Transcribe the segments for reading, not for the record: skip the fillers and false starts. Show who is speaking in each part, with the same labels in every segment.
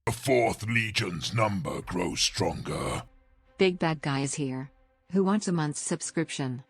Speaker 1: The 4th Legion's number grows stronger.
Speaker 2: Big bad guy is here. Who wants a month's subscription?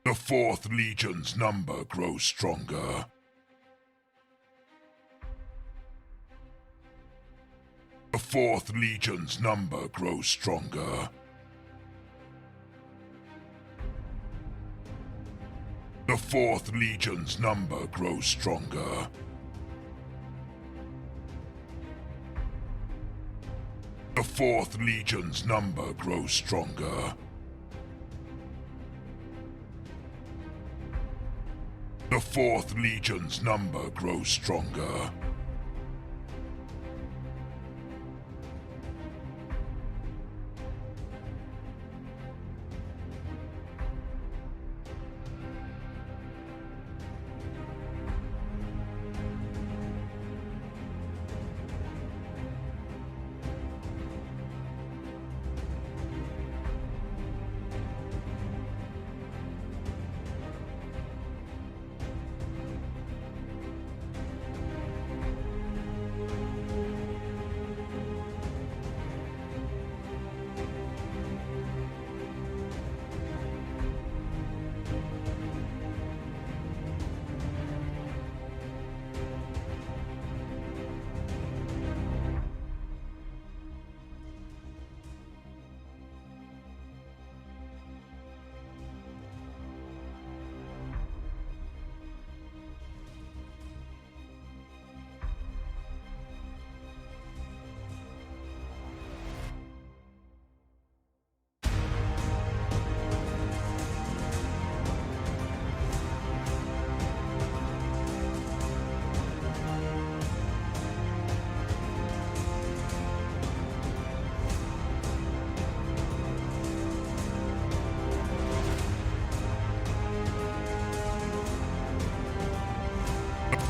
Speaker 1: The Fourth Legion's number grows stronger. The Fourth Legion's number grows stronger. The Fourth Legion's number grows stronger. The Fourth Legion's number grows stronger. The Fourth Legion's number grows stronger.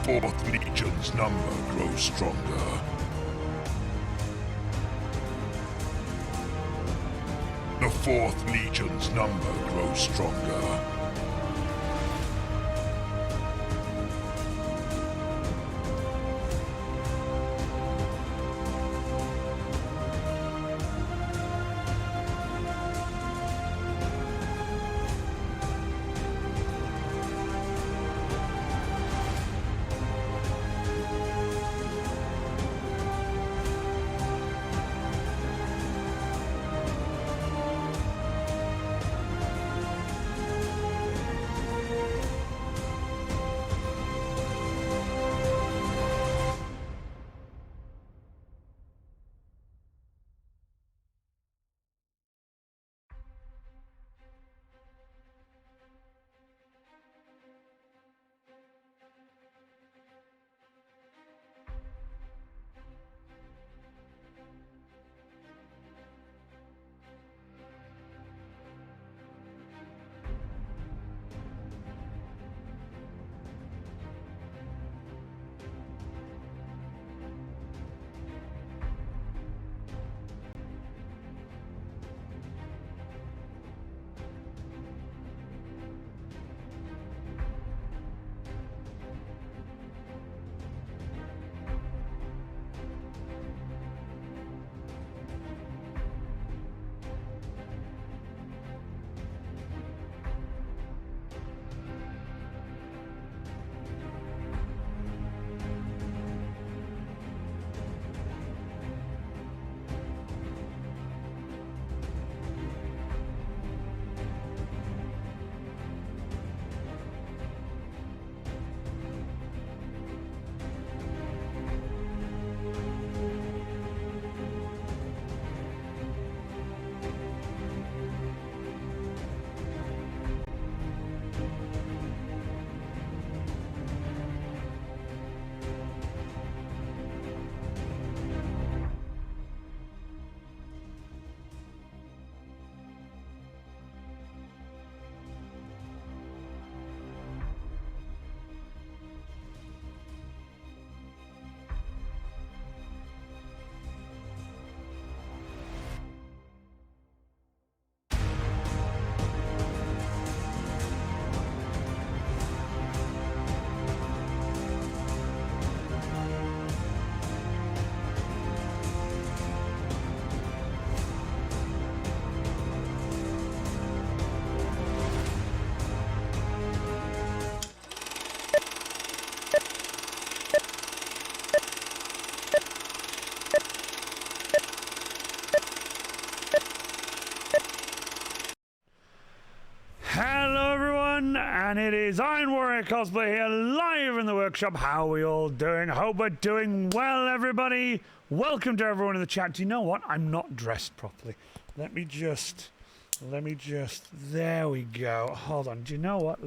Speaker 1: The Fourth Legion's number grows stronger. The Fourth Legion's number grows stronger.
Speaker 3: And it is Warhammer Cosplay here, live in the workshop. How are we all doing? Hope we're doing well, everybody. Welcome to everyone in the chat. Do you know what? I'm not dressed properly. Let me just, there we go. Hold on, do you know what?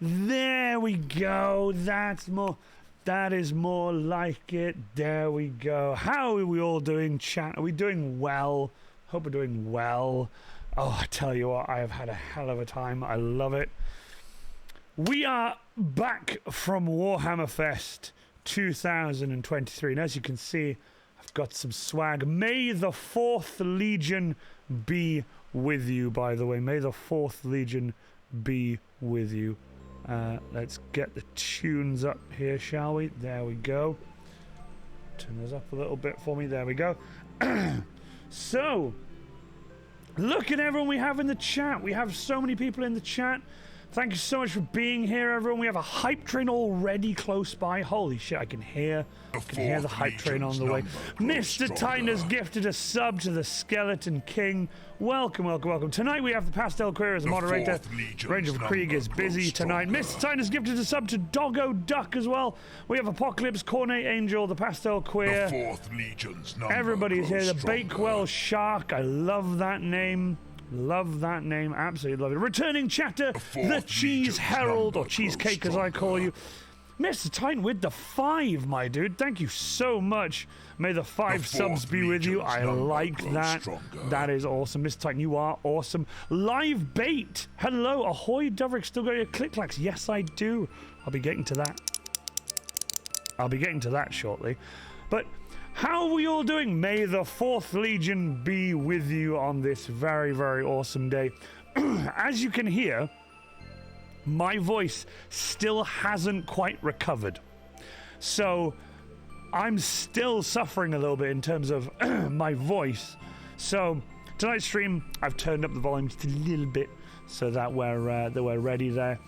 Speaker 3: There we go. That is more like it. There we go. How are we all doing, chat? Are we doing well? Hope we're doing well. Oh, I tell you what, I have had a hell of a time. I love it. We are back from Warhammer Fest 2023. And as you can see, I've got some swag. May the 4th Legion be with you, by the way. May the 4th Legion be with you. Let's get the tunes up here, shall we? There we go. Turn those up a little bit for me. There we go. So, look at everyone we have in the chat. We have so many people in the chat. Thank you so much for being here, everyone. We have a hype train already close by. Holy shit, I can hear the hype train on the way. Mr. Tyne has gifted a sub to the Skeleton King. Welcome, welcome, welcome. Tonight we have the Pastel Queer as a moderator. Range of Krieg is busy tonight. Mr. Tyne has gifted a sub to Doggo Duck as well. We have Apocalypse, Cornet Angel, the Pastel Queer.
Speaker 1: The 4th Legion's number
Speaker 3: Everybody's here. The
Speaker 1: stronger.
Speaker 3: Bakewell Shark. I love that name. Love that name. Absolutely love it. Returning chatter, the Cheese Herald, or Cheesecake as I call you. Mr. Tyne with the 5, my dude. Thank you so much. May the 5 subs be with you. I like that. That is awesome. Mr. Tyne, you are awesome. Live Bait. Hello. Ahoy, Doverick. Still got your click-clacks? Yes, I do. I'll be getting to that. I'll be getting to that shortly. But how are we all doing? May the 4th Legion be with you on this very, very awesome day. As you can hear, my voice still hasn't quite recovered. So I'm still suffering a little bit in terms of my voice. So tonight's stream, I've turned up the volume just a little bit so that we're ready there.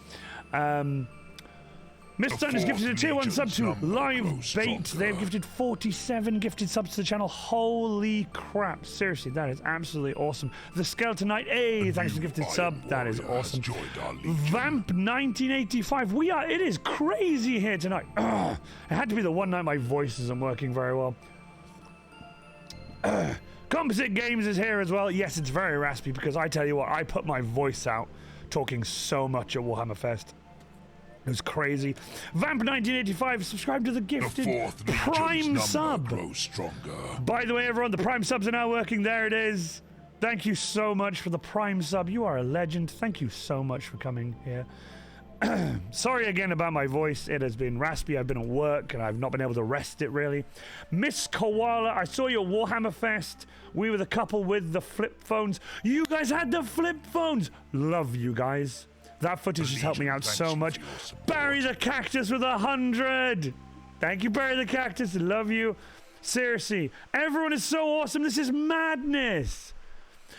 Speaker 3: Mr. Tyne has gifted a tier 1 sub to Live Bait. They've gifted 47 gifted subs to the channel. Holy crap. Seriously, that is absolutely awesome. The Skeleton Knight, hey, thanks for the gifted sub. That is awesome. Vamp 1985. It is crazy here tonight. It had to be the one night my voice isn't working very well. Composite Games is here as well. Yes, it's very raspy because I tell you what, I put my voice out talking so much at Warhammer Fest. It was crazy. Vamp 1985, subscribe to the gifted Prime sub. By the way, everyone, the Prime subs are now working. There it is. Thank you so much for the Prime sub. You are a legend. Thank you so much for coming here. Sorry again about my voice. It has been raspy. I've been at work and I've not been able to rest it really. Miss Koala, I saw you at Warhammer Fest. We were the couple with the flip phones. You guys had the flip phones. Love you guys. That footage has helped me out so much. Barry the Cactus with 100. Thank you, Barry the Cactus. Love you. Seriously, everyone is so awesome. This is madness.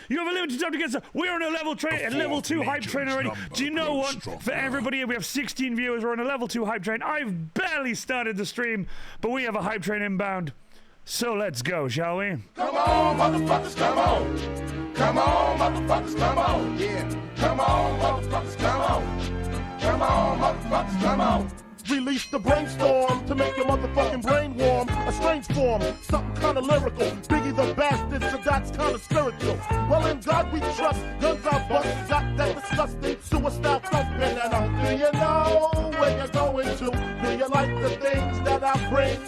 Speaker 3: You have a limited time to get. We're on a level 2 hype train already. Do you know what? For everybody here, we have 16 viewers. We're on a level 2 hype train. I've barely started the stream, but we have a hype train inbound. So let's go, shall we?
Speaker 4: Come on, motherfuckers, come on. Come on, motherfuckers, come on. Yeah. Come on, motherfuckers, come on. Come on, motherfuckers, come on. Release the brainstorm to make your motherfucking brain warm. A strange form, something kind of lyrical. Biggie the bastard, so that's kind of spiritual. Well, in God we trust, guns are bust. Got that disgusting suicide thumping. And do you know where you're going to? Do you like the things that I bring?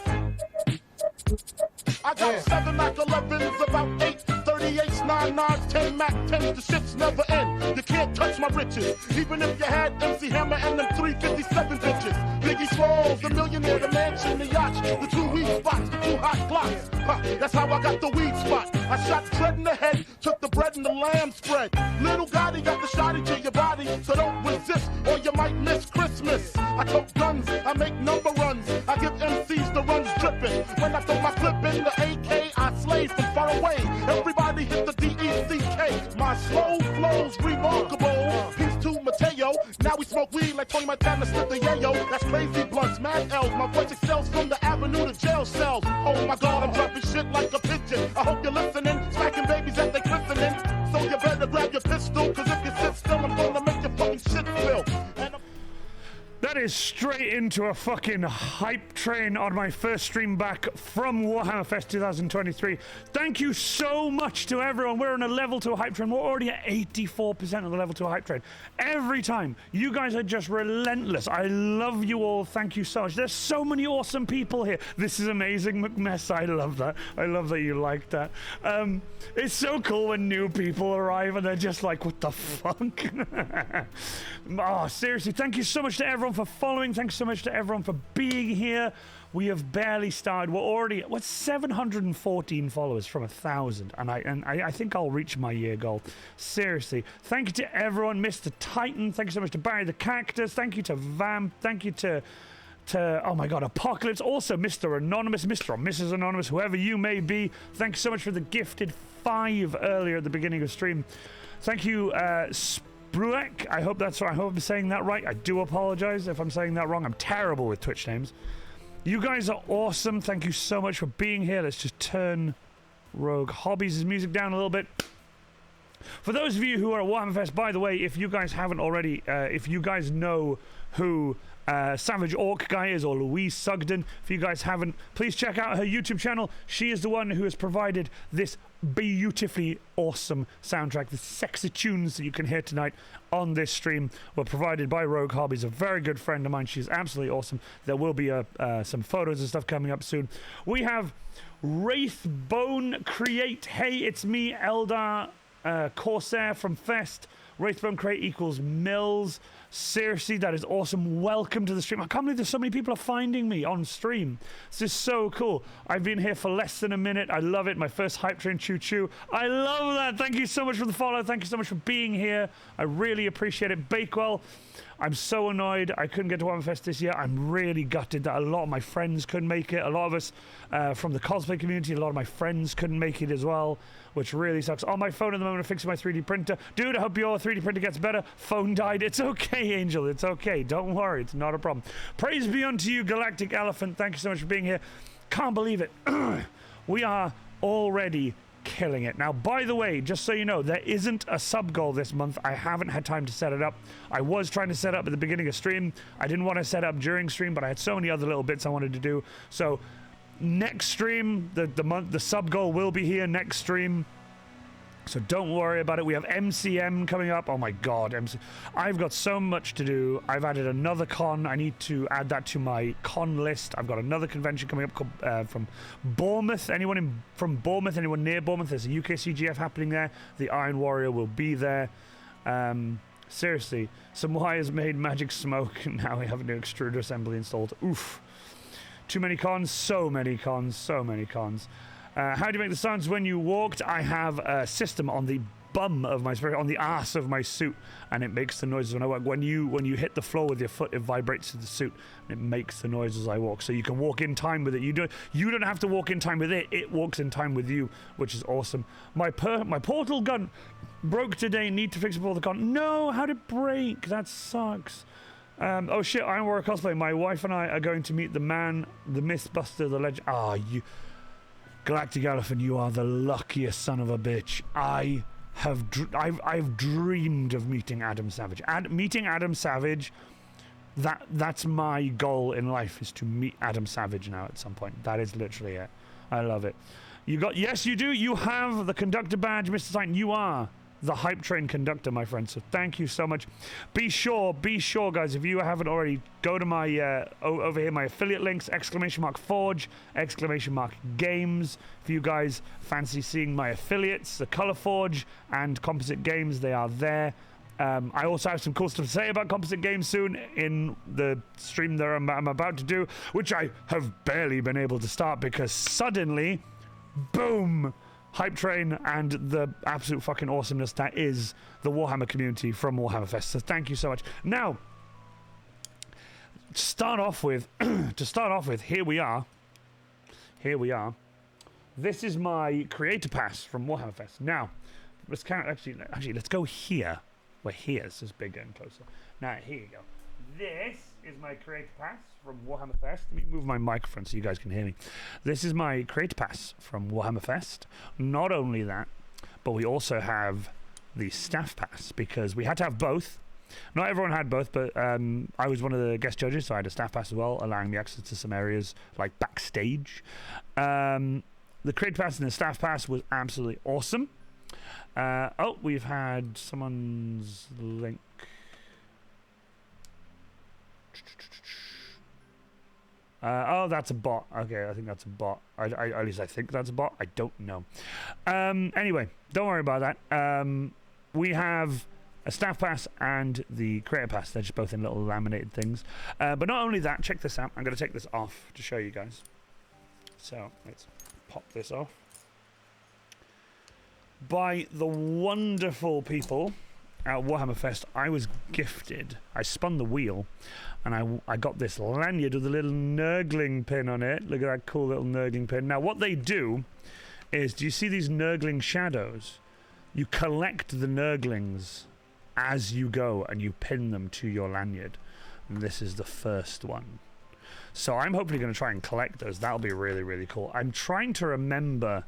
Speaker 4: I got 7 Mac 11s, about 8 38s, 9 9s, 10 Mac 10s. The shit's never end. You can't touch my riches. Even if you had MC Hammer and them 357 bitches. Biggie Smalls, the millionaire, the mansion, the yachts, the 2 weed spots, the 2 hot blocks. That's how I got the weed spot. I shot Tread in the head, took the bread and the lamb spread. Little Gotti got the shotty to your body, so don't resist or you might miss Christmas. I tote guns, I make number runs. I give MCs the runs dripping. When I throw my clip in the AK, I slay from far away. Everybody hit the DECK. My slow flow's remarkable. Peace to Mateo. Now we smoke weed like Tony Montana slip the yayo. That's crazy blunts, mad L's. My voice excels from the avenue to jail cells. Oh my God, I'm dropping shit like a pigeon. I hope you're listening, smacking babies as they glistening. So you better grab your pistol, cause if you sit still, I'm gonna make your fucking shit spill.
Speaker 3: guys straight into a fucking hype train on my first stream back from Warhammer Fest 2023. Thank you so much to everyone. We're on a level 2 hype train. We're already at 84% of the level 2 hype train. Every time. You guys are just relentless. I love you all. Thank you so much. There's so many awesome people here. This is amazing, McMess. I love that. I love that you like that. It's so cool when new people arrive and they're just like, what the fuck? Oh, seriously, thank you so much to everyone for following. Thanks so much to everyone for being here. We have barely started. We're already, 714 followers from 1,000, and I think I'll reach my year goal. Seriously, thank you to everyone. Mr. Titan, thank you so much to Barry the Cactus. Thank you to Vamp. Thank you to oh my god, Apocalypse. Also, Mr. Anonymous, Mr. or Mrs. Anonymous, whoever you may be. Thank you so much for the gifted 5 earlier at the beginning of stream. Thank you, Spruek. I hope that's right. I hope I'm saying that right. I do apologize if I'm saying that wrong. I'm terrible with Twitch names. You guys are awesome. Thank you so much for being here. Let's just turn Rogue Hobbies' music down a little bit. For those of you who are at Warhammer Fest, by the way, if you guys haven't already, if you guys know who Savage Orc Guy is, or Louise Sugden, if you guys haven't, please check out her YouTube channel. She is the one who has provided this beautifully awesome soundtrack. The sexy tunes that you can hear tonight on this stream were provided by Rogue Hobbies, a very good friend of mine. She's absolutely awesome. There will be some photos and stuff coming up soon. We have Wraithbone Create. Hey, it's me, Eldar Corsair from Fest. Wraithbone Create equals Mills. Seriously, that is awesome. Welcome to the stream. I can't believe there's so many people are finding me on stream. This is so cool. I've been here for less than a minute. I love it. My first hype train choo-choo. I love that. Thank you so much for the follow. Thank you so much for being here. I really appreciate it. Bakewell, I'm so annoyed I couldn't get to Warhammer Fest this year. I'm really gutted that a lot of my friends couldn't make it. A lot of us from the cosplay community, a lot of my friends couldn't make it as well, which really sucks. On my phone at the moment, I'm fixing my 3D printer. Dude, I hope your 3D printer gets better. Phone died. It's okay, Angel. It's okay. Don't worry. It's not a problem. Praise be unto you, Galactic Elephant. Thank you so much for being here. Can't believe it. We are already killing it. Now, by the way, just so you know, there isn't a sub goal this month. I haven't had time to set it up. I was trying to set up at the beginning of stream. I didn't want to set up during stream, but I had so many other little bits I wanted to do. So next stream, the sub goal will be here next stream. So don't worry about it. We have MCM coming up. Oh my god, I've got so much to do. I've added another con. I need to add that to my con list. I've got another convention coming up called, from Bournemouth. Anyone from Bournemouth? Anyone near Bournemouth? There's a UK CGF happening there. The Iron Warrior will be there. Seriously, some wires made magic smoke. Now we have a new extruder assembly installed. Oof. Too many cons. So many cons. So many cons. How do you make the sounds when you walked? I have a system on the bum of my spirit, on the ass of my suit, and it makes the noises when I walk. When you hit the floor with your foot, it vibrates to the suit, and it makes the noise as I walk. So you can walk in time with it. You don't have to walk in time with it. It walks in time with you, which is awesome. My portal gun broke today. Need to fix the portal gun. No, how'd it break? That sucks. Oh shit, Iron Warrior Cosplay. My wife and I are going to meet the man, the Mythbuster, the legend. Ah, you... Galactic Elephant, you are the luckiest son of a bitch. I've dreamed of meeting Adam Savage. Meeting Adam Savage, that's my goal in life, is to meet Adam Savage now at some point. That is literally it. I love it. Yes, you do. You have the conductor badge, Mr. Titan. You are the hype train conductor, my friend. So thank you so much. Be sure, guys, if you haven't already, go to my over here, my affiliate links, !Forge, !Games. If you guys fancy seeing my affiliates, the Color Forge and Composite Games, they are there. I also have some cool stuff to say about Composite Games soon in the stream that I'm about to do, which I have barely been able to start because suddenly, boom, hype train and the absolute fucking awesomeness that is the Warhammer community from Warhammer Fest. So thank you so much. Now, to start off with, here we are. This is my creator pass from Warhammer Fest. Now, let's let's go here. We're here. This is bigger and closer. Now, here you go. This is my creator pass from Warhammer Fest. Let me move my microphone so you guys can hear me. This is my creator pass from Warhammer Fest. Not only that, but we also have the staff pass because we had to have both Not everyone had both, but I was one of the guest judges, so I had a staff pass as well, allowing me access to some areas like backstage. The creator pass and the staff pass was absolutely awesome. Oh, we've had someone's link. Oh, that's a bot. Okay, I think that's a bot. At least I think that's a bot. I don't know. Anyway, don't worry about that. We have a staff pass and the creator pass. They're just both in little laminated things. But not only that, check this out. I'm going to take this off to show you guys. So let's pop this off. By the wonderful people at Warhammer Fest, I was gifted. I spun the wheel, and I got this lanyard with a little Nurgling pin on it. Look at that cool little Nurgling pin. Now, what they do is, do you see these Nurgling shadows? You collect the Nurglings as you go, and you pin them to your lanyard. And this is the first one. So I'm hopefully going to try and collect those. That'll be really, really cool. I'm trying to remember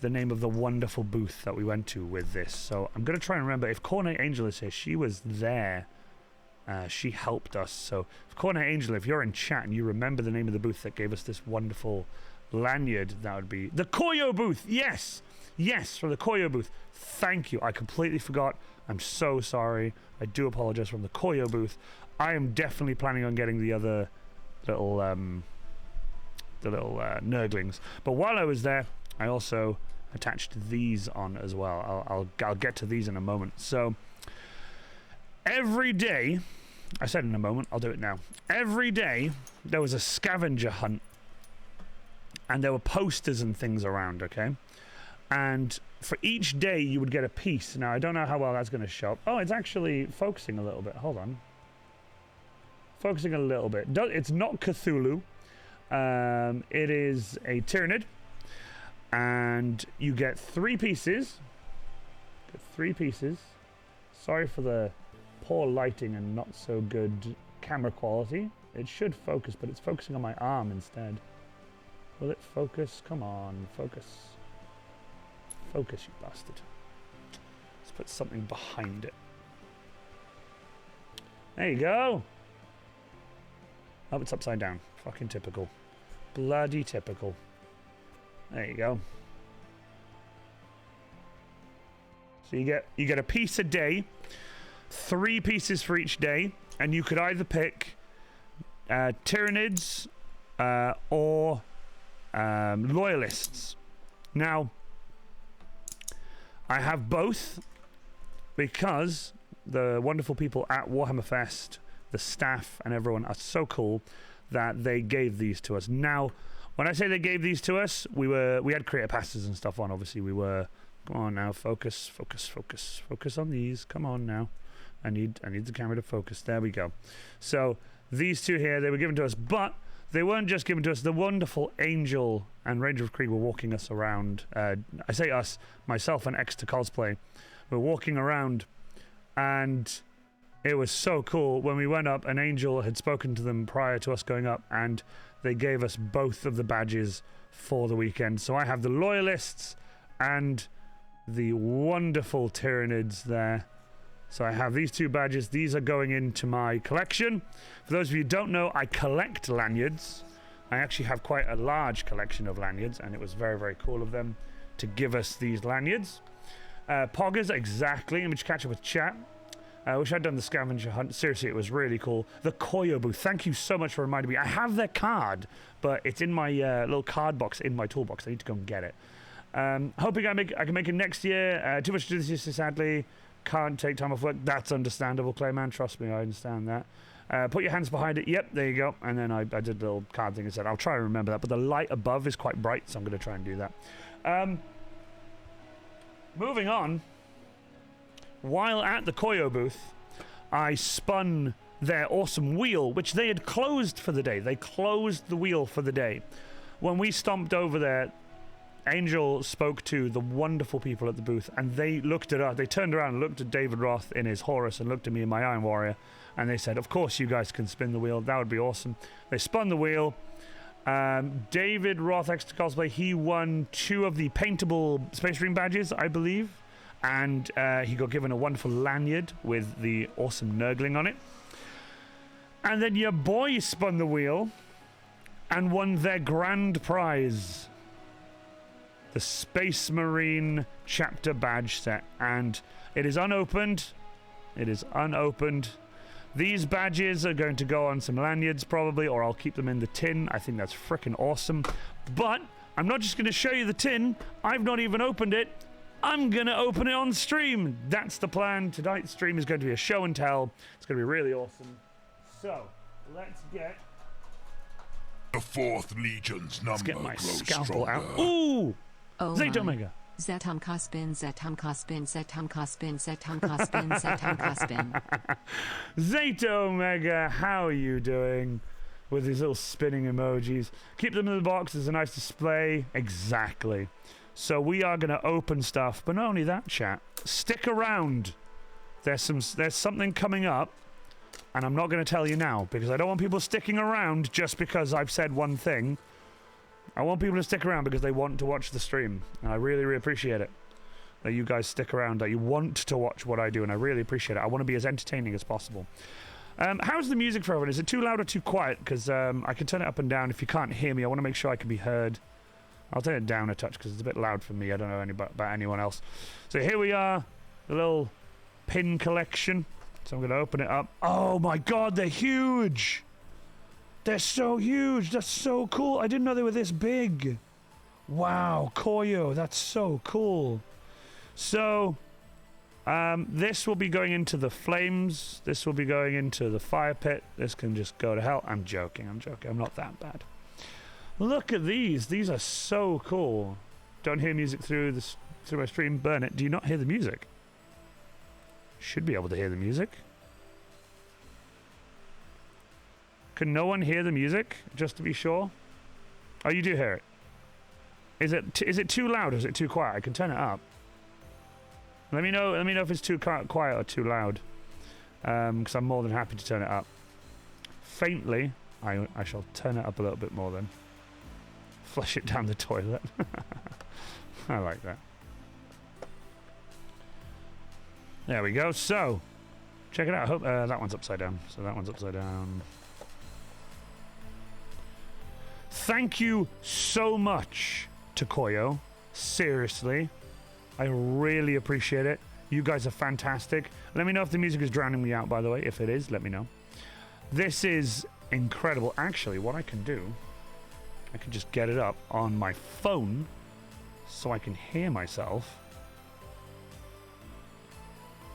Speaker 3: the name of the wonderful booth that we went to with this. So I'm going to try and remember. If Cornet Angel is here, she was there. She helped us. So if Cornet Angel, if you're in chat and you remember the name of the booth that gave us this wonderful lanyard, that would be the Koyo booth. Yes, yes, from the Koyo booth. Thank you. I completely forgot. I'm so sorry. I do apologize. From the Koyo booth. I am definitely planning on getting the other little Nurglings. But while I was there, I also attached these on as well. I'll get to these in a moment. So every day, I said in a moment, I'll do it now. Every day there was a scavenger hunt, and there were posters and things around, okay? And for each day you would get a piece. Now I don't know how well that's going to show up. Oh, it's actually focusing a little bit. Hold on. Focusing a little bit. It's not Cthulhu. It is a Tyranid. And you get 3 pieces. Sorry for the poor lighting and not so good camera quality. It should focus, but it's focusing on my arm instead. Will it focus? Come on, focus. Focus, you bastard. Let's put something behind it. There you go. Oh, it's upside down. Fucking typical. Bloody typical. There you go. So you get a piece a day, 3 pieces for each day, and you could either pick Tyranids or Loyalists. Now, I have both because the wonderful people at Warhammer Fest, the staff and everyone are so cool that they gave these to us. Now, when I say they gave these to us, we had creator passes and stuff on. Obviously, we were. Come on now, focus on these. Come on now, I need the camera to focus. There we go. So these 2 here, they were given to us, but they weren't just given to us. The wonderful Angel and Ranger of Krieg were walking us around. I say us, myself and X to Cosplay. We're walking around, and it was so cool. When we went up, an Angel had spoken to them prior to us going up, and they gave us both of the badges for the weekend. So I have the Loyalists and the wonderful Tyranids there. So I have these 2 badges. These are going into my collection. For those of you who don't know, I collect lanyards. I actually have quite a large collection of lanyards, and it was very, very cool of them to give us these lanyards. Poggers, exactly. Let me just catch up with chat. I wish I'd done the scavenger hunt. Seriously, it was really cool. The Koyo booth. Thank you so much for reminding me. I have their card, but it's in my little card box in my toolbox. I need to go and get it. Hoping I can make it next year. Too much to do this year, sadly. Can't take time off work. That's understandable, Clayman. Trust me, I understand that. Put your hands behind it. Yep, there you go. And then I did a little card thing and said, I'll try and remember that. But the light above is quite bright, so I'm going to try and do that. Moving on. While at the Koyo booth, I spun their awesome wheel, which they had closed for the day. They closed the wheel for the day. When we stomped over there, Angel spoke to the wonderful people at the booth, and they looked at us. They turned around and looked at David Roth in his Horus and looked at me in my Iron Warrior, and they said, of course you guys can spin the wheel. That would be awesome. They spun the wheel. David Roth X to Cosplay, he won 2 of the paintable Space Marine badges, I believe. and he got given a wonderful lanyard with the awesome Nurgling on it. And then your boy spun the wheel and won their grand prize, the Space Marine chapter badge set, and it is unopened. It is unopened. These badges are going to go on some lanyards probably, or I'll keep them in the tin. I think that's freaking awesome. But I'm not just going to show you the tin. I've not even opened it. I'm going to open it on stream. That's the plan. Tonight's stream is going to be a show and tell. It's going to be really awesome. So, let's get...
Speaker 1: The 4th Legion's number
Speaker 3: Let's get my
Speaker 1: grows
Speaker 3: scalpel
Speaker 1: stronger.
Speaker 3: out. Ooh!
Speaker 2: Oh
Speaker 3: Zeta
Speaker 2: my.
Speaker 3: Omega.
Speaker 2: Zetum Cospin, Zetum Cospin, Zetum Cospin, Zetum Cospin, Zetum Cospin.
Speaker 3: Zeta Omega, how are you doing? With these little spinning emojis. Keep them in the box. There's a nice display. Exactly. So we are going to open stuff. But not only that, chat. Stick around. There's something coming up. And I'm not going to tell you now. Because I don't want people sticking around just because I've said one thing. I want people to stick around because they want to watch the stream. And I really, really appreciate it. That you guys stick around. That you want to watch what I do. And I really appreciate it. I want to be as entertaining as possible. How's the music for everyone? Is it too loud or too quiet? Because I can turn it up and down. If you can't hear me, I want to make sure I can be heard. I'll turn it down a touch because it's a bit loud for me. I don't know about anyone else. So here we are. The little pin collection. So I'm going to open it up. Oh my god, they're huge! They're so huge! That's so cool! I didn't know they were this big! Wow, Koyo, that's so cool! So, this will be going into the flames. This will be going into the fire pit. This can just go to hell. I'm joking. I'm not that bad. Look at these. These are so cool. Don't hear music through my stream. Burn it. Do you not hear the music? Should be able to hear the music. Can no one hear the music? Just to be sure. Oh, you do hear it. Is it too loud or is it too quiet? I can turn it up. Let me know if it's too quiet or too loud. Because I'm more than happy to turn it up. Faintly, I shall turn it up a little bit more then. Flush it down the toilet. I like that. There we go. So, check it out. I hope that one's upside down. So that one's upside down. Thank you so much to Koyo. Seriously. I really appreciate it. You guys are fantastic. Let me know if the music is drowning me out, by the way. If it is, let me know. This is incredible. Actually, what I can do, I can just get it up on my phone so I can hear myself.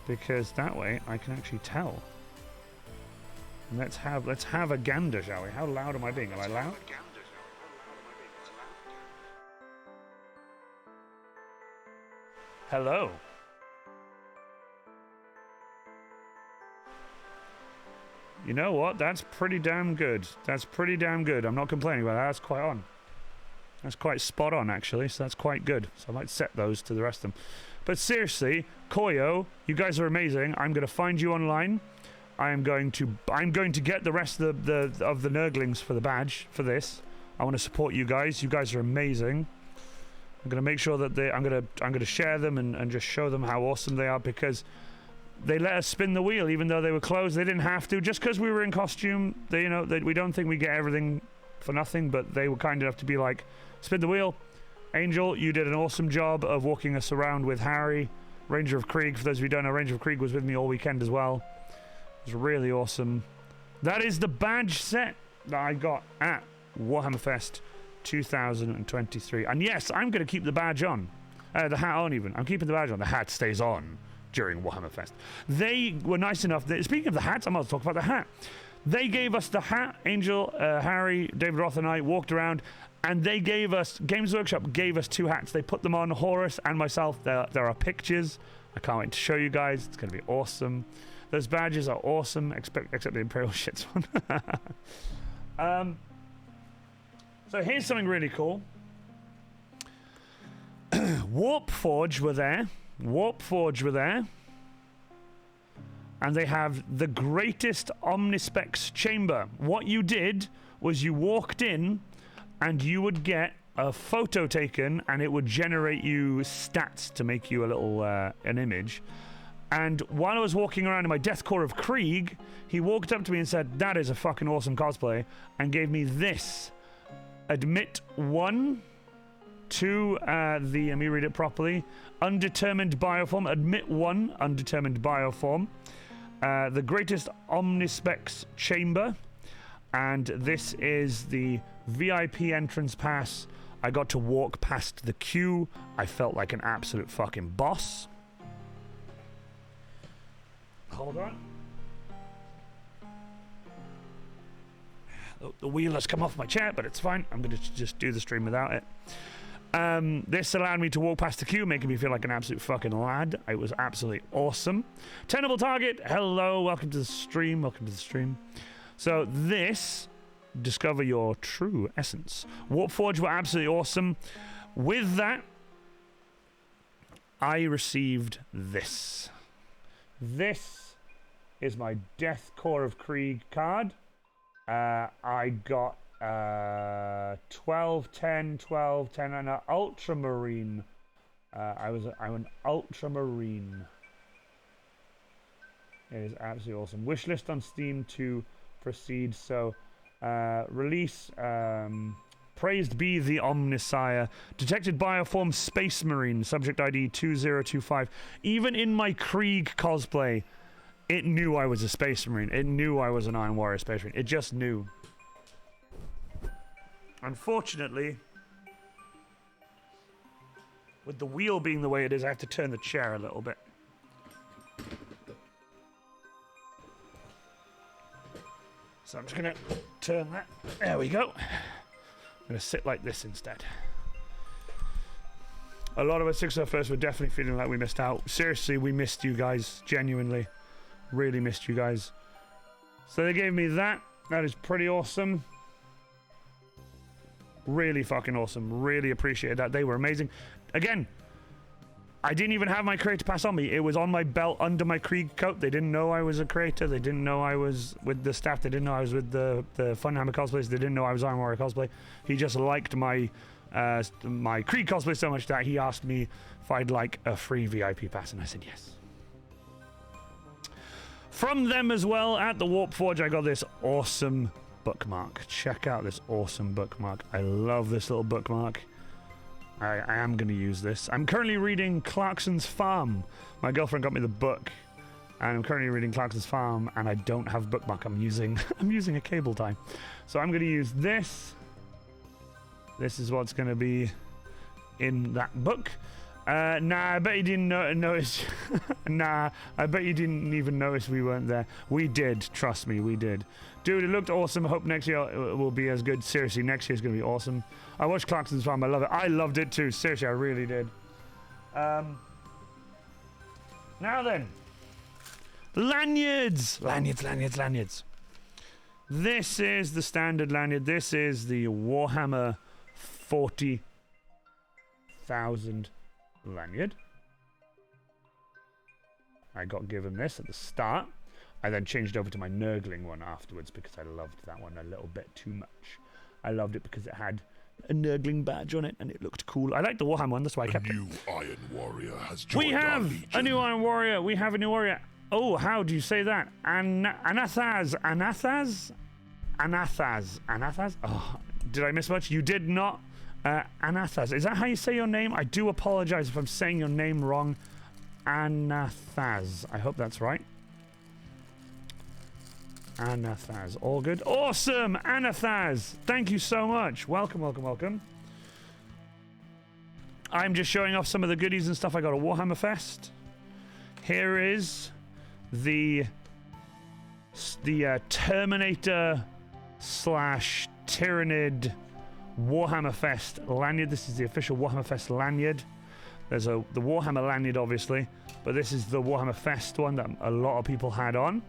Speaker 3: Because that way I can actually tell. And let's have a gander, shall we? How loud am I being? Am I loud? Hello. You know what? That's pretty damn good. That's pretty damn good. I'm not complaining about that. That's quite on. That's quite spot on, actually. So that's quite good. So I might set those to the rest of them. But seriously, Koyo, you guys are amazing. I'm going to find you online. I'm going to get the rest of the Nurglings for the badge for this. I want to support you guys. You guys are amazing. I'm going to make sure that I'm going to share them and just show them how awesome they are, because they let us spin the wheel even though they were closed. They didn't have to, just because we were in costume. We don't think we get everything for nothing, but they were kind enough to be like, spin the wheel. Angel, you did an awesome job of walking us around with Harry. Ranger of Krieg, for those of you who don't know, Ranger of Krieg was with me all weekend as well. It was really awesome. That is the badge set that I got at Warhammer Fest 2023. And yes, I'm going to keep the badge on. The hat on even. I'm keeping the badge on. The hat stays on during Warhammer Fest. They were nice enough that, speaking of the hats, I'm going to talk about the hat. They gave us the hat. Angel, Harry, David Roth and I walked around, and they gave us, Games Workshop gave us 2 hats. They put them on, Horus and myself. There are pictures. I can't wait to show you guys. It's going to be awesome. Those badges are awesome, except the Imperial shits one. So here's something really cool. Warpforge were there. And they have the greatest Omnispecs chamber. What you did was you walked in and you would get a photo taken, and it would generate you stats to make you a little an image. And while I was walking around in my Deathcore of Krieg, he walked up to me and said, "That is a fucking awesome cosplay," and gave me this. Admit 1 to let me read it properly. Undetermined bioform. Admit 1, undetermined bioform. The greatest omnispecs chamber. And this is the VIP entrance pass. I got to walk past the queue. I felt like an absolute fucking boss. Hold on. The wheel has come off my chair, but it's fine. I'm going to just do the stream without it. This allowed me to walk past the queue, making me feel like an absolute fucking lad. It was absolutely awesome. Tenable target. Hello. Welcome to the stream. Welcome to the stream. So this, discover your true essence. Warpforge were absolutely awesome. With that, I received this. This is my Deathcore of Krieg card. I got 12, 10, 12, 10, and an Ultramarine. I'm an Ultramarine. It is absolutely awesome. Wishlist on Steam to proceed. So, release. Praised be the Omnisire. Detected bioform Space Marine. Subject ID 2025. Even in my Krieg cosplay, it knew I was a Space Marine. It knew I was an Iron Warrior Space Marine. It just knew. Unfortunately, with the wheel being the way it is, I have to turn the chair a little bit. So I'm just going to turn that. There we go. I'm going to sit like this instead. A lot of us 601st were definitely feeling like we missed out. Seriously, we missed you guys. Genuinely. Really missed you guys. So they gave me that. That is pretty awesome. Really fucking awesome. Really appreciated that. They were amazing. Again, I didn't even have my creator pass on me. It was on my belt under my Krieg coat. They didn't know I was a creator. They didn't know I was with the staff. They didn't know I was with the Funhammer cosplays. They didn't know I was Iron Warrior cosplay. He just liked my my Krieg cosplay so much that he asked me if I'd like a free VIP pass, and I said yes. From them as well, at the Warpforge, I got this awesome bookmark. Check out this awesome bookmark. I love this little bookmark. I am going to use this. I'm currently reading Clarkson's Farm. My girlfriend got me the book, and I'm currently reading Clarkson's Farm, and I don't have bookmark. I'm using a cable tie. So I'm going to use this. This is what's going to be in that book. Nah, I bet you didn't notice. Nah, I bet you didn't even notice we weren't there. We did, trust me, we did. Dude, it looked awesome. I hope next year it will be as good. Seriously, next year's going to be awesome. I watched Clarkson's Farm. I love it. I loved it too. Seriously, I really did. Now then. Lanyards! Lanyards. This is the standard lanyard. This is the Warhammer 40,000 lanyard. I got given this at the start. I then changed over to my Nurgling one afterwards because I loved that one a little bit too much. I loved it because it had a Nurgling badge on it and it looked cool. I like the Warhammer one, that's why I kept it.
Speaker 1: A new Iron Warrior has joined
Speaker 3: We have a new Iron Warrior. We have a new warrior. Oh, how do you say that? Anathaz. Oh, did I miss much? You did not. Anathaz. Is that how you say your name? I do apologize if I'm saying your name wrong. Anathaz. I hope that's right. Anathaz. All good. Awesome! Anathaz! Thank you so much. Welcome. I'm just showing off some of the goodies and stuff I got at Warhammer Fest. Here is the Terminator / Tyrannid Warhammer Fest lanyard. This is the official Warhammer Fest lanyard. There's the Warhammer lanyard, obviously, but this is the Warhammer Fest one that a lot of people had on.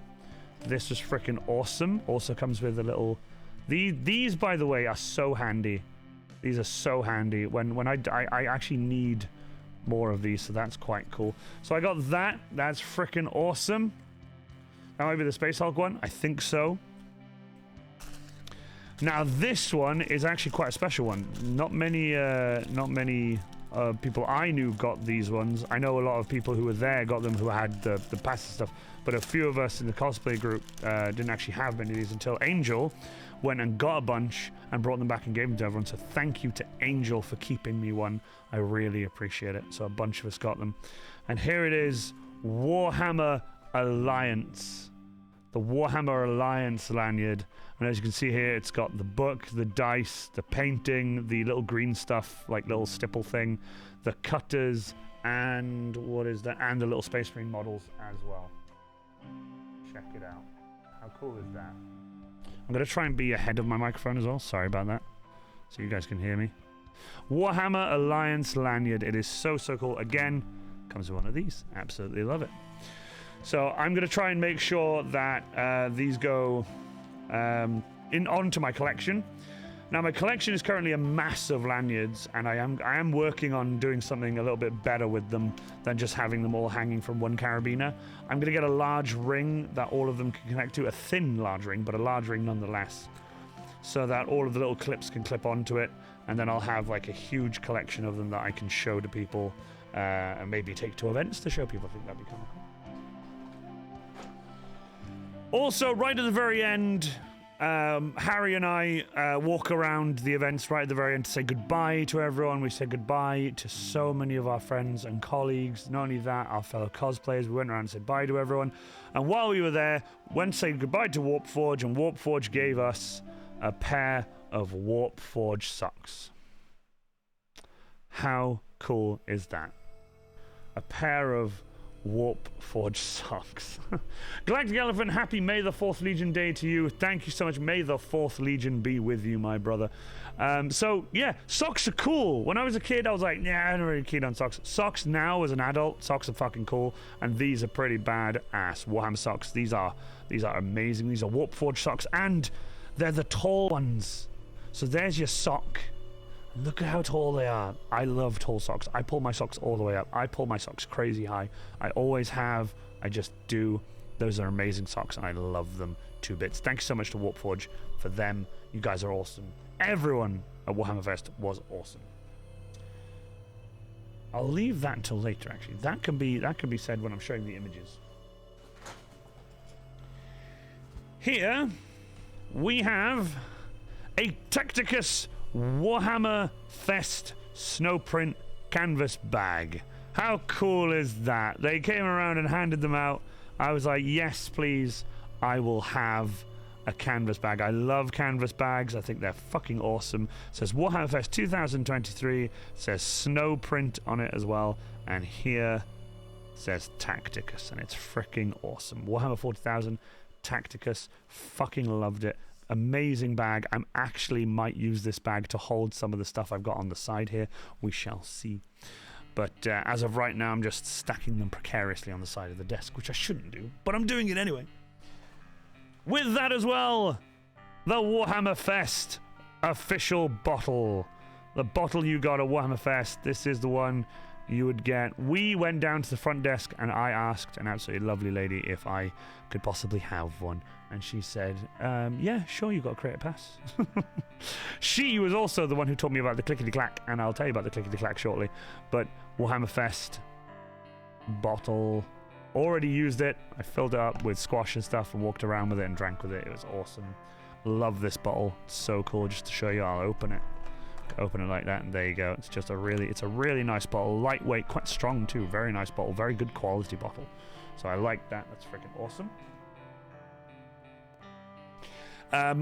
Speaker 3: This was freaking awesome. Also comes with a little... These, by the way, are so handy. These are so handy. When I actually need more of these, so that's quite cool. So I got that. That's freaking awesome. That might be the Space Hulk one. I think so. Now this one is actually quite a special one. Not many people I knew got these ones. I know a lot of people who were there got them, who had the pass and stuff, but a few of us in the cosplay group didn't actually have many of these until Angel went and got a bunch and brought them back and gave them to everyone. So thank you to Angel for keeping me one. I really appreciate it. So a bunch of us got them. And here it is, Warhammer Alliance. The Warhammer Alliance lanyard. And as you can see here, it's got the book, the dice, the painting, the little green stuff, like little stipple thing, the cutters, and what is that? And the little Space Marine models as well. Check it out. How cool is that? I'm going to try and be ahead of my microphone as well. Sorry about that. So you guys can hear me. Warhammer Alliance lanyard. It is so, so cool. Again, comes with one of these. Absolutely love it. So I'm going to try and make sure that these go onto my collection. Now my collection is currently a mass of lanyards, and I am working on doing something a little bit better with them than just having them all hanging from one carabiner. I'm going to get a large ring that all of them can connect to, a thin large ring, but a large ring nonetheless, so that all of the little clips can clip onto it, and then I'll have like a huge collection of them that I can show to people, and maybe take to events to show people. I think that'd be kind of cool. Also, right at the very end, Harry and I walk around the events right at the very end to say goodbye to everyone. We say goodbye to so many of our friends and colleagues. Not only that, our fellow cosplayers. We went around and said bye to everyone. And while we were there, went to say goodbye to Warpforge, and Warpforge gave us a pair of Warpforge socks. How cool is that? A pair of Warpforge socks. Galactic Elephant, happy May the 4th Legion Day to you. Thank you so much. May the 4th Legion be with you, my brother. So yeah, socks are cool. When I was a kid, I was like, yeah, I'm not really keen on socks. Socks now, as an adult, socks are fucking cool, and these are pretty badass. Warhammer socks. These are amazing. These are Warpforge socks, and they're the tall ones. So there's your sock. Look at how tall they are. I love tall socks. I pull my socks all the way up. I pull my socks crazy high. I always have. I just do. Those are amazing socks, and I love them to bits. Thanks so much to Warpforge for them. You guys are awesome. Everyone at Warhammer Fest was awesome. I'll leave that until later, actually. That can be said when I'm showing the images. Here we have a Tacticus Warhammer Fest snowprint canvas bag. How cool is that? They came around and handed them out. I was like, yes, please. I will have a canvas bag. I love canvas bags. I think they're fucking awesome. It says Warhammer Fest 2023. It says snowprint on it as well. And here it says Tacticus, and it's freaking awesome. Warhammer 40,000 Tacticus. Fucking loved it. Amazing bag. I actually might use this bag to hold some of the stuff I've got on the side here. We shall see. But as of right now, I'm just stacking them precariously on the side of the desk, which I shouldn't do, but I'm doing it anyway. With that as well, the Warhammer Fest official bottle. The bottle you got at Warhammer Fest, this is the one you would get. We went down to the front desk and I asked an absolutely lovely lady if I could possibly have one. And she said, yeah, sure, you got a creator pass. She was also the one who taught me about the clickety-clack, and I'll tell you about the clickety-clack shortly. But Warhammer Fest bottle, already used it. I filled it up with squash and stuff and walked around with it and drank with it. It was awesome. Love this bottle. It's so cool. Just to show you, I'll open it. Open it like that, and there you go. It's just a really nice bottle. Lightweight, quite strong too. Very nice bottle. Very good quality bottle. So I like that. That's freaking awesome.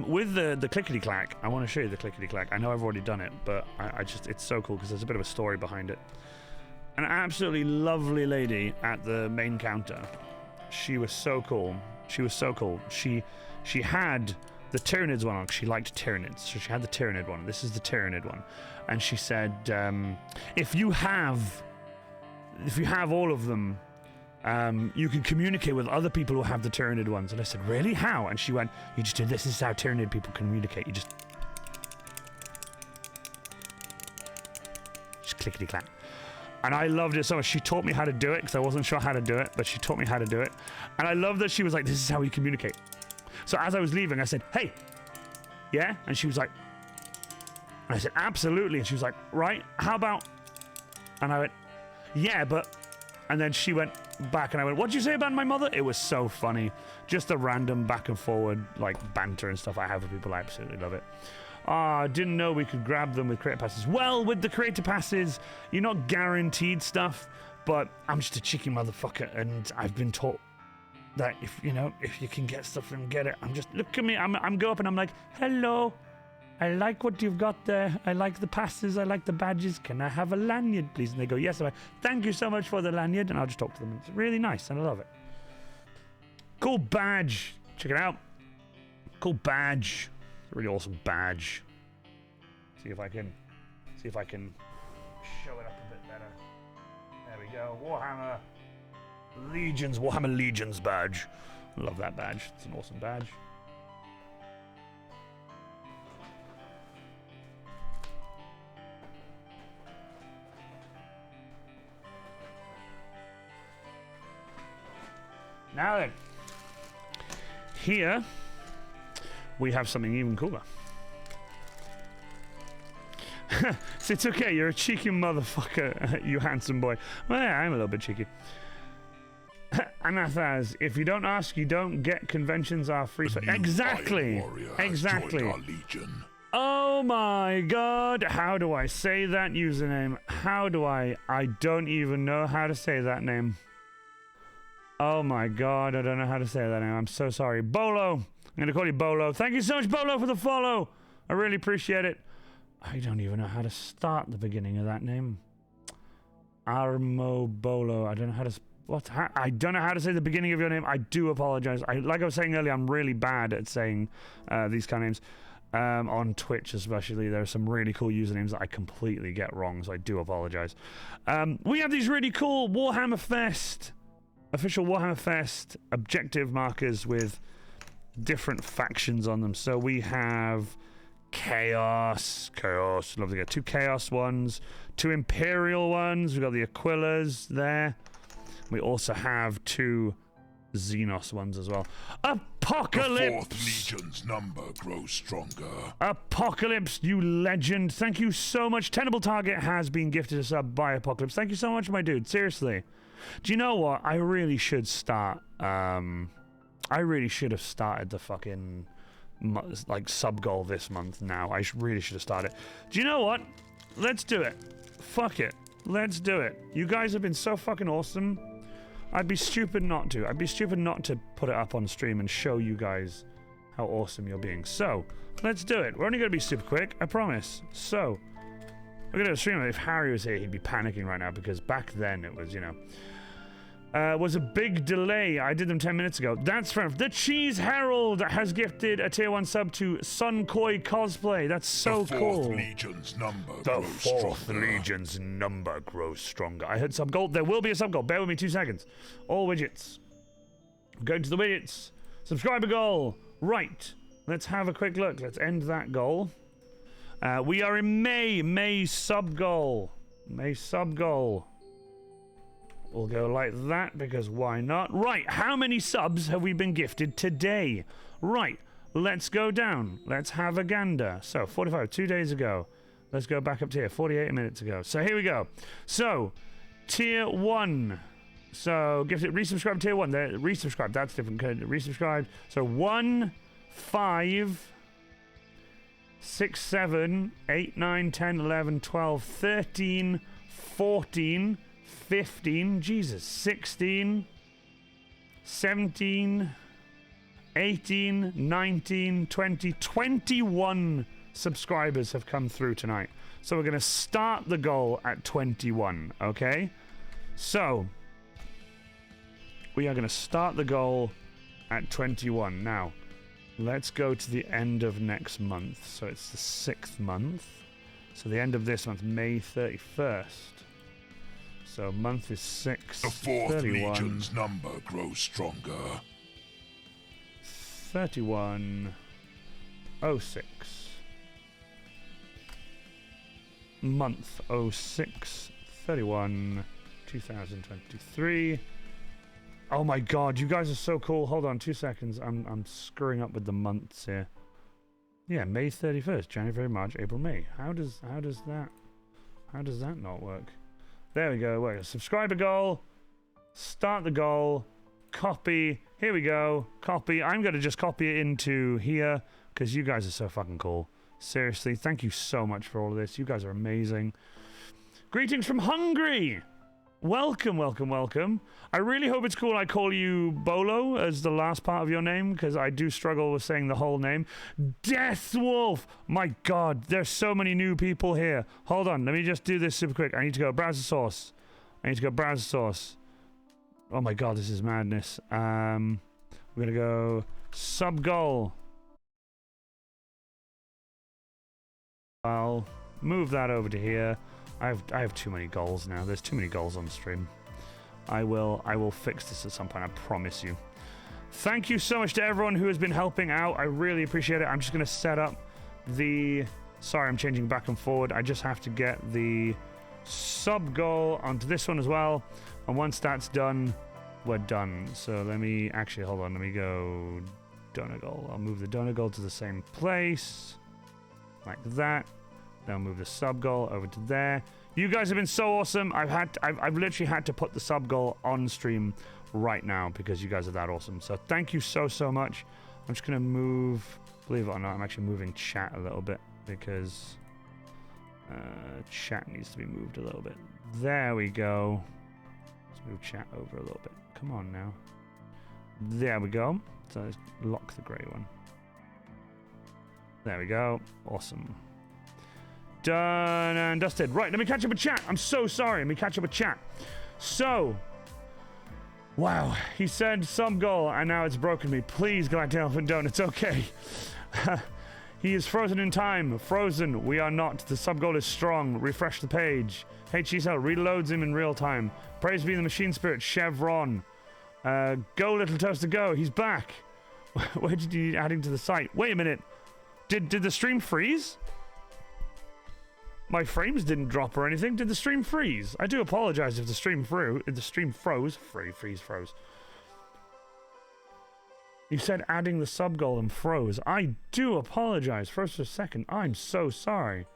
Speaker 3: With the clickety-clack, I want to show you the clickety-clack. I know I've already done it, but I just, it's so cool because there's a bit of a story behind it. An absolutely lovely lady at the main counter. She was so cool. She was so cool. She had the Tyranids one on. She liked Tyranids, so she had the Tyranid one. This is the Tyranid one, and she said, if you have all of them, you can communicate with other people who have the Tyranid ones. And I said, really? How? And she went, you just do this. This is how Tyranid people communicate. You just clickety-clack. And I loved it so much. She taught me how to do it because I wasn't sure how to do it, but she taught me how to do it. And I love that she was like, this is how we communicate. So as I was leaving, I said, hey, yeah? And she was like, and I said, absolutely. And she was like, right, how about, and I went, yeah, but, and then she went back and I went, what'd you say about my mother? It was so funny. Just the random back and forward, like, banter and stuff I have with people. I absolutely love it. Didn't know we could grab them with creator passes. Well, with the creator passes, you're not guaranteed stuff, but I'm just a cheeky motherfucker, and I've been taught that if you can get stuff, then get it. I'm just, look at me, I'm go up and I'm like, hello, I like what you've got there. I like the passes, I like the badges. Can I have a lanyard, please? And they go, yes. I'm like, thank you so much for the lanyard, and I'll just talk to them. It's really nice, and I love it. Cool badge. Check it out. Cool badge. It's a really awesome badge. See if I can show it up a bit better. There we go. Warhammer Legions badge. I love that badge. It's an awesome badge. Now then, here we have something even cooler. So it's okay, you're a cheeky motherfucker, you handsome boy. Well, yeah, I'm a little bit cheeky. Anathaz, if you don't ask, you don't get. Conventions are free. Exactly. Exactly. Oh my god, how do I say that username? How do I don't even know how to say that name. Oh my god, I don't know how to say that name. I'm so sorry. Bolo. I'm going to call you Bolo. Thank you so much, Bolo, for the follow. I really appreciate it. I don't even know how to start the beginning of that name. Armo Bolo. I don't know how to... I don't know how to say the beginning of your name. I do apologize. Like I was saying earlier, I'm really bad at saying these kind of names. On Twitch especially, there are some really cool usernames that I completely get wrong, so I do apologize. We have these really cool Warhammer Fest... official Warhammer Fest objective markers with different factions on them. So we have Chaos, love to get 2 Chaos ones, 2 Imperial ones, we've got the Aquilas there. We also have 2 Xenos ones as well. Apocalypse!
Speaker 1: The 4th Legion's number grows stronger.
Speaker 3: Apocalypse, you legend. Thank you so much. Tenable Target has been gifted a sub by Apocalypse. Thank you so much, my dude. Seriously. Do you know what? I really should start, I really should have started the fucking, like, sub goal this month now. I really should have started. Do you know what? Let's do it. Fuck it. Let's do it. You guys have been so fucking awesome. I'd be stupid not to. I'd be stupid not to put it up on stream and show you guys how awesome you're being. So, let's do it. We're only going to be super quick, I promise. So, we're going to stream it. If Harry was here, he'd be panicking right now because back then it was, you know... was a big delay. I did them 10 minutes ago. That's from the Cheese Herald has gifted a tier 1 sub to Sunkoi Cosplay. That's so cool.
Speaker 1: The 4th Legion's number
Speaker 3: The
Speaker 1: grows
Speaker 3: 4th
Speaker 1: stronger.
Speaker 3: Legion's number grows stronger. I heard sub goal. There will be a sub goal. Bear with me 2 seconds. All widgets. Going to the widgets. Subscriber goal. Right. Let's have a quick look. Let's end that goal. We are in May. May sub goal. May sub goal. We'll go like that because why not? Right, how many subs have we been gifted today? Right, let's go down. Let's have a gander. So, 45, 2 days ago. Let's go back up to here, 48 minutes ago. So, here we go. So, tier 1. So, gifted, resubscribe tier 1. There, resubscribe, that's different. Resubscribe. So, 1, 5, 6, 7, 8, 9, 10, 11, 12, 13, 14, 15, Jesus, 16, 17, 18, 19, 20, 21 subscribers have come through tonight. So we're going to start the goal at 21, okay? So, we are going to start the goal at 21. Now, let's go to the end of next month. So it's the 6th month. So the end of this month, May 31st. So month is 6.
Speaker 1: The 4th
Speaker 3: 31,
Speaker 1: Legion's number grows stronger.
Speaker 3: 3106. Month 06 31 2023. Oh my god, you guys are so cool. Hold on 2 seconds. I'm screwing up with the months here. Yeah, May 31st, January, February, March, April, May. How does that not work? There we go. Wait, subscriber goal. Start the goal. Copy. Here we go. Copy. I'm going to just copy it into here because you guys are so fucking cool. Seriously, thank you so much for all of this. You guys are amazing. Greetings from Hungary. Welcome, welcome, welcome. I really hope it's cool I call you Bolo as the last part of your name, because I do struggle with saying the whole name. Deathwolf! My god, there's so many new people here. Hold on, let me just do this super quick. I need to go browser source. Oh my god, this is madness. We're gonna go sub goal. I'll move that over to here. I have too many goals now. There's too many goals on the stream. I will fix this at some point, I promise you. Thank you so much to everyone who has been helping out. I really appreciate it. I'm just going to set up the... Sorry, I'm changing back and forward. I just have to get the sub goal onto this one as well. And once that's done, we're done. So let me... Actually, hold on. Let me go donor goal. I'll move the donor goal to the same place. Like that. Then I'll move the sub goal over to there. You guys have been so awesome. I've literally had to put the sub goal on stream right now because you guys are that awesome. So thank you so much. I'm just gonna move, believe it or not, I'm actually moving chat a little bit because chat needs to be moved a little bit. There we go. Let's move chat over a little bit. Come on now. There we go. So let's lock the grey one. There we go. Awesome. Done and dusted. Right, let me catch up with chat. I'm so sorry. Let me catch up with chat. So, wow. He said some goal, and now it's broken me. Please, Galactic Elephant, don't. It's okay. He is frozen in time. Frozen. We are not. The sub goal is strong. Refresh the page. HCL reloads him in real time. Praise be the machine spirit. Chevron. Go, little toaster, go. He's back. Where did you adding to the site? Wait a minute. Did the stream freeze? My frames didn't drop or anything. Did the stream freeze? I do apologize if the stream froze. Froze. You said adding the sub goal and froze. I do apologize. First for a second. I'm so sorry.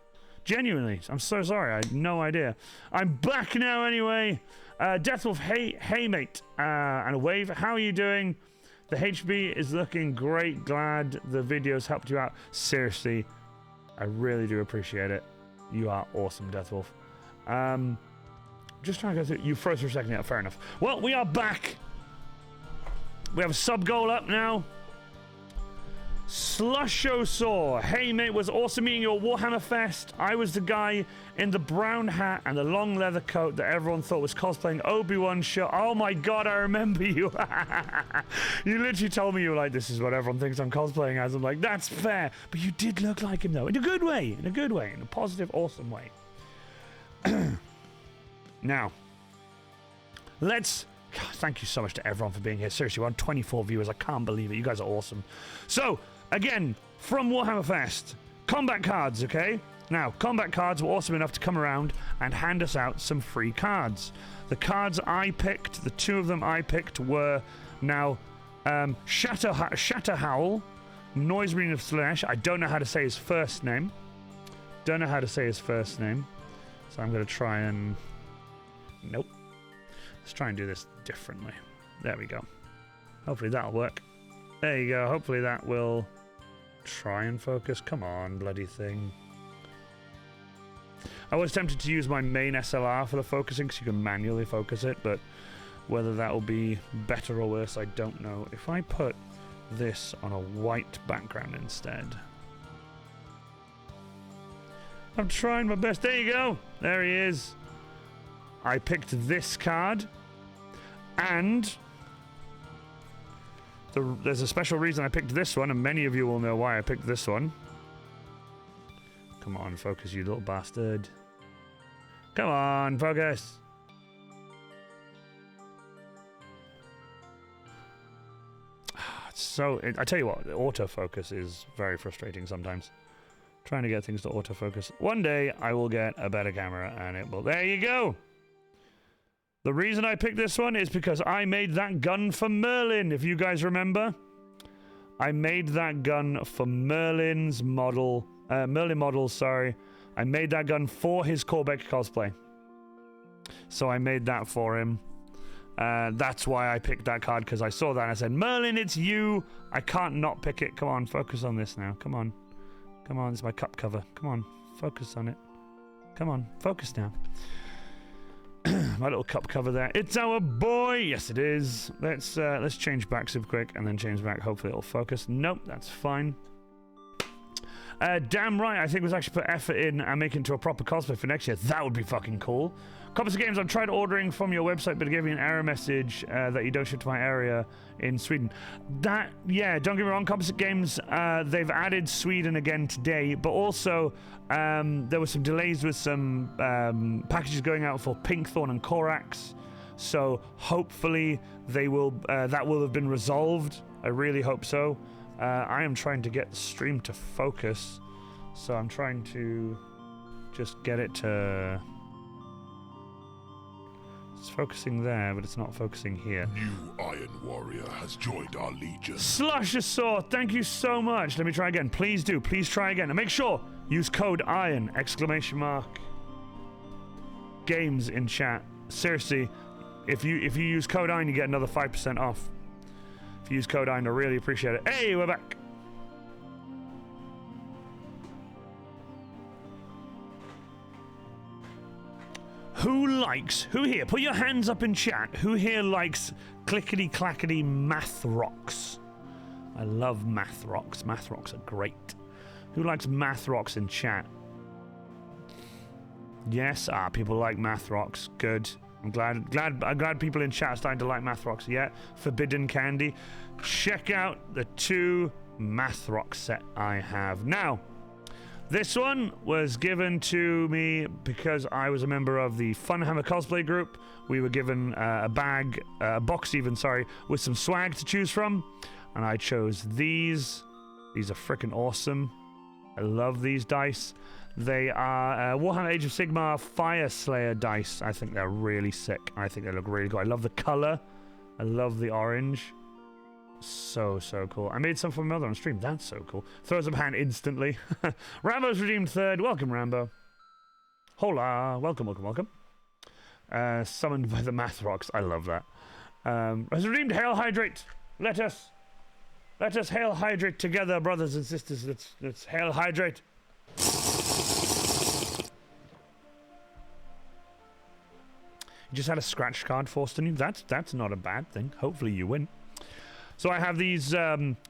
Speaker 3: Genuinely, I'm so sorry. I had no idea. I'm back now anyway. Deathwolf, hey mate. And a wave. How are you doing? The HB is looking great. Glad the videos helped you out. Seriously, I really do appreciate it. You are awesome, Deathwolf. Just trying to go through. You froze for a second. Yeah, fair enough. Well, we are back. We have a sub goal up now. Slushosaur. Hey, mate, was awesome meeting you at Warhammer Fest. I was the guy in the brown hat and the long leather coat that everyone thought was cosplaying Obi-Wan show. Oh my god, I remember you. You literally told me you were like, this is what everyone thinks I'm cosplaying as. I'm like, that's fair. But you did look like him, though. In a good way. In a positive, awesome way. Now, let's... God, thank you so much to everyone for being here. Seriously, we're on 24 viewers. I can't believe it. You guys are awesome. So, again, from Warhammer Fest, combat cards, okay? Now, combat cards were awesome enough to come around and hand us out some free cards. The cards I picked, the two of them I picked were now Shatterhowl, Noise Marine of Slash. I don't know how to say his first name. So I'm going to try and... Nope. Let's try and do this differently. There we go. Hopefully that'll work. There you go. Hopefully that will try and focus. Come on, bloody thing. I was tempted to use my main SLR for the focusing because you can manually focus it, but whether that will be better or worse, I don't know. If I put this on a white background instead. I'm trying my best. There you go. There he is. I picked this card, and there's a special reason I picked this one, and many of you will know why I picked this one. Come on, focus, you little bastard. Come on, focus. I tell you what, autofocus is very frustrating sometimes. Trying to get things to autofocus. One day, I will get a better camera, and it will... There you go! The reason I picked this one is because I made that gun for Merlin, if you guys remember. I made that gun for Merlin's model. Merlin model, sorry. I made that gun for his Corbeck cosplay. So I made that for him. That's why I picked that card, because I saw that and I said, Merlin, it's you. I can't not pick it. Come on, focus on this now. Come on. Come on, this is my cup cover. Come on, focus on it. Come on, focus now. My little cup cover there. It's our boy. Yes, it is. Let's change back super quick and then change back. Hopefully it'll focus. Nope, that's fine. Damn right, I think we've actually put effort in and make it into a proper cosplay for next year. That would be fucking cool. Composite Games, I've tried ordering from your website, but it gave me an error message that you don't ship to my area in Sweden. Yeah, don't get me wrong, Composite Games, they've added Sweden again today, but also there were some delays with some packages going out for Pinkthorn and Korax. So hopefully they will that will have been resolved. I really hope so. I am trying to get the stream to focus, so I'm trying to just get it to... It's focusing there, but it's not focusing here.
Speaker 1: New Iron Warrior has joined our legion.
Speaker 3: Slushasaur, thank you so much. Let me try again. Please do. Please try again. And make sure, use code IRON, ! Games in chat. Seriously, if you use code IRON, you get another 5% off. If you use code IRON, I really appreciate it. Hey, we're back. Who here, put your hands up in chat, who here likes clickety-clackety math rocks? I love math rocks. Math rocks are great. Who likes math rocks in chat? Yes, people like math rocks. Good. I'm glad people in chat are starting to like math rocks. Yeah, Forbidden Candy. Check out the 2 math rock set I have. Now, this one was given to me because I was a member of the Funhammer cosplay group. We were given a box even, with some swag to choose from. And I chose these. These are freaking awesome. I love these dice. They are Warhammer Age of Sigmar Fire Slayer dice. I think they're really sick. I think they look really good. I love the color. I love the orange. So cool. I made some for my mother on stream. That's so cool. Throws up hand instantly. Rambo's redeemed 3rd. Welcome, Rambo. Hola. Welcome. Summoned by the math rocks. I love that. Has redeemed Hail Hydrate. Let us Hail Hydrate together, brothers and sisters. Let's Hail Hydrate. You just had a scratch card forced on you. That's not a bad thing. Hopefully you win. So I have these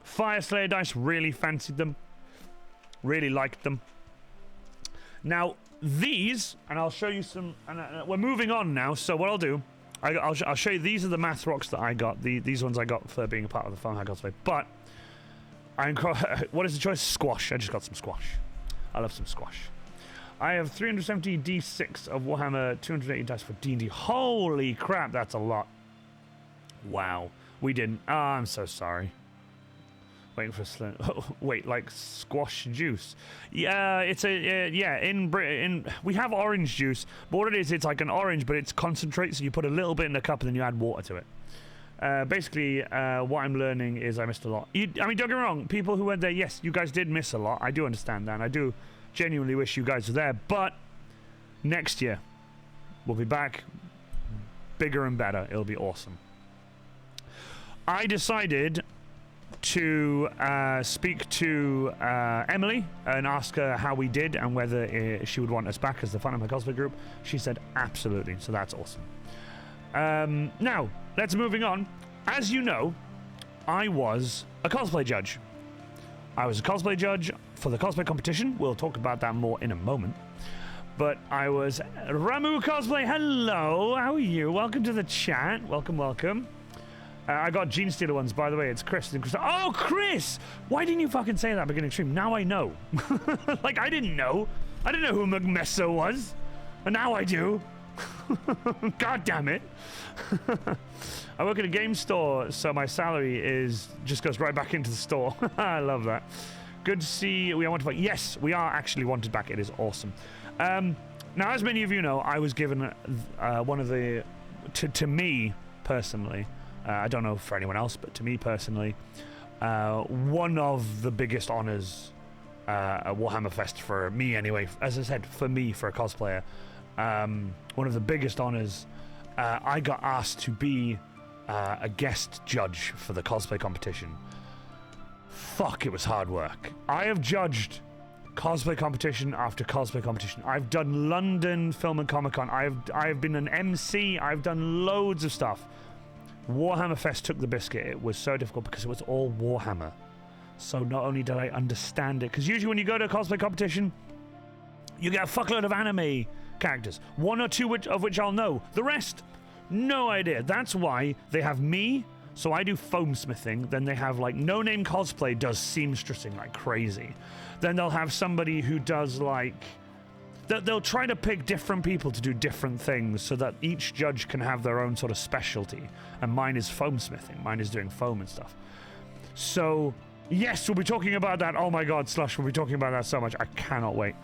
Speaker 3: Fire Slayer dice. Really fancied them. Really liked them. Now these, and I'll show you some. And we're moving on now. So what I'll do, I'll show you. These are the math rocks that I got. These ones I got for being a part of the Funhammer cosplay. But what is the choice? Squash. I just got some squash. I love some squash. I have 370 D6 of Warhammer 280 dice for D&D. Holy crap, that's a lot. Wow. We didn't. Oh, I'm so sorry. Waiting for a slim. Wait, like squash juice? Yeah, it's a in Britain we have orange juice, but what it is, it's like an orange, but it's concentrate. So you put a little bit in the cup and then you add water to it. Basically, what I'm learning is I missed a lot. I mean, don't get me wrong. People who went there, yes, you guys did miss a lot. I do understand that. And I do genuinely wish you guys were there. But next year, we'll be back, bigger and better. It'll be awesome. I decided to speak to Emily and ask her how we did and whether she would want us back as the Funhammer cosplay group. She said absolutely, so that's awesome. Now, let's moving on. As you know, I was a cosplay judge. I was a cosplay judge for the cosplay competition. We'll talk about that more in a moment. But I was Ramu Cosplay. Hello, how are you? Welcome to the chat. Welcome. I got Gene Stealer ones, by the way. It's Chris. Oh, Chris! Why didn't you fucking say that at the beginning stream? Now I know. Like, I didn't know. I didn't know who McMesso was. And now I do. God damn it. I work at a game store, so my salary just goes right back into the store. I love that. Good to see we are wanted back. Yes, we are actually wanted back. It is awesome. Now, as many of you know, I was given one of the... To me, personally... I don't know for anyone else, but to me personally, one of the biggest honors at Warhammer Fest for me anyway. As I said, for me, for a cosplayer, one of the biggest honors. I got asked to be a guest judge for the cosplay competition. Fuck, it was hard work. I have judged cosplay competition after cosplay competition. I've done London Film and Comic Con. I've been an MC. I've done loads of stuff. Warhammer Fest took the biscuit. It was so difficult because it was all Warhammer. So not only did I understand it, because usually when you go to a cosplay competition, you get a fuckload of anime characters. One or two of which I'll know. The rest, no idea. That's why they have me. So I do foam smithing. Then they have like No Name Cosplay does seamstressing like crazy. Then they'll have somebody who does like... They'll try to pick different people to do different things so that each judge can have their own sort of specialty. And mine is foam smithing. Mine is doing foam and stuff. So, yes, we'll be talking about that. Oh my god, Slush, we'll be talking about that so much. I cannot wait.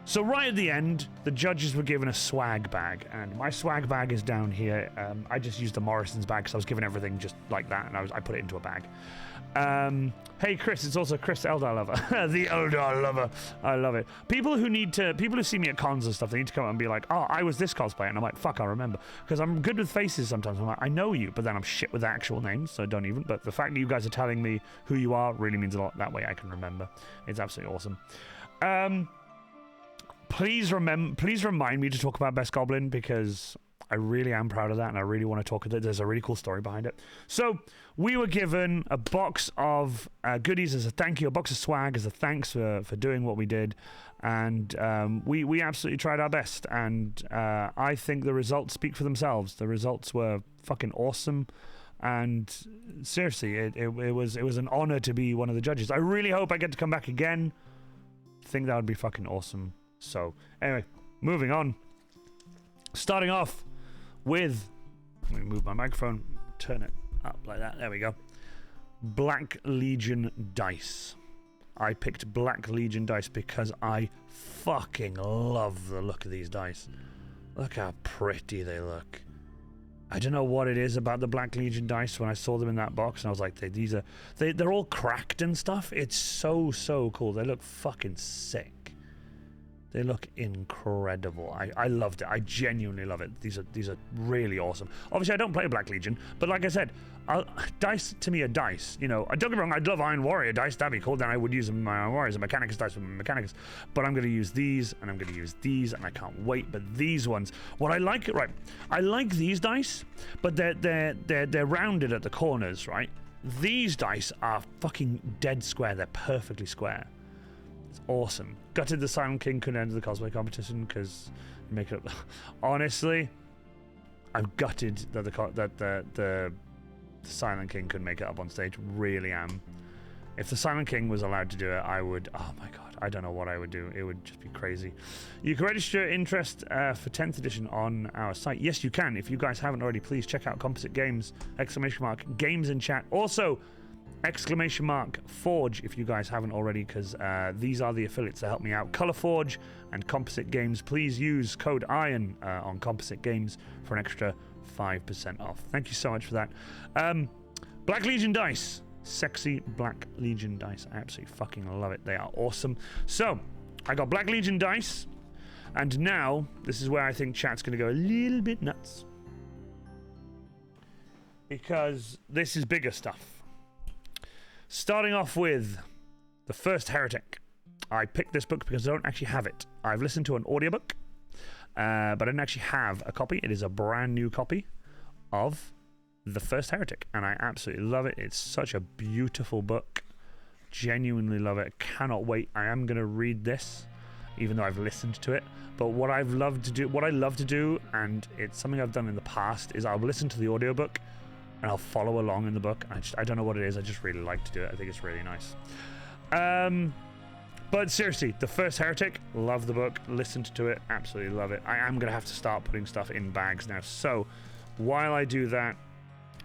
Speaker 3: So right at the end, the judges were given a swag bag, and my swag bag is down here. I just used the Morrison's bag because I was given everything just like that, and I put it into a bag. Hey Chris, it's also Chris Eldar Lover. The Eldar Lover. I love it. People who see me at cons and stuff, they need to come up and be like, oh, I was this cosplayer, and I'm like, fuck, I remember. Because I'm good with faces sometimes. I'm like, I know you, but then I'm shit with actual names, so don't even. But the fact that you guys are telling me who you are really means a lot. That way I can remember. It's absolutely awesome. Please remind me to talk about Best Goblin, because I really am proud of that, and I really want to talk about it. There's a really cool story behind it. So we were given a box of goodies as a thank you, a box of swag as a thanks for doing what we did, and we absolutely tried our best, and I think the results speak for themselves. The results were fucking awesome, and seriously, it was an honor to be one of the judges. I really hope I get to come back again. I think that would be fucking awesome. So, anyway, moving on. Starting off with... Let me move my microphone, turn it up like that. There we go. Black Legion dice. I picked Black Legion dice because I fucking love the look of these dice. Look how pretty they look. I don't know what it is about the Black Legion dice. When I saw them in that box, and I was like, they're all cracked and stuff. It's so cool. They look fucking sick. They look incredible. I loved it. I genuinely love it. These are really awesome. Obviously, I don't play Black Legion, but like I said, dice to me are dice. You know, don't get me wrong, I'd love Iron Warrior dice. That'd be cool. Then I would use them in my Iron Warriors and Mechanicus dice with my Mechanicus. But I'm going to use these, and I'm going to use these, and I can't wait. But these ones, what I like, right? I like these dice, but they're rounded at the corners, right? These dice are fucking dead square. They're perfectly square. Awesome. Gutted the Silent King couldn't enter the cosplay competition because make it up. Honestly, I'm gutted that the Silent King couldn't make it up on stage. Really am. If the Silent King was allowed to do it, I would. Oh my god, I don't know what I would do. It would just be crazy. You can register interest for 10th edition on our site. Yes, you can. If you guys haven't already, please check out Composite Games! Games in chat. Also, !Forge if you guys haven't already, because these are the affiliates that help me out. Color Forge and Composite Games. Please use code IRON on Composite Games for an extra 5% off. Thank you so much for that. Black Legion dice. Sexy Black Legion dice. I absolutely fucking love it. They are awesome. So, I got Black Legion dice, and now this is where I think chat's going to go a little bit nuts, because this is bigger stuff. Starting off with The First Heretic. I picked this book because I don't actually have it. I've listened to an audiobook, but I didn't actually have a copy. It is a brand new copy of The First Heretic, and I absolutely love it. It's such a beautiful book. Genuinely love it. Cannot wait. I am going to read this, even though I've listened to it. But what I love to do, and it's something I've done in the past, is I'll listen to the audiobook and I'll follow along in the book. I don't know what it is. I just really like to do it. I think it's really nice. But seriously, The First Heretic, love the book. Listened to it, absolutely love it. I am going to have to start putting stuff in bags now. So while I do that,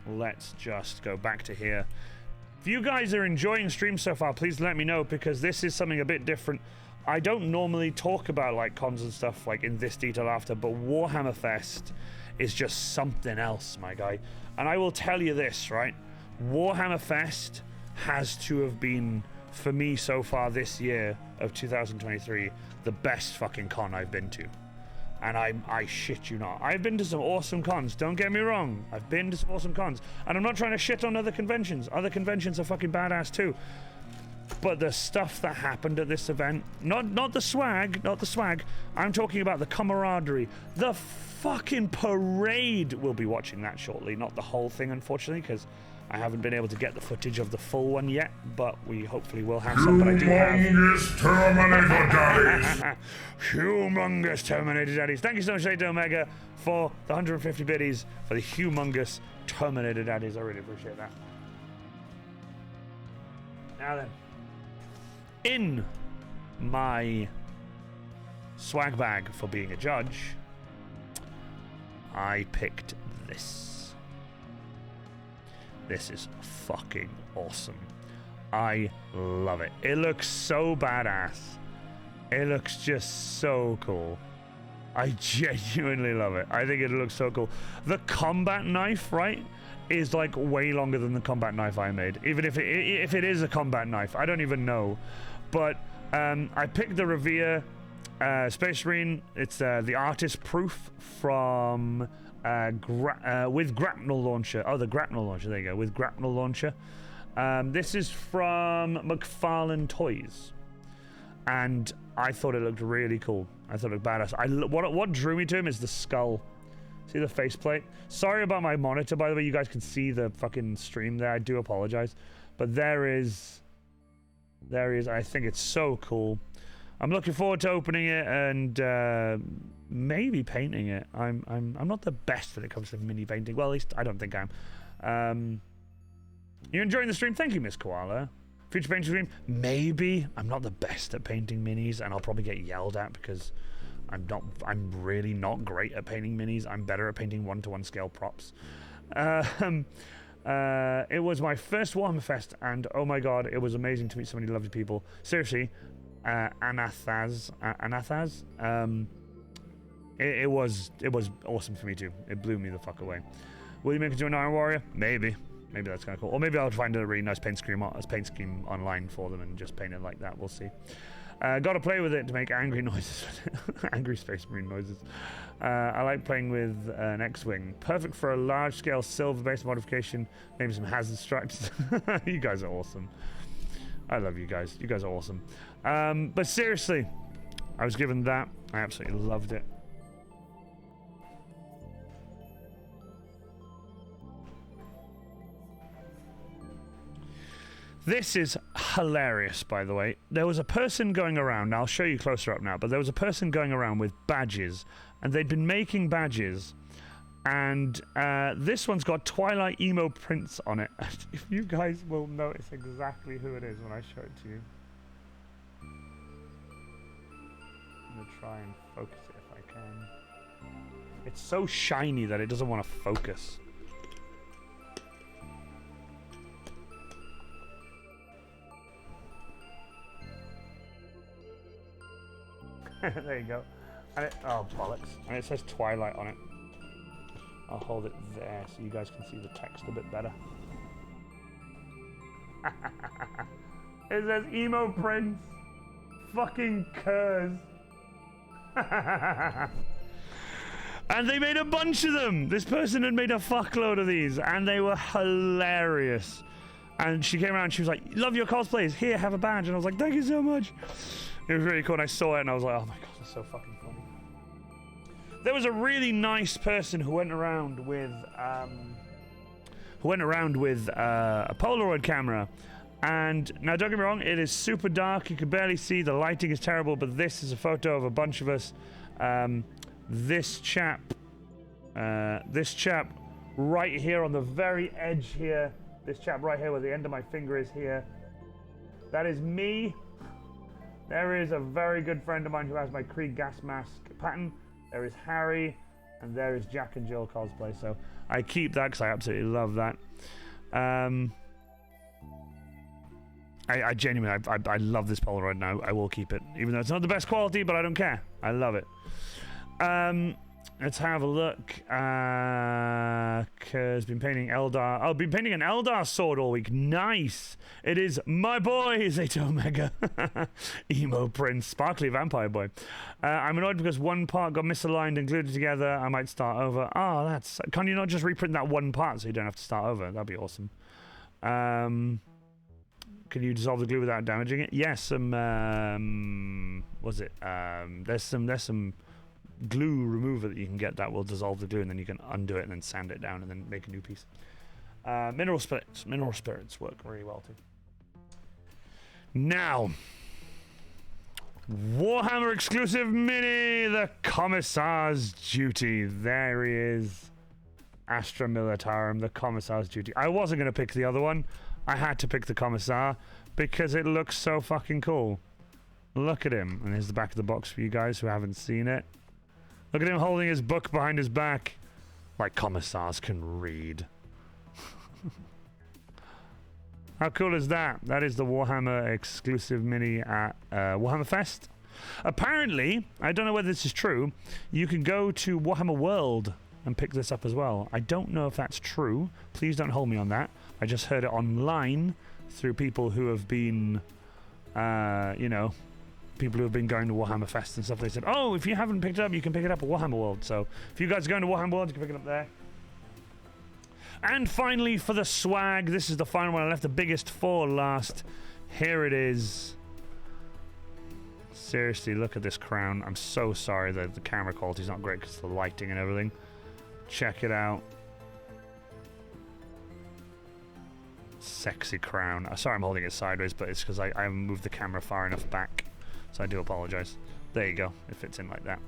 Speaker 3: let's just go back to here. If you guys are enjoying streams so far, please let me know, because this is something a bit different. I don't normally talk about like cons and stuff like in this detail after, but Warhammer Fest is just something else, my guy. And I will tell you this, right? Warhammer Fest has to have been, for me so far this year of 2023, the best fucking con I've been to. And I shit you not. I've been to some awesome cons, don't get me wrong. I've been to some awesome cons. And I'm not trying to shit on other conventions. Other conventions are fucking badass too. But the stuff that happened at this event, not the swag, I'm talking about the camaraderie, the fucking parade. We'll be watching that shortly, not the whole thing, unfortunately, because I haven't been able to get the footage of the full one yet, but we hopefully will have some. But I do have
Speaker 1: Humongous Terminator Daddies!
Speaker 3: humongous Terminator Daddies. Thank you so much, Lady Omega, for the 150 biddies for the humongous Terminator Daddies. I really appreciate that. Now then, in my swag bag for being a judge, I picked this. This is fucking awesome. I love it. It looks so badass. It looks just so cool. I genuinely love it. I think it looks so cool. The combat knife, right, is like way longer than the combat knife I made. Even if it is a combat knife, I don't even know. But I picked the Revere Space Marine. It's the artist proof from with grapnel launcher. Oh, the grapnel launcher. There you go. With grapnel launcher. This is from McFarlane Toys, and I thought it looked really cool. I thought it looked badass. What drew me to him is the skull. See the faceplate? Sorry about my monitor, by the way. You guys can see the fucking stream there. I do apologize, but there he is. I think it's so cool. I'm looking forward to opening it and maybe painting it. I'm not the best when it comes to mini painting. Well, at least I don't think I am. You enjoying the stream? Thank you, Miss Koala. Future painting stream? Maybe. I'm not the best at painting minis, and I'll probably get yelled at because I'm really not great at painting minis. I'm better at painting 1-to-1 scale props. It was my first Warhammer Fest, and oh my god, it was amazing to meet so many lovely people. Seriously, Anathaz. It was awesome for me too. It blew me the fuck away. Will you make it to an Iron Warrior? Maybe that's kind of cool. Or maybe I'll find a really nice paint scheme online for them and just paint it like that. We'll see. Got to play with it to make angry noises. Angry Space Marine noises. I like playing with an X-Wing. Perfect for a large-scale silver-based modification. Maybe some hazard stripes. You guys are awesome. I love you guys. You guys are awesome. But seriously, I was given that. I absolutely loved it. This is hilarious, by the way. There was a person going around, now I'll show you closer up now, but there was a person going around with badges, and they'd been making badges, and this one's got Twilight emo prints on it. If you guys will notice exactly who it is when I show it to you. I'm going to try and focus it if I can. It's so shiny that it doesn't want to focus. There you go. And oh, bollocks. And it says Twilight on it. I'll hold it there so you guys can see the text a bit better. It says emo prince. Fucking curs. And they made a bunch of them. This person had made a fuckload of these, and they were hilarious. And she came around and she was like, love your cosplays. Here, have a badge. And I was like, thank you so much. It was really cool, and I saw it, and I was like, oh my god, that's so fucking funny. There was a really nice person who went around with a Polaroid camera. And now, don't get me wrong, it is super dark. You can barely see. The lighting is terrible, but this is a photo of a bunch of us. This chap right here on the very edge here. This chap right here where the end of my finger is here. That is me. There is a very good friend of mine who has my Krieg gas mask pattern. There is Harry, and there is Jack and Jill cosplay. So I keep that because I absolutely love that. I genuinely, I love this Polaroid now. I will keep it, even though it's not the best quality, but I don't care. I love it. Let's have a look. has been painting Eldar. Oh, been painting an Eldar sword all week. Nice. It is my boy, Zeta Omega. Emo Prince, Sparkly Vampire Boy. I'm annoyed because one part got misaligned and glued together. I might start over. Oh, that's... Can you not just reprint that one part so you don't have to start over? That'd be awesome. Can you dissolve the glue without damaging it? Yes, was it? There's some glue remover that you can get that will dissolve the glue, and then you can undo it and then sand it down and then make a new piece. Mineral spirits work really well too. Now, Warhammer exclusive mini, the Commissar's Duty. There he is, Astra Militarum, the Commissar's Duty. I wasn't going to pick the other one. I had to pick the Commissar because it looks so fucking cool. Look at him. And here's the back of the box for you guys who haven't seen it. Look at him holding his book behind his back. Like commissars can read. How cool is that? That is the Warhammer exclusive mini at Warhammer Fest. Apparently, I don't know whether this is true, you can go to Warhammer World and pick this up as well. I don't know if that's true. Please don't hold me on that. I just heard it online through people who have been, you know, people who have been going to Warhammer Fest and stuff. They said, oh, if you haven't picked it up, you can pick it up at Warhammer World. So if you guys are going to Warhammer World, you can pick it up there. And finally, for the swag, this is the final one. I left the biggest for last. Here it is. Seriously, look at this crown. I'm so sorry that the camera quality is not great because of the lighting and everything. Check it out. Sexy crown. Sorry I'm holding it sideways, but it's because I haven't moved the camera far enough back. So I do apologize. There you go. It fits in like that.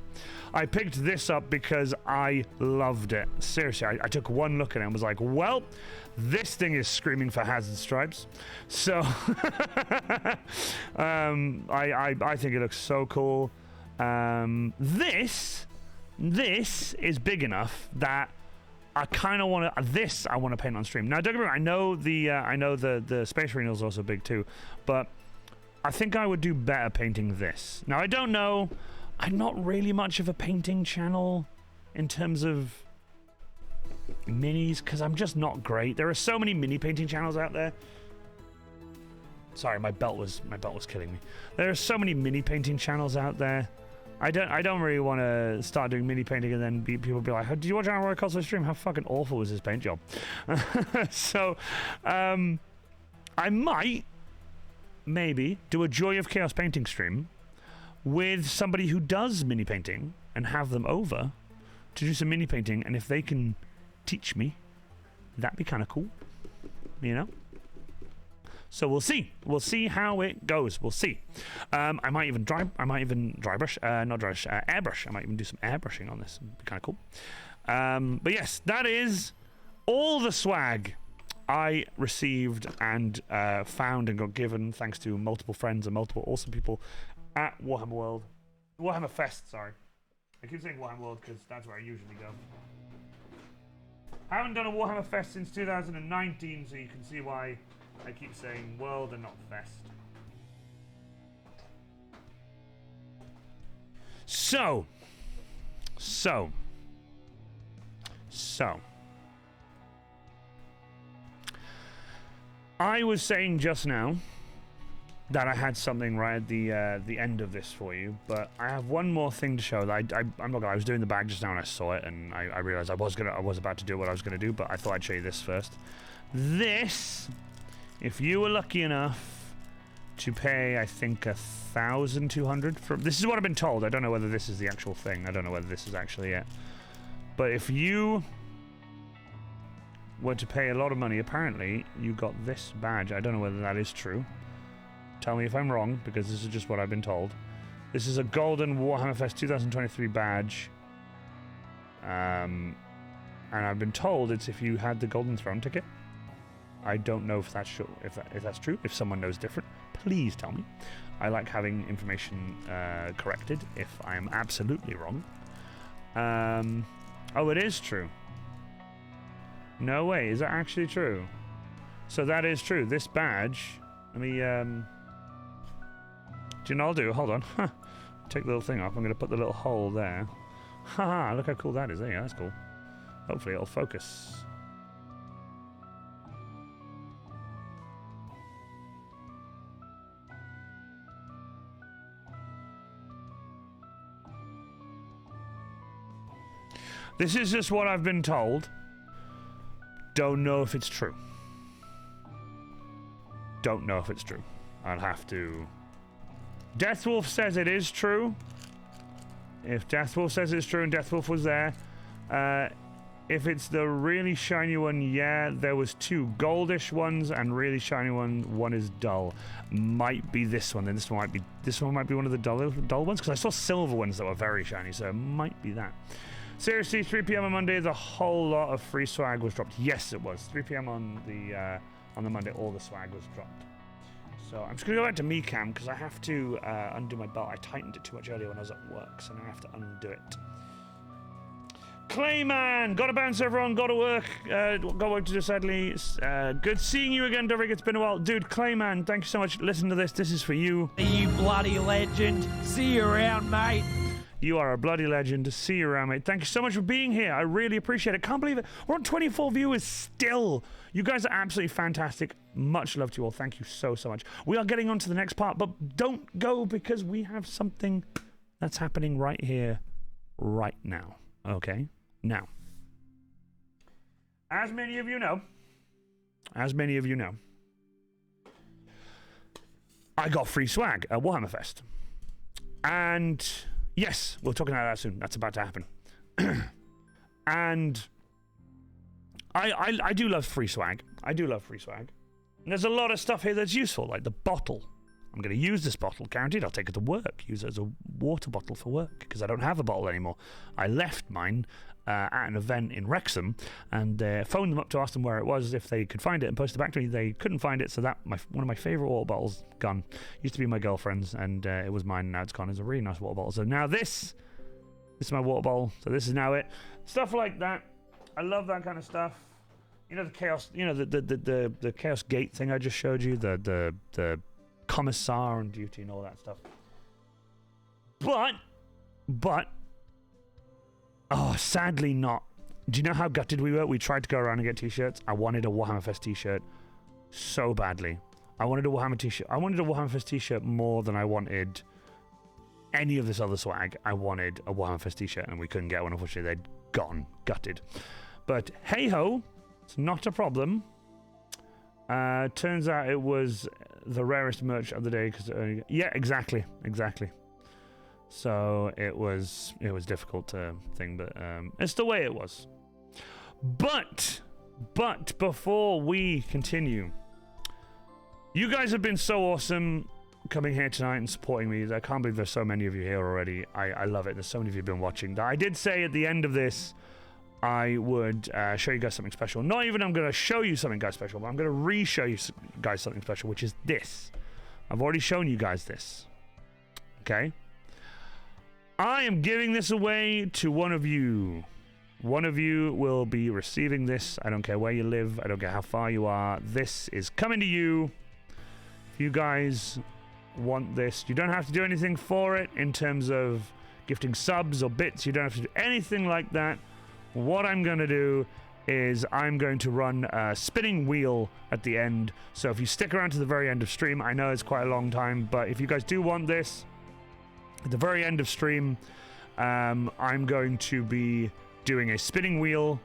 Speaker 3: I picked this up because I loved it. Seriously, I took one look at it and was like, well, this thing is screaming for Hazard Stripes. So I think it looks so cool. This is big enough that I kind of want to. I want to paint on stream. Now, don't get me wrong. I know the Space Marine is also big too, but I think I would do better painting this. Now, I don't know. I'm not really much of a painting channel in terms of minis because I'm just not great. There are so many mini painting channels out there. Sorry, my belt was killing me. There are so many mini painting channels out there. I don't really want to start doing mini painting and then people be like, did you watch our COSPLAY stream? How fucking awful was his paint job? So, I might maybe do a Joy of Chaos painting stream with somebody who does mini painting and have them over to do some mini painting, and if they can teach me, that'd be kind of cool, you know. So we'll see how it goes. We'll see. I might even airbrush. I might even do some airbrushing on this. It'd be kind of cool. But yes, that is all the swag I received and found and got given thanks to multiple friends and multiple awesome people at Warhammer Fest, sorry. I keep saying Warhammer World because that's where I usually go. I haven't done a Warhammer Fest since 2019, so you can see why I keep saying World and not Fest. So. I was saying just now that I had something right at the end of this for you, but I have one more thing to show. That I'm not gonna. I was doing the bag just now and I saw it, and I realized I was about to do what I was gonna do, but I thought I'd show you this first. This, if you were lucky enough to pay, I think 1,200 for. This is what I've been told. I don't know whether this is the actual thing. I don't know whether this is actually it. But if you were to pay a lot of money, apparently you got this badge. I don't know whether that is true. Tell me if I'm wrong, because this is just what I've been told. This is a golden Warhammer Fest 2023 badge. And I've been told it's if you had the Golden Throne ticket. I don't know if that's true. If that's true, if someone knows different, please tell me. I like having information corrected if I am absolutely wrong. Oh, it is true. No way, is that actually true? So that is true. This badge, let me, do you know what I'll do? Hold on. Take the little thing off. I'm going to put the little hole there. Haha, look how cool that is. There you go, that's cool. Hopefully it'll focus. This is just what I've been told. Don't know if it's true. Don't know if it's true. I'll have to... Deathwolf says it is true. If Deathwolf says it's true and Deathwolf was there. If it's the really shiny one, yeah, there was 2 goldish ones and really shiny one is dull. Might be this one, then this one might be one of the dull ones, because I saw silver ones that were very shiny, so it might be that. Seriously, 3 p.m. on Monday, the whole lot of free swag was dropped. Yes, it was. 3 p.m. on the Monday, all the swag was dropped. So I'm just gonna go back to me cam because I have to undo my belt. I tightened it too much earlier when I was at work, so now I have to undo it. Clayman, gotta bounce everyone, gotta work, got work to do sadly. Good seeing you again, Doverick, it's been a while. Dude, Clayman, thank you so much. Listen to this is for you.
Speaker 5: You bloody legend. See you around, mate.
Speaker 3: You are a bloody legend. See you around, mate. Thank you so much for being here. I really appreciate it. Can't believe it. We're on 24 viewers still. You guys are absolutely fantastic. Much love to you all. Thank you so much. We are getting on to the next part, but don't go because we have something that's happening right here, right now. Okay? Now, as many of you know, I got free swag at Warhammer Fest. And yes, we're talking about that soon. That's about to happen. And I do love free swag. I do love free swag. And there's a lot of stuff here that's useful, like the bottle. I'm going to use this bottle, guaranteed. I'll take it to work. Use it as a water bottle for work, because I don't have a bottle anymore. I left mine at an event in Wrexham, and phoned them up to ask them where it was, if they could find it, and post it back to me. They couldn't find it, so that one of my favourite water bottles gone. Used to be my girlfriend's, and it was mine, and now it's gone. It's a really nice water bottle. So now this is my water bottle. So this is now it. Stuff like that. I love that kind of stuff. You know, the chaos. You know, the chaos gate thing I just showed you. The commissar on duty and all that stuff. But oh, sadly not. Do you know how gutted we were? We tried to go around and get t-shirts. I wanted a Warhammer Fest t-shirt so badly. I wanted a Warhammer t-shirt. I wanted a Warhammer Fest t-shirt more than I wanted any of this other swag. I wanted a Warhammer Fest t-shirt, and we couldn't get one. Unfortunately, they'd gone. Gutted. But hey ho, it's not a problem. Turns out it was the rarest merch of the day, because yeah, exactly. So it was difficult to thing, but it's the way it was. But before we continue, you guys have been so awesome coming here tonight and supporting me. I can't believe there's so many of you here already. I love it. There's so many of you been watching. I did say at the end of this I would show you guys something special. Not even I'm going to show you something guys special, but I'm going to re-show you guys something special, which is this. I've already shown you guys this. Okay? I am giving this away to one of you. One of you will be receiving this. I don't care where you live. I don't care how far you are. This is coming to you. If you guys want this, you don't have to do anything for it in terms of gifting subs or bits. You don't have to do anything like that. What I'm going to do is I'm going to run a spinning wheel at the end. So if you stick around to the very end of stream, I know it's quite a long time, but if you guys do want this, at the very end of stream, I'm going to be doing a spinning wheel.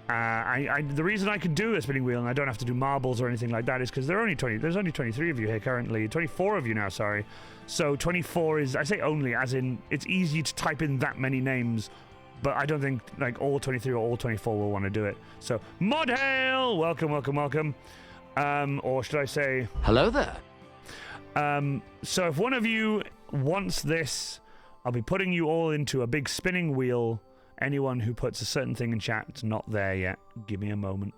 Speaker 3: The reason I can do a spinning wheel and I don't have to do marbles or anything like that is because there's only 23 of you here currently. 24 of you now, sorry. So 24 is, I say only, as in it's easy to type in that many names, but I don't think like all 23 or all 24 will want to do it. So Modhail, welcome. Or should I say,
Speaker 5: Hello there.
Speaker 3: So if one of you wants this, I'll be putting you all into a big spinning wheel. Anyone who puts a certain thing in chat, it's not there yet. Give me a moment.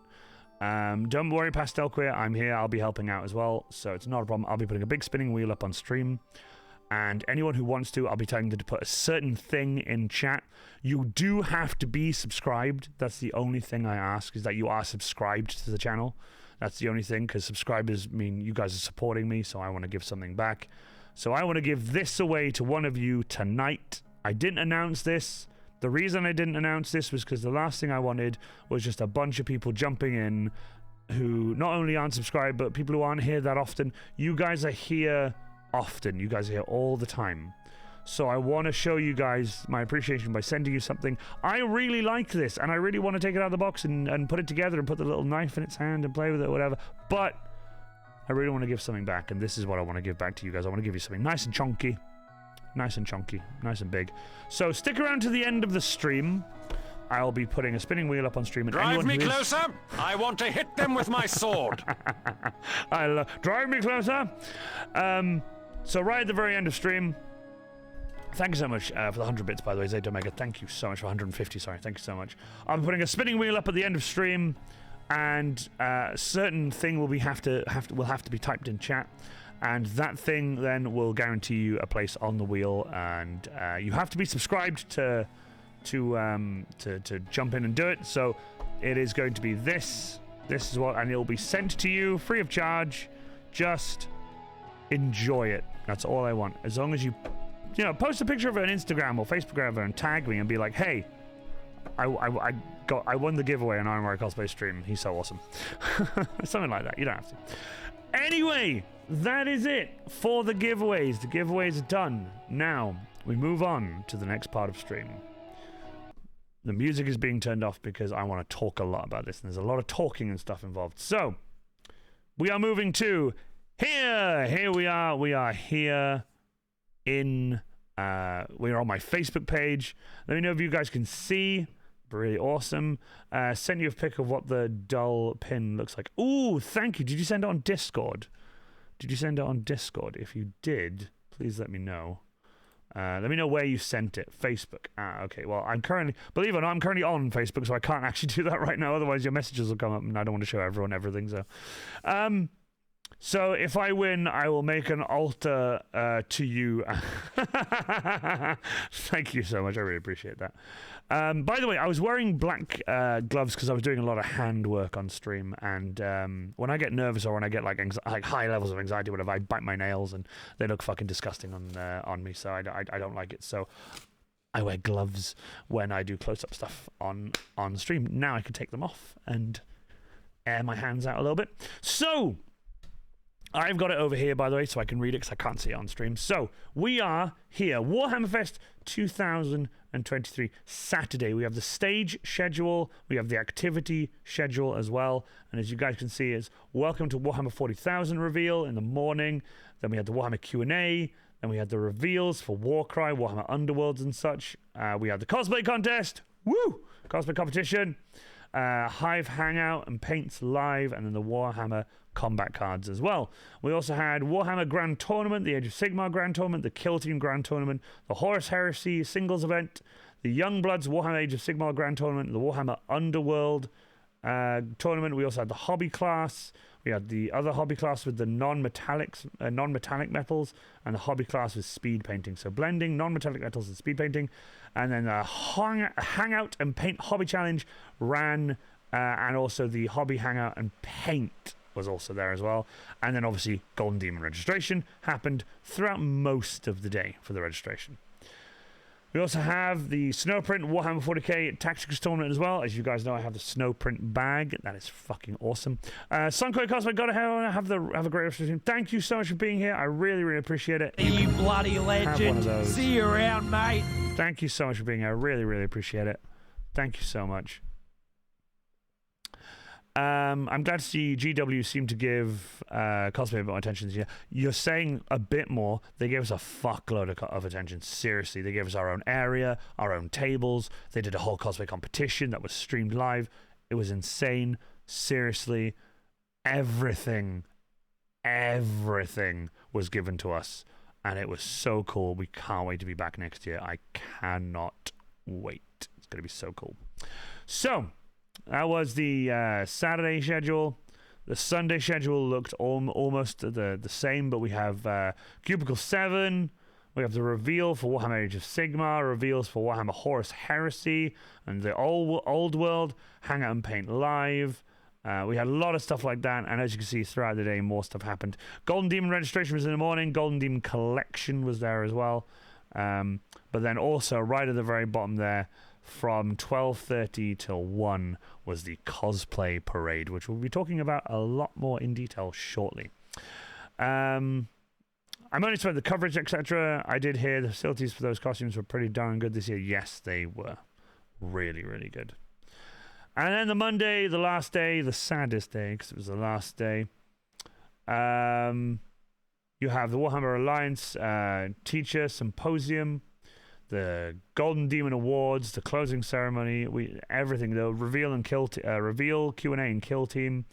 Speaker 3: Don't worry, Pastel Queer, I'm here. I'll be helping out as well, so it's not a problem. I'll be putting a big spinning wheel up on stream. And anyone who wants to, I'll be telling them to put a certain thing in chat. You do have to be subscribed. That's the only thing I ask, is that you are subscribed to the channel. That's the only thing, because subscribers mean you guys are supporting me, so I want to give something back. So I want to give this away to one of you tonight. I didn't announce this. The reason I didn't announce this was because the last thing I wanted was just a bunch of people jumping in who not only aren't subscribed, but people who aren't here that often. You guys are here often. You guys are here all the time. So I want to show you guys my appreciation by sending you something. I really like this, and I really want to take it out of the box and put it together and put the little knife in its hand and play with it or whatever. But I really want to give something back, and this is what I want to give back to you guys. I want to give you something nice and chunky. Nice and chunky. Nice and big. So stick around to the end of the stream. I'll be putting a spinning wheel up on stream. And
Speaker 6: drive me closer! I want to hit them with my sword!
Speaker 3: Drive me closer! So right at the very end of stream, thank you so much for the 100 bits, by the way, Zayto Omega. Thank you so much for 150, sorry. Thank you so much. I'm putting a spinning wheel up at the end of stream, and a certain thing will have to be typed in chat. And that thing then will guarantee you a place on the wheel, and you have to be subscribed to jump in and do it. So it is going to be this is what, and it will be sent to you free of charge. Just enjoy it. That's all I want. As long as you post a picture of it on Instagram or Facebook or whatever and tag me and be like, hey, I won the giveaway on Warhammer Cosplay stream. He's so awesome. Something like that. You don't have to. Anyway, that is it for the giveaways. The giveaways are done. Now we move on to the next part of stream. The music is being turned off because I want to talk a lot about this, and there's a lot of talking and stuff involved. So we are moving to here. Here we are. We are here in. We're on my Facebook page. Let me know if you guys can see. Really awesome. Send you a pic of what the dull pin looks like. Ooh, thank you. Did you send it on Discord? If you did, please let me know. Let me know where you sent it. Facebook. Okay. Well, believe it or not, I'm currently on Facebook, so I can't actually do that right now. Otherwise, your messages will come up, and I don't want to show everyone everything. So if I win, I will make an altar to you. Thank you so much. I really appreciate that. By the way, I was wearing black gloves because I was doing a lot of hand work on stream. And when I get nervous or when I get like high levels of anxiety, whatever, I bite my nails and they look fucking disgusting on me. So I don't like it. So I wear gloves when I do close-up stuff on stream. Now I can take them off and air my hands out a little bit. So I've got it over here, by the way, so I can read it because I can't see it on stream. So we are here, Warhammer Fest 2023, Saturday. We have the stage schedule, we have the activity schedule as well. And as you guys can see, it's welcome to Warhammer 40,000 reveal in the morning. Then we had the Warhammer Q&A. Then we had the reveals for Warcry, Warhammer Underworlds and such. We had the cosplay contest. Woo! Cosplay competition. Hive Hangout and Paints Live, and then the Warhammer combat cards as well. We also had Warhammer Grand Tournament, the Age of Sigmar Grand Tournament, the Kill Team Grand Tournament, the Horus Heresy singles event, the Youngbloods Warhammer Age of Sigmar Grand Tournament, the Warhammer Underworld tournament. We also had the hobby class. We had the other hobby class with the non-metallic metals, and the hobby class with speed painting. So blending non-metallic metals and speed painting. And then the Hangout and Paint Hobby Challenge ran, and also the Hobby Hangout and Paint was also there as well. And then obviously Golden Demon registration happened throughout most of the day for the registration. We also have the Snowprint Warhammer 40k Tactics Tournament as well. As you guys know, I have the Snowprint bag. That is fucking awesome. Suncoy Cosplay, gotta have a great registration. Thank you so much for being here. I really, really appreciate it.
Speaker 5: You bloody legend. See you around, mate.
Speaker 3: Thank you so much for being here. I really, really appreciate it. Thank you so much. I'm glad to see GW seem to give cosplay a bit more attention this year. You're saying a bit more. They gave us a fuckload of attention. Seriously, they gave us our own area, our own tables. They did a whole cosplay competition that was streamed live. It was insane. Seriously, everything was given to us, and it was so cool. We can't wait to be back next year. I cannot wait. It's going to be so cool. So that was the Saturday schedule. The Sunday schedule looked almost the same, but we have Cubicle 7. We have the reveal for Warhammer Age of Sigmar, reveals for Warhammer Horus Heresy, and the Old World, Hangout and Paint Live. We had a lot of stuff like that, and as you can see throughout the day, more stuff happened. Golden Demon registration was in the morning. Golden Demon Collection was there as well. But then also, right at the very bottom there, from 12:30 till 1 was the cosplay parade, which we'll be talking about a lot more in detail shortly. I'm only talking about the coverage, etc. I did hear the facilities for those costumes were pretty darn good this year. Yes, they were. Really, really good. And then the Monday, the last day, the saddest day, because it was the last day. You have the Warhammer Alliance Teacher Symposium, the Golden Demon Awards, the closing ceremony, everything. The reveal Q&A and kill team.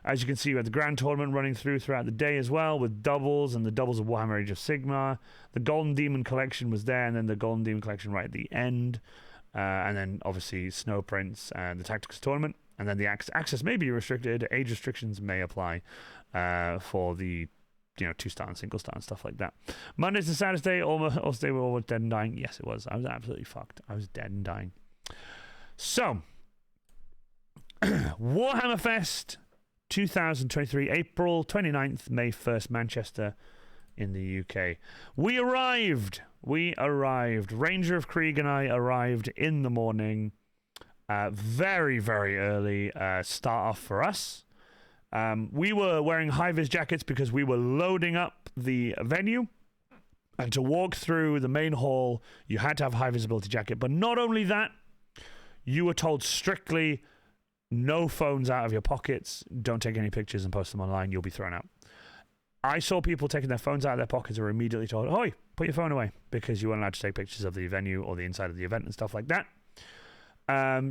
Speaker 3: As you can see, we had the Grand Tournament running throughout the day as well, with doubles and the doubles of Warhammer Age of Sigmar. The Golden Demon Collection was there, and then the Golden Demon Collection right at the end. And then, obviously, Snow Prince and the Tactics Tournament. And then the access may be restricted. Age restrictions may apply for the 2-star and single-star and stuff like that. Monday's the saddest day. Almost day we were almost dead and dying. Yes, it was. I was absolutely fucked. I was dead and dying. So, Warhammer Fest 2023, April 29th, May 1st, Manchester in the UK. We arrived. Ranger of Krieg and I arrived in the morning. Very, very early start off for us. We were wearing high-vis jackets because we were loading up the venue. And to walk through the main hall, you had to have a high-visibility jacket. But not only that, you were told strictly, no phones out of your pockets. Don't take any pictures and post them online. You'll be thrown out. I saw people taking their phones out of their pockets and were immediately told, "Oi, put your phone away," because you weren't allowed to take pictures of the venue or the inside of the event and stuff like that.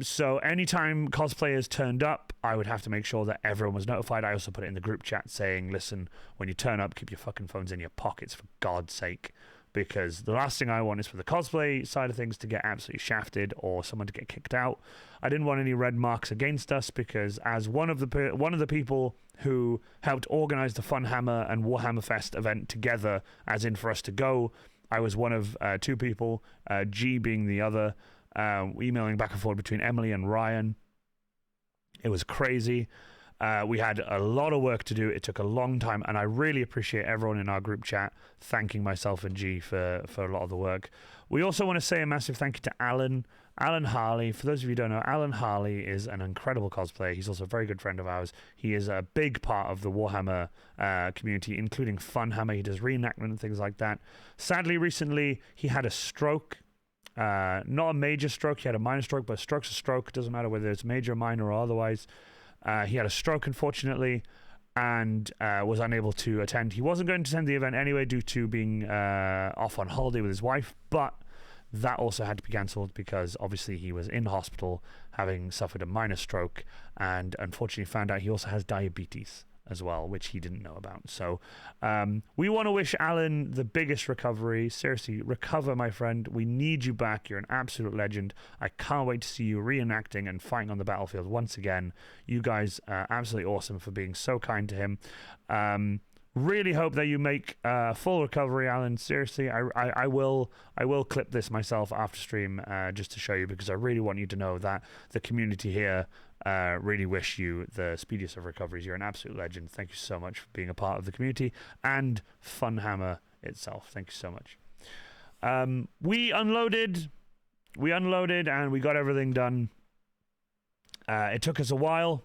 Speaker 3: So anytime cosplayers turned up, I would have to make sure that everyone was notified. I also put it in the group chat saying, listen, when you turn up, keep your fucking phones in your pockets, for God's sake. Because the last thing I want is for the cosplay side of things to get absolutely shafted or someone to get kicked out. I didn't want any red marks against us because as one of the people who helped organize the Funhammer and Warhammer Fest event together, as in for us to go, I was one of two people, G being the other, emailing back and forth between Emily and Ryan. It was crazy. We had a lot of work to do. It took a long time, and I really appreciate everyone in our group chat thanking myself and G for a lot of the work. We also want to say a massive thank you to Alan Harley. For those of you who don't know, Alan Harley is an incredible cosplayer. He's also a very good friend of ours. He is a big part of the Warhammer community, including Funhammer. He does reenactment and things like that. Sadly, recently, he had a stroke. Not a major stroke. He had a minor stroke, but a stroke's a stroke. It doesn't matter whether it's major, minor, or otherwise. He had a stroke, unfortunately, and was unable to attend. He wasn't going to attend the event anyway due to being off on holiday with his wife, but that also had to be cancelled because obviously he was in hospital having suffered a minor stroke and unfortunately found out he also has diabetes as well, which he didn't know about. So we want to wish Alan the biggest recovery. Seriously, recover, my friend. We need you back. You're an absolute legend. I can't wait to see you reenacting and fighting on the battlefield once again. You guys are absolutely awesome for being so kind to him. Really hope that you make full recovery, Alan. Seriously, I will clip this myself after stream just to show you, because I really want you to know that the community here really wish you the speediest of recoveries. You're an absolute legend. Thank you so much for being a part of the community and Funhammer itself. Thank you so much. We unloaded and we got everything done. It took us a while,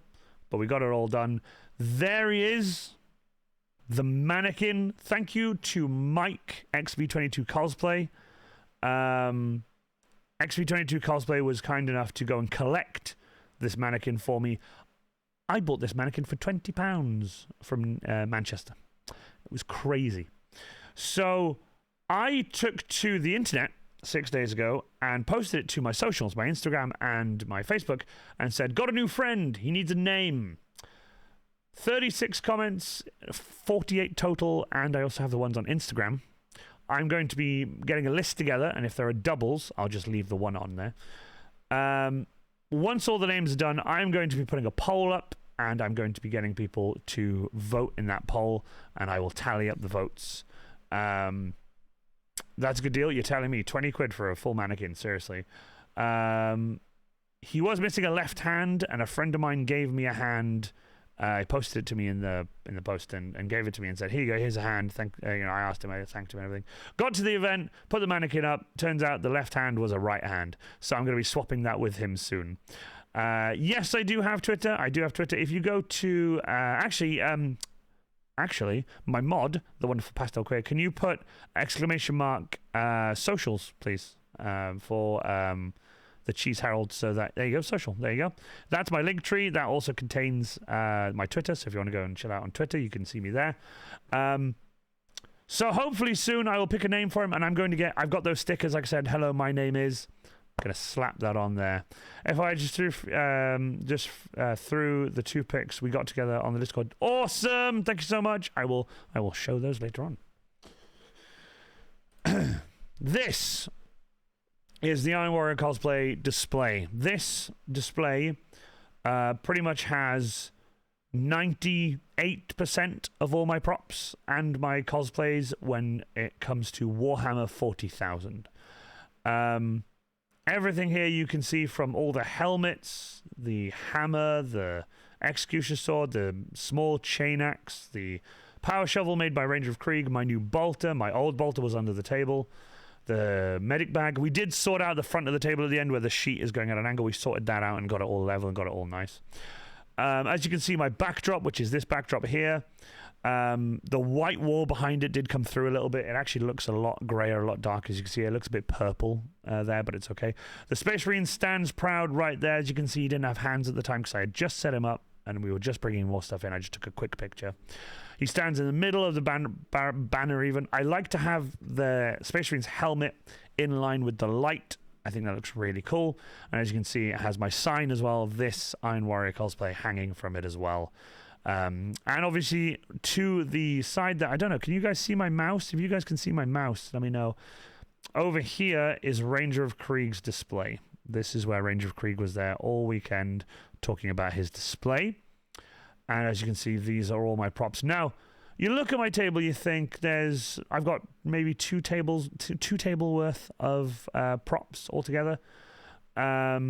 Speaker 3: but we got it all done. There he is, the mannequin. Thank you to Mike, XV22 Cosplay. XV22 Cosplay was kind enough to go and collect this mannequin for me. I bought this mannequin for £20 from Manchester. It was crazy. So I took to the internet 6 days ago and posted it to my socials, my Instagram and my Facebook, and said, got a new friend, he needs a name. 36 comments, 48 total, and I also have the ones on Instagram. I'm going to be getting a list together, and if there are doubles, I'll just leave the one on there. Once all the names are done, I'm going to be putting a poll up, and I'm going to be getting people to vote in that poll, and I will tally up the votes. That's a good deal. You're telling me 20 quid for a full mannequin, seriously. He was missing a left hand, and a friend of mine gave me a hand. He posted it to me in the post and gave it to me and said, here you go, here's a hand. I asked him, I thanked him and everything. Got to the event, put the mannequin up. Turns out the left hand was a right hand. So I'm going to be swapping that with him soon. Yes, I do have Twitter. If you go to, actually, my mod, the wonderful Pastel Queer, can you put exclamation mark socials, please, for the Cheese Herald, so that, there you go, social, there you go. That's my link tree. That also contains my Twitter, so if you want to go and chill out on Twitter, you can see me there. So hopefully soon I will pick a name for him, and I'm going to get, I've got those stickers, like I said, hello, my name is, I'm going to slap that on there. If I just threw the 2 pics we got together on the Discord, awesome, thank you so much. I will show those later on. This is the Iron Warrior cosplay display. This display pretty much has 98% of all my props and my cosplays when it comes to Warhammer 40,000. Everything here you can see, from all the helmets, the hammer, the execution sword, the small chain axe, the power shovel made by Ranger of Krieg, my new bolter. My old bolter was under the table. The medic bag. We did sort out the front of the table at the end where the sheet is going at an angle. We sorted that out and got it all level and got it all nice. As you can see, my backdrop, which is this backdrop here, the white wall behind it did come through a little bit. It actually looks a lot grayer, a lot darker. As you can see, it looks a bit purple there, but it's okay. The Space Marine stands proud right there. As you can see, he didn't have hands at the time because I had just set him up and we were just bringing more stuff in. I just took a quick picture. He stands in the middle of the banner even. I like to have the Space Marine's helmet in line with the light. I think that looks really cool. And as you can see, it has my sign as well, this Iron Warrior cosplay, hanging from it as well. And obviously to the side that, I don't know, can you guys see my mouse? If you guys can see my mouse, let me know. Over here is Ranger of Krieg's display. This is where Ranger of Krieg was there all weekend talking about his display. And as you can see, these are all my props. Now, you look at my table, you think I've got maybe two table worth of props altogether. But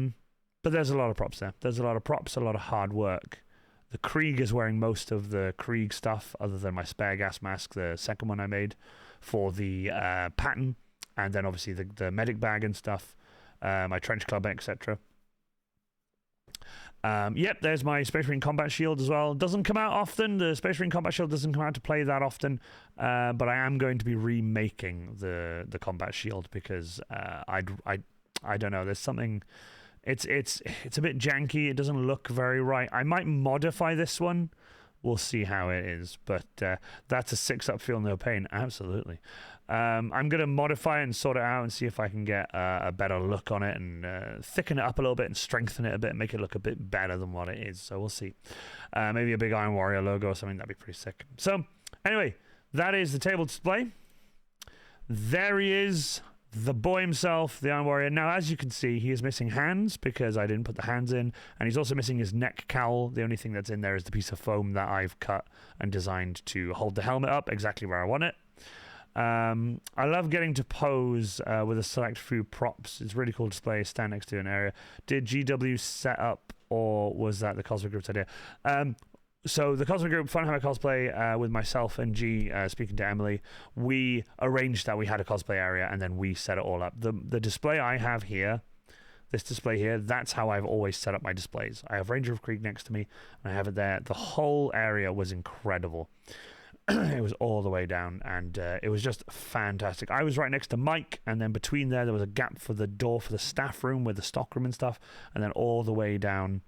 Speaker 3: there's a lot of props there. There's a lot of props, a lot of hard work. The Krieg is wearing most of the Krieg stuff, other than my spare gas mask, the second one I made for the pattern. And then obviously the medic bag and stuff, my trench club, etc. Yep, there's my Space Marine Combat Shield as well. Doesn't come out often. The Space Marine Combat Shield doesn't come out to play that often. But I am going to be remaking the Combat Shield because I don't know. There's something. It's a bit janky. It doesn't look very right. I might modify this one. We'll see how it is. But that's a 6-up feel no pain. Absolutely. I'm going to modify it and sort it out and see if I can get a better look on it and thicken it up a little bit and strengthen it a bit and make it look a bit better than what it is. So we'll see. Maybe a big Iron Warrior logo or something. That'd be pretty sick. So anyway, that is the table display. There he is, the boy himself, the Iron Warrior. Now, as you can see, he is missing hands because I didn't put the hands in. And he's also missing his neck cowl. The only thing that's in there is the piece of foam that I've cut and designed to hold the helmet up exactly where I want it. I love getting to pose with a select few props. It's really cool display, stand next to an area. Did GW set up, or was that the Cosplay Group's idea? So the Cosplay Group, Funhammer Cosplay, with myself and G, speaking to Emily, we arranged that we had a cosplay area and then we set it all up. The display I have here, this display here, that's how I've always set up my displays. I have Ranger of Krieg next to me and I have it there. The whole area was incredible. It was all the way down and it was just fantastic. I was right next to Mike, and then between there was a gap for the door for the staff room with the stockroom and stuff, and then all the way down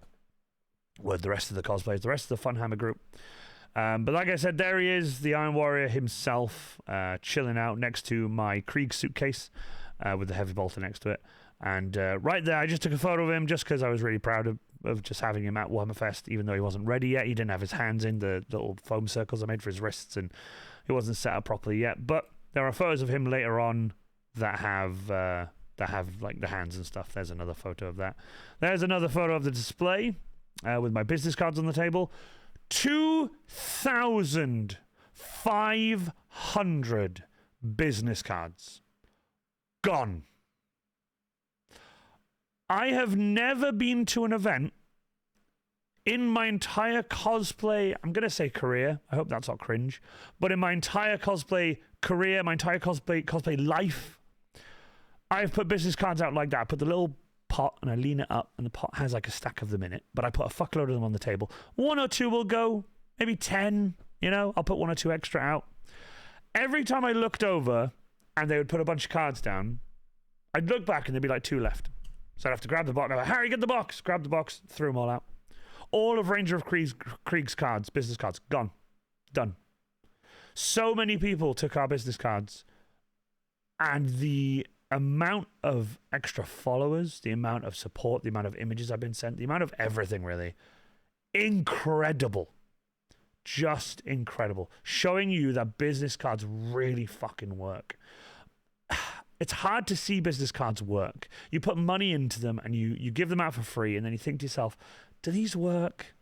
Speaker 3: were the rest of the cosplays, the rest of the Funhammer group. But like I said, there he is, the Iron Warrior himself, chilling out next to my Krieg suitcase with the heavy bolter next to it. And right there, I just took a photo of him just because I was really proud of just having him at Warhammer Fest, even though he wasn't ready yet. He didn't have his hands in the little foam circles I made for his wrists, and he wasn't set up properly yet. But there are photos of him later on that have like the hands and stuff. There's another photo of that. There's another photo of the display with my business cards on the table. 2,500 business cards gone. I have never been to an event in my entire cosplay, I'm going to say career, I hope that's not cringe, but in my entire cosplay career, my entire cosplay life, I've put business cards out like that. I put the little pot and I lean it up and the pot has like a stack of them in it, but I put a fuckload of them on the table. 1 or 2 will go, maybe 10, You know, I'll put 1 or 2 extra out. Every time I looked over and they would put a bunch of cards down, I'd look back and there'd be like 2 left. So I'd have to grab the box. And I'd go, Harry, get the box. Grab the box. Threw them all out. All of Ranger of Krieg's cards, business cards, gone. Done. So many people took our business cards. And the amount of extra followers, the amount of support, the amount of images I've been sent, the amount of everything, really. Incredible. Just incredible. Showing you that business cards really fucking work. It's hard to see business cards work. You put money into them and you give them out for free, and then you think to yourself, do these work?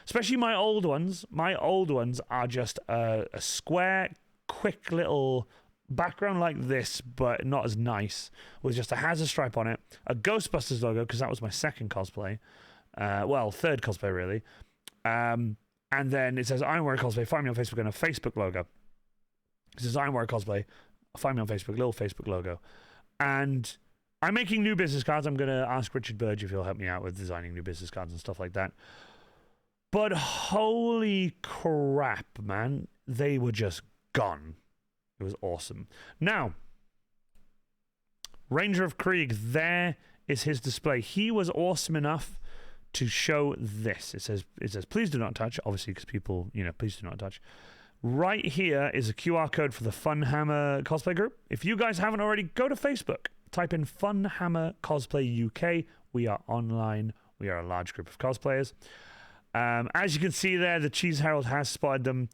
Speaker 3: Especially my old ones. My old ones are just a square, quick little background like this, but not as nice, with just a hazard stripe on it, a Ghostbusters logo, because that was my second cosplay. Well, third cosplay, really. And then it says Iron Warrior Cosplay, find me on Facebook, and a Facebook logo. It says Iron Warrior Cosplay, find me on Facebook, little Facebook logo. And I'm making new business cards. I'm going to ask Richard Burge if he'll help me out with designing new business cards and stuff like that. But holy crap, man. They were just gone. It was awesome. Now, Ranger of Krieg, there is his display. He was awesome enough to show this. It says, please do not touch, obviously, because people, please do not touch. Right here is a QR code for the Funhammer cosplay group. If you guys haven't already, go to Facebook. Type in Funhammer Cosplay UK. We are online. We are a large group of cosplayers. As you can see there, the Cheese Herald has spotted them.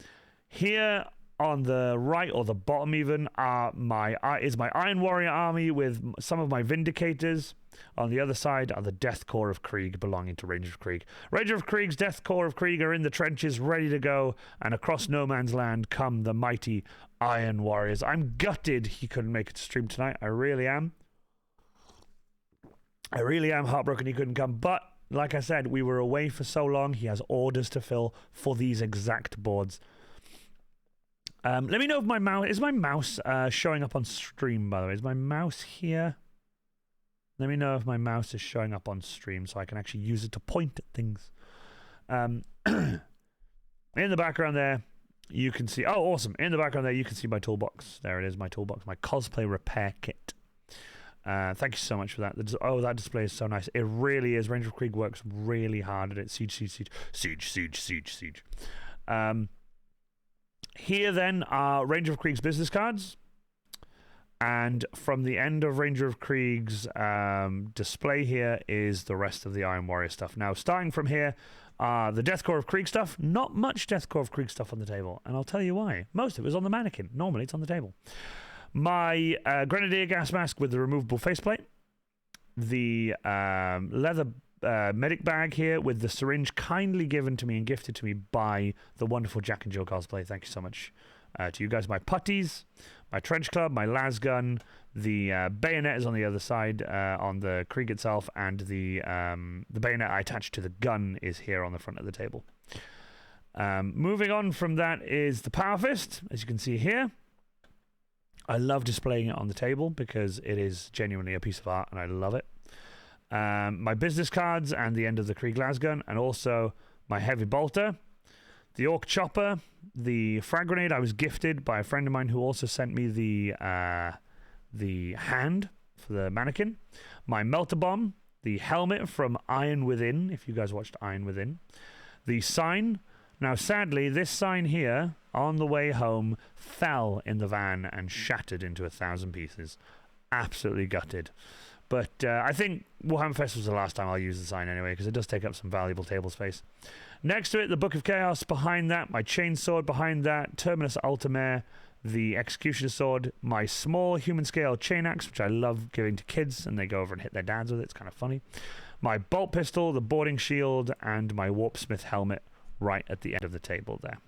Speaker 3: Here on the right, or the bottom even, is my Iron Warrior army with some of my Vindicators. On the other side are the Death Corps of Krieg belonging to Ranger of Krieg. Ranger of Krieg's Death Corps of Krieg are in the trenches, ready to go, and across no man's land come the mighty Iron Warriors. I'm gutted he couldn't make it to stream tonight. I really am. I really am heartbroken he couldn't come, but like I said, we were away for so long. He has orders to fill for these exact boards. Let me know if my mouse... Is my mouse showing up on stream, by the way? Is my mouse here? Let me know if my mouse is showing up on stream so I can actually use it to point at things. In the background there, you can see... Oh, awesome. In the background there, you can see my toolbox. There it is, my toolbox. My cosplay repair kit. Thank you so much for that. That display is so nice. It really is. Ranger of Krieg works really hard at it. Siege. Here then are Ranger of Krieg's business cards. And from the end of Ranger of Krieg's display here is the rest of the Iron Warrior stuff. Now, starting from here, the Death Corps of Krieg stuff. Not much Death Corps of Krieg stuff on the table. And I'll tell you why. Most of it was on the mannequin. Normally, it's on the table. My Grenadier gas mask with the removable faceplate. The leather medic bag here with the syringe kindly given to me and gifted to me by the wonderful Jack and Jill cosplay. Thank you so much to you guys. My putties, my trench club, my las gun, the bayonet is on the other side on the Krieg itself, and the bayonet I attached to the gun is here on the front of the table. Moving on from that is the Power Fist, as you can see here. I love displaying it on the table because it is genuinely a piece of art and I love it. My business cards and the end of the Krieg las gun, and also my heavy bolter, the Orc chopper, the frag grenade I was gifted by a friend of mine who also sent me the hand for the mannequin, my melter bomb, the helmet from Iron Within, if you guys watched Iron Within, the sign. Now, sadly, this sign here, on the way home, fell in the van and shattered into 1,000 pieces. Absolutely gutted. But I think Warhammer Fest was the last time I'll use the sign anyway, because it does take up some valuable table space. Next to it, the Book of Chaos. Behind that, my chainsword. Behind that, Terminus Ultimare, the Executioner Sword. My small human-scale chain axe, which I love giving to kids, and they go over and hit their dads with it. It's kind of funny. My bolt pistol, the boarding shield, and my Warpsmith helmet right at the end of the table there.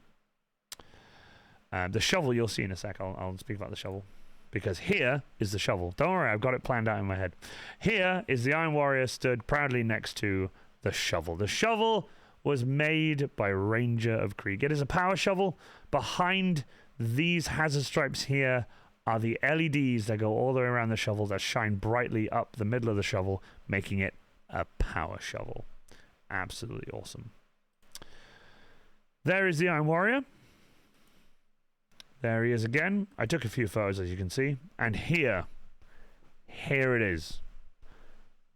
Speaker 3: The shovel you'll see in a sec. I'll speak about the shovel. Because here is the shovel. Don't worry, I've got it planned out in my head. Here is the Iron Warrior stood proudly next to the shovel. The shovel was made by Ranger of Krieg. It is a power shovel. Behind these hazard stripes here are the LEDs that go all the way around the shovel that shine brightly up the middle of the shovel, making it a power shovel. Absolutely awesome. There is the Iron Warrior. There he is again. I took a few photos, as you can see. And here it is.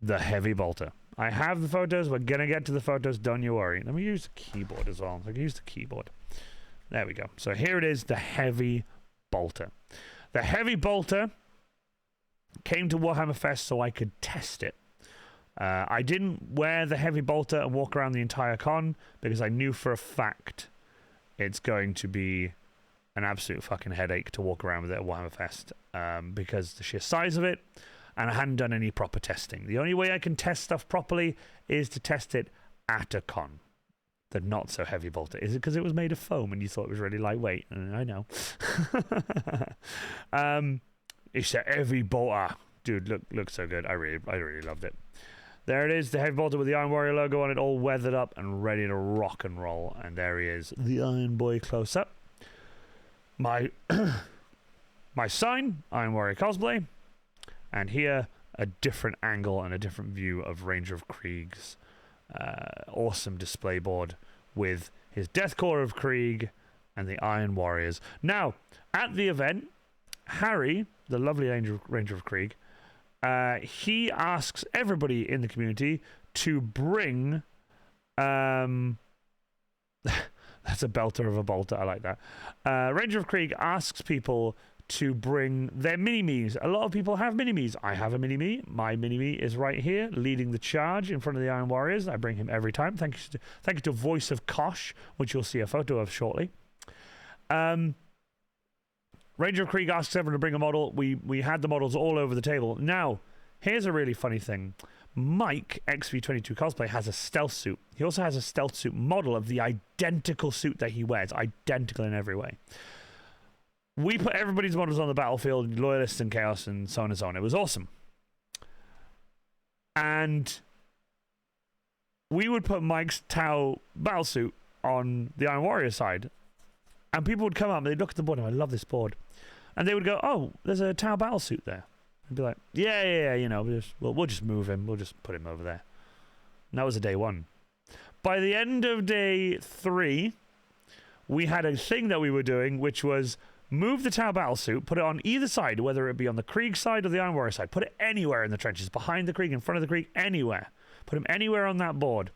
Speaker 3: The heavy bolter. I have the photos. We're going to get to the photos. Don't you worry. Let me use the keyboard as well. I can use the keyboard. There we go. So here it is, the heavy bolter. The heavy bolter came to Warhammer Fest so I could test it. I didn't wear the heavy bolter and walk around the entire con because I knew for a fact it's going to be an absolute fucking headache to walk around with it at Warhammer Fest because the sheer size of it, and I hadn't done any proper testing. The only way I can test stuff properly is to test it at a con. The not so heavy bolter. Is it because it was made of foam and you thought it was really lightweight? I know. It's a heavy bolter. Dude, looks so good. I really loved it. There it is, the heavy bolter with the Iron Warrior logo on it, all weathered up and ready to rock and roll. And there he is, the Iron Boy close up. My sign, Iron Warrior Cosplay. And here, a different angle and a different view of Ranger of Krieg's awesome display board with his Death Corps of Krieg and the Iron Warriors. Now, at the event, Harry, the lovely Ranger of Krieg, he asks everybody in the community to bring that's a belter of a bolter. I like that. Ranger of Krieg asks people to bring their mini-me's. A lot of people have mini-me's. I have a mini-me. My mini-me is right here, leading the charge in front of the Iron Warriors. I bring him every time. Thank you to Voice of Kosh, which you'll see a photo of shortly. Ranger of Krieg asks everyone to bring a model. We had the models all over the table. Now, here's a really funny thing. Mike, XV22 Cosplay, has a stealth suit. He also has a stealth suit model of the identical suit that he wears. Identical in every way. We put everybody's models on the battlefield, Loyalists and Chaos and so on and so on. It was awesome. And we would put Mike's Tau battlesuit on the Iron Warrior side. And people would come up and they'd look at the board and I love this board. And they would go, oh, there's a Tau battlesuit there. I'd be like, yeah, you know, we'll just move him. We'll just put him over there. And that was a day one. By the end of day 3, we had a thing that we were doing, which was move the Tau battlesuit, put it on either side, whether it be on the Krieg side or the Iron Warrior side. Put it anywhere in the trenches, behind the Krieg, in front of the Krieg, anywhere. Put him anywhere on that board.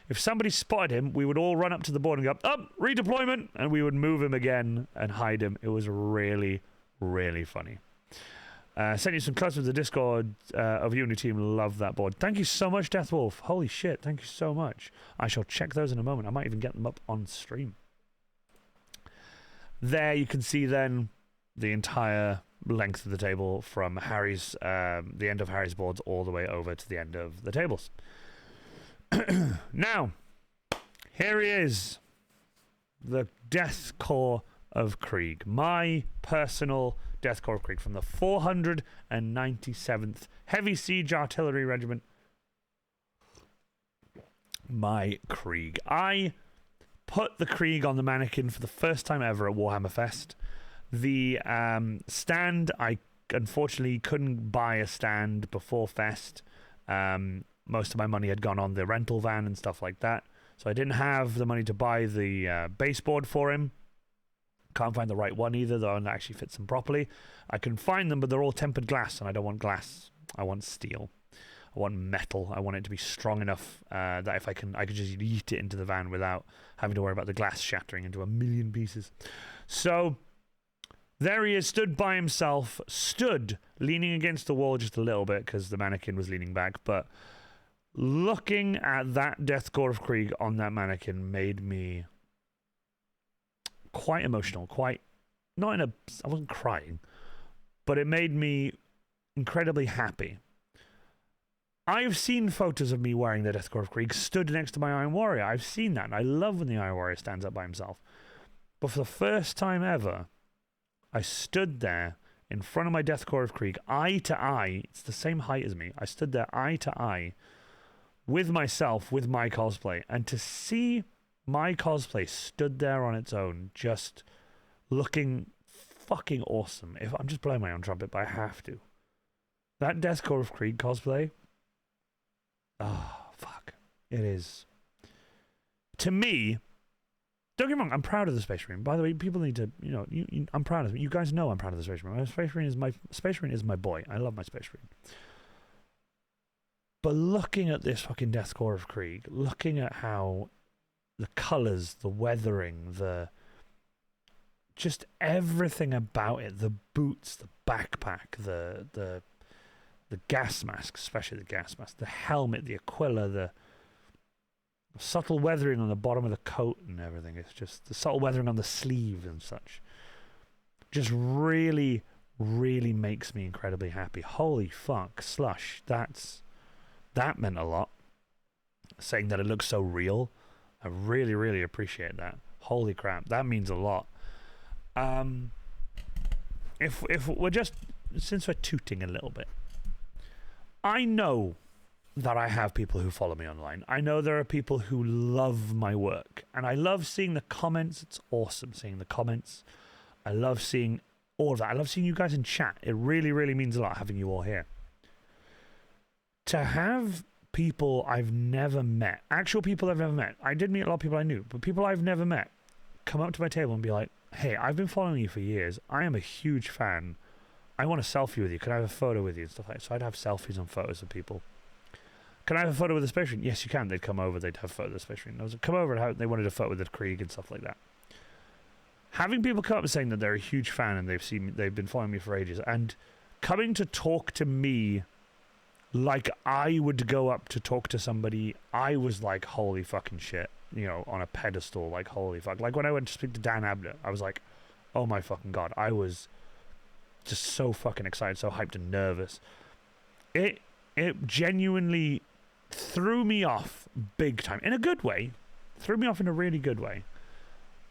Speaker 3: If somebody spotted him, we would all run up to the board and go, up, redeployment, and we would move him again and hide him. It was really, really funny. Sent you some clips with the Discord of Unity team. Love that board. Thank you so much, Deathwolf. Holy shit, thank you so much. I shall check those in a moment. I might even get them up on stream. There you can see then the entire length of the table from Harry's, the end of Harry's boards all the way over to the end of the tables. Now, here he is, the Death Corps of Krieg, my personal Death Corps of Krieg from the 497th Heavy Siege Artillery Regiment. My Krieg. I put the Krieg on the mannequin for the first time ever at Warhammer Fest. The stand, I unfortunately couldn't buy a stand before Fest. Most of my money had gone on the rental van and stuff like that. So I didn't have the money to buy the baseboard for him. Can't find the right one either, the one that actually fits them properly. I can find them, but they're all tempered glass, and I don't want glass. I want steel. I want metal. I want it to be strong enough that if I could just yeet it into the van without having to worry about the glass shattering into a million pieces. So there he is, stood by himself, stood leaning against the wall just a little bit because the mannequin was leaning back, but looking at that Death Corps of Krieg on that mannequin made me quite emotional, I wasn't crying, but it made me incredibly happy. I've seen photos of me wearing the Death Corps of Krieg stood next to my Iron Warrior. I've seen that, and I love when the Iron Warrior stands up by himself. But for the first time ever, I stood there in front of my Death Corps of Krieg, eye to eye. It's the same height as me. I stood there eye to eye with myself, with my cosplay, and to see my cosplay stood there on its own, just looking fucking awesome. If I'm just blowing my own trumpet, but I have to. That Death Corps of Krieg cosplay, oh, fuck. It is. To me, Don't get me wrong, I'm proud of the Space Marine. By the way, people need to, I'm proud of it. You guys know I'm proud of the Space Marine. Space Marine is my boy. I love my Space Marine. But looking at this fucking Death Corps of Krieg, looking at how the colours, the weathering, just everything about it, the boots, the backpack, the gas mask, especially the gas mask, the helmet, the Aquila, the subtle weathering on the bottom of the coat and everything. It's just the subtle weathering on the sleeve and such. Just really, really makes me incredibly happy. Holy fuck, Slush. That meant a lot. Saying that it looks so real. I really, really appreciate that. Holy crap, that means a lot. If we're just, since we're tooting a little bit, I know that I have people who follow me online. I know there are people who love my work, and I love seeing the comments. It's awesome seeing the comments. I love seeing all of that. I love seeing you guys in chat. It really, really means a lot having you all here. To have people I've never met, actual people I've never met, I did meet a lot of people I knew, but people I've never met come up to my table and be like, hey, I've been following you for years. I am a huge fan. I want a selfie with you. Can I have a photo with you and stuff like that? So I'd have selfies and photos of people. Can I have a photo with the Space Marine? Yes, you can. They'd come over. They'd have a photo of the Space Marine. I was like, come over and they wanted a photo with the Krieg and stuff like that. Having people come up and saying that they're a huge fan and they've been following me for ages, and coming to talk to me like I would go up to talk to somebody I was like, holy fucking shit, on a pedestal, like, holy fuck. Like when I went to speak to Dan Abnett, I was like, oh my fucking god. I was just so fucking excited, so hyped and nervous. It genuinely threw me off big time, in a good way. Threw me off in a really good way.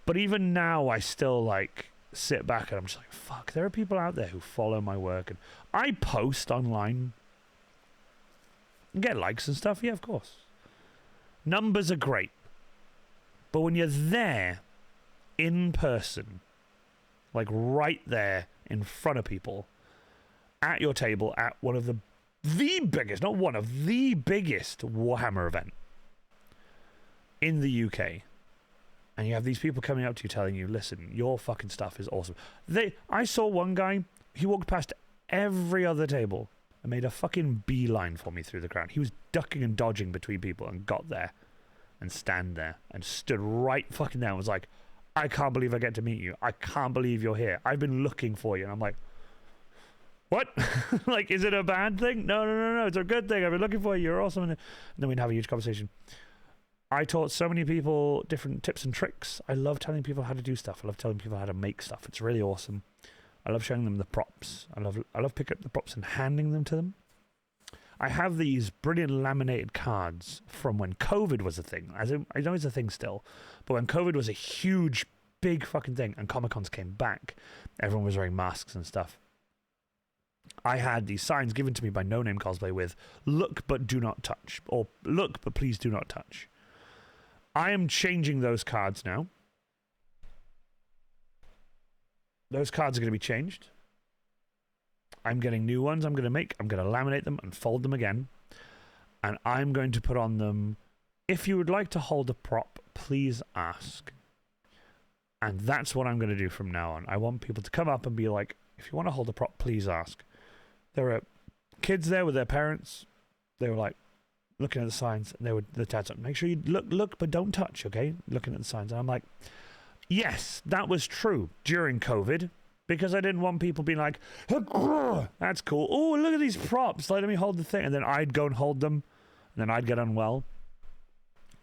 Speaker 3: But even now, I still like sit back and I'm just like, fuck, there are people out there who follow my work, and I post online and get likes and stuff. Yeah, of course. Numbers are great. But when you're there in person, like right there in front of people, at your table, at one of the biggest, not one of the biggest Warhammer event in the UK, and you have these people coming up to you telling you, listen, your fucking stuff is awesome. I saw one guy, he walked past every other table and made a fucking beeline for me through the crowd. He was ducking and dodging between people and got there and stand there and stood right fucking there and was like, I can't believe I get to meet you. I can't believe you're here. I've been looking for you. And I'm like, what? Like, is it a bad thing? No. It's a good thing. I've been looking for you. You're awesome. And then we'd have a huge conversation. I taught so many people different tips and tricks. I love telling people how to do stuff. I love telling people how to make stuff. It's really awesome. I love showing them the props. I love picking up the props and handing them to them. I have these brilliant laminated cards from when COVID was a thing. I know it's a thing still, but when COVID was a huge, big fucking thing and Comic-Cons came back, everyone was wearing masks and stuff. I had these signs given to me by No Name Cosplay with, look but do not touch, or look but please do not touch. I am changing those cards now. Those cards are going to be changed. I'm getting new ones I'm going to make. I'm going to laminate them and fold them again. And I'm going to put on them, if you would like to hold a prop, please ask. And that's what I'm going to do from now on. I want people to come up and be like, if you want to hold a prop, please ask. There were kids there with their parents. They were like looking at the signs. And the dads like, make sure you look, but don't touch, okay? Looking at the signs. And I'm like, yes, that was true during COVID. Because I didn't want people being like, that's cool. Oh, look at these props. Let me hold the thing. And then I'd go and hold them. And then I'd get unwell.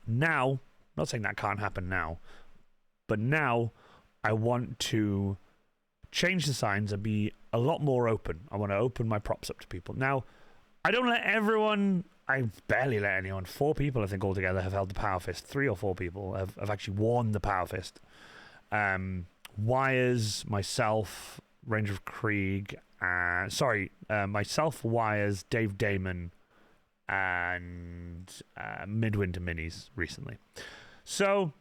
Speaker 3: Now, I'm not saying that can't happen now. But now, I want to change the signs and be a lot more open. I want to open my props up to people. Now, I don't let everyone... I barely let anyone. 4 people, I think, altogether have held the Power Fist. 3 or 4 people have actually worn the Power Fist. Wires, myself, Ranger of Krieg, myself, Wires, Dave Damon, and Midwinter Minis recently. So,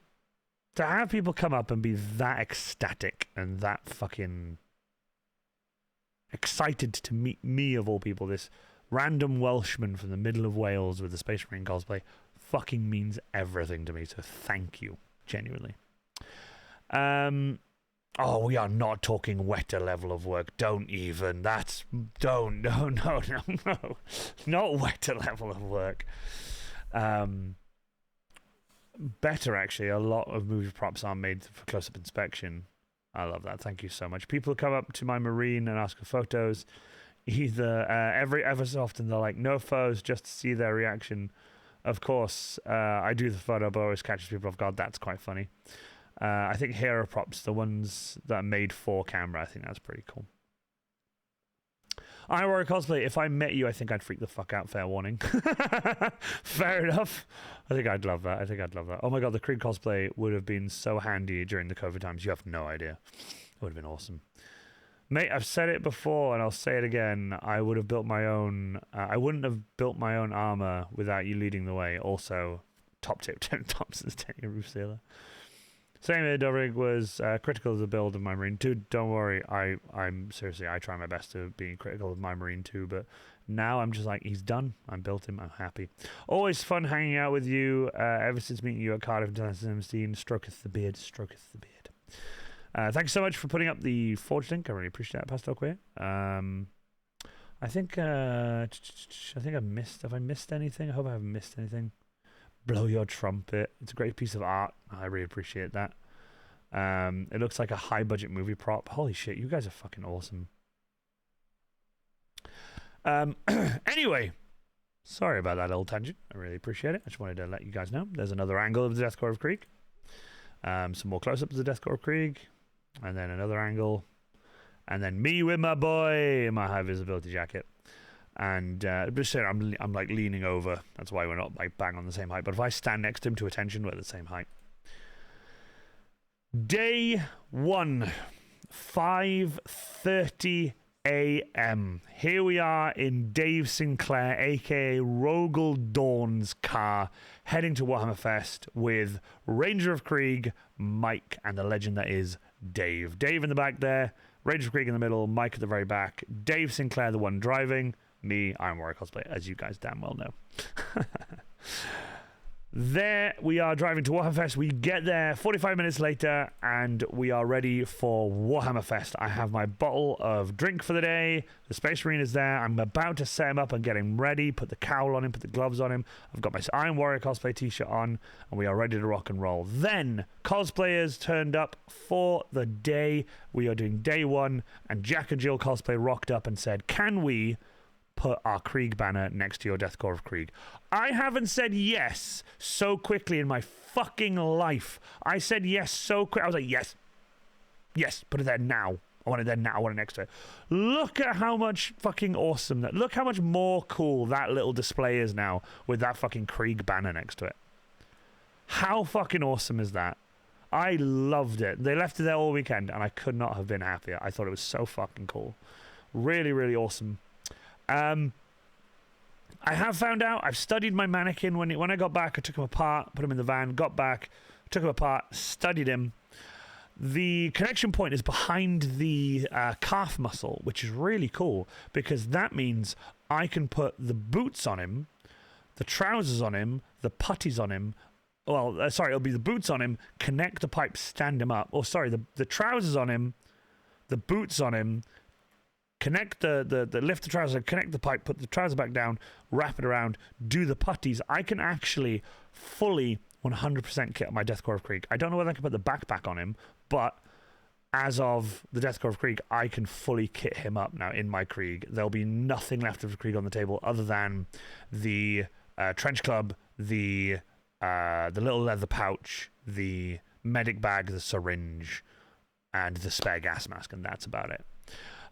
Speaker 3: to have people come up and be that ecstatic and that fucking excited to meet me, of all people, this random Welshman from the middle of Wales with the Space Marine cosplay, fucking means everything to me. So thank you, genuinely. Oh, we are not talking Weta level of work. Don't even. No. Not Weta level of work. Better, actually. A lot of movie props are made for close-up inspection. I love that. Thank you so much. People come up to my marine and ask for photos. Either ever so often they're like, no photos, just to see their reaction. Of course, I do the photo, but always catches people off guard. That's quite funny. I think hero props, the ones that are made for camera, I think that's pretty cool. I were a cosplay. If I met you, I think I'd freak the fuck out. Fair warning. Fair enough. I think I'd love that. Oh my god, the Krieg cosplay would have been so handy during the COVID times. You have no idea. It would have been awesome. Mate, I've said it before and I'll say it again. I would have built my own. I wouldn't have built my own armor without you leading the way. Also, top tip, Thompson's taking a roof sealer. Same here, Dobrig was critical of the build of my Marine 2. Don't worry, I'm seriously, I try my best to be critical of my Marine 2, but now I'm just like, he's done. I built him, I'm happy. Always fun hanging out with you, ever since meeting you at Cardiff in 2017. Stroketh the beard. Thank you so much for putting up the Forge link. I really appreciate that, Pastel Queer. I think I've missed, have I missed anything? I hope I haven't missed anything. Blow your trumpet. It's a great piece of art. I really appreciate that. It looks like a high budget movie prop. Holy shit, you guys are fucking awesome. Anyway, sorry about that little tangent. I really appreciate it. I just wanted to let you guys know. There's another angle of the Death Corps of Krieg. Some more close-ups of the Death Corps of Krieg. And then another angle. And then me with my boy in my high visibility jacket. And just saying, I'm like leaning over. That's why we're not like bang on the same height. But if I stand next to him to attention, we're the same height. Day 1, 5:30 a.m. Here we are in Dave Sinclair, aka Rogel Dawn's car, heading to Warhammer Fest with Ranger of Krieg, Mike, and the legend that is Dave. Dave in the back there, Ranger of Krieg in the middle, Mike at the very back, Dave Sinclair, the one driving. Me, I'm Warrior Cosplay, as you guys damn well know. There we are driving to Warhammer Fest. We get there 45 minutes later and we are ready for Warhammer Fest. I have my bottle of drink for the day. The Space Marine is there. I'm about to set him up and get him ready, put the cowl on him, put the gloves on him. I've got my Iron Warrior Cosplay t-shirt on and we are ready to rock and roll. Then cosplayers turned up for the day. We are doing day 1 and Jack and Jill Cosplay rocked up and said, can we put our Krieg banner next to your Death Corps of Krieg? I haven't said yes so quickly in my fucking life. I said yes so quick. I was like, yes, put it there now. I want it there now. I want it next to it. Look at how much fucking awesome that. Look how much more cool that little display is now with that fucking Krieg banner next to it. How fucking awesome is that? I loved it. They left it there all weekend and I could not have been happier. I thought it was so fucking cool. Really, really awesome. I have found out, I've studied my mannequin. When I got back, I took him apart, put him in the van, got back, took him apart, studied him. The connection point is behind the calf muscle, which is really cool because that means I can put the boots on him, the trousers on him, the putties on him. Well, sorry, it'll be the boots on him, connect the pipe, stand him up. Or sorry, the trousers on him, the boots on him, connect the lift the trouser, connect the pipe, put the trouser back down, wrap it around, do the putties. I can actually fully 100% kit my Death Corps of Krieg. I don't know whether I can put the backpack on him, but as of the Death Corps of Krieg, I can fully kit him up now in my Krieg. There'll be nothing left of the Krieg on the table other than the trench club, the little leather pouch, the medic bag, the syringe, and the spare gas mask, and that's about it.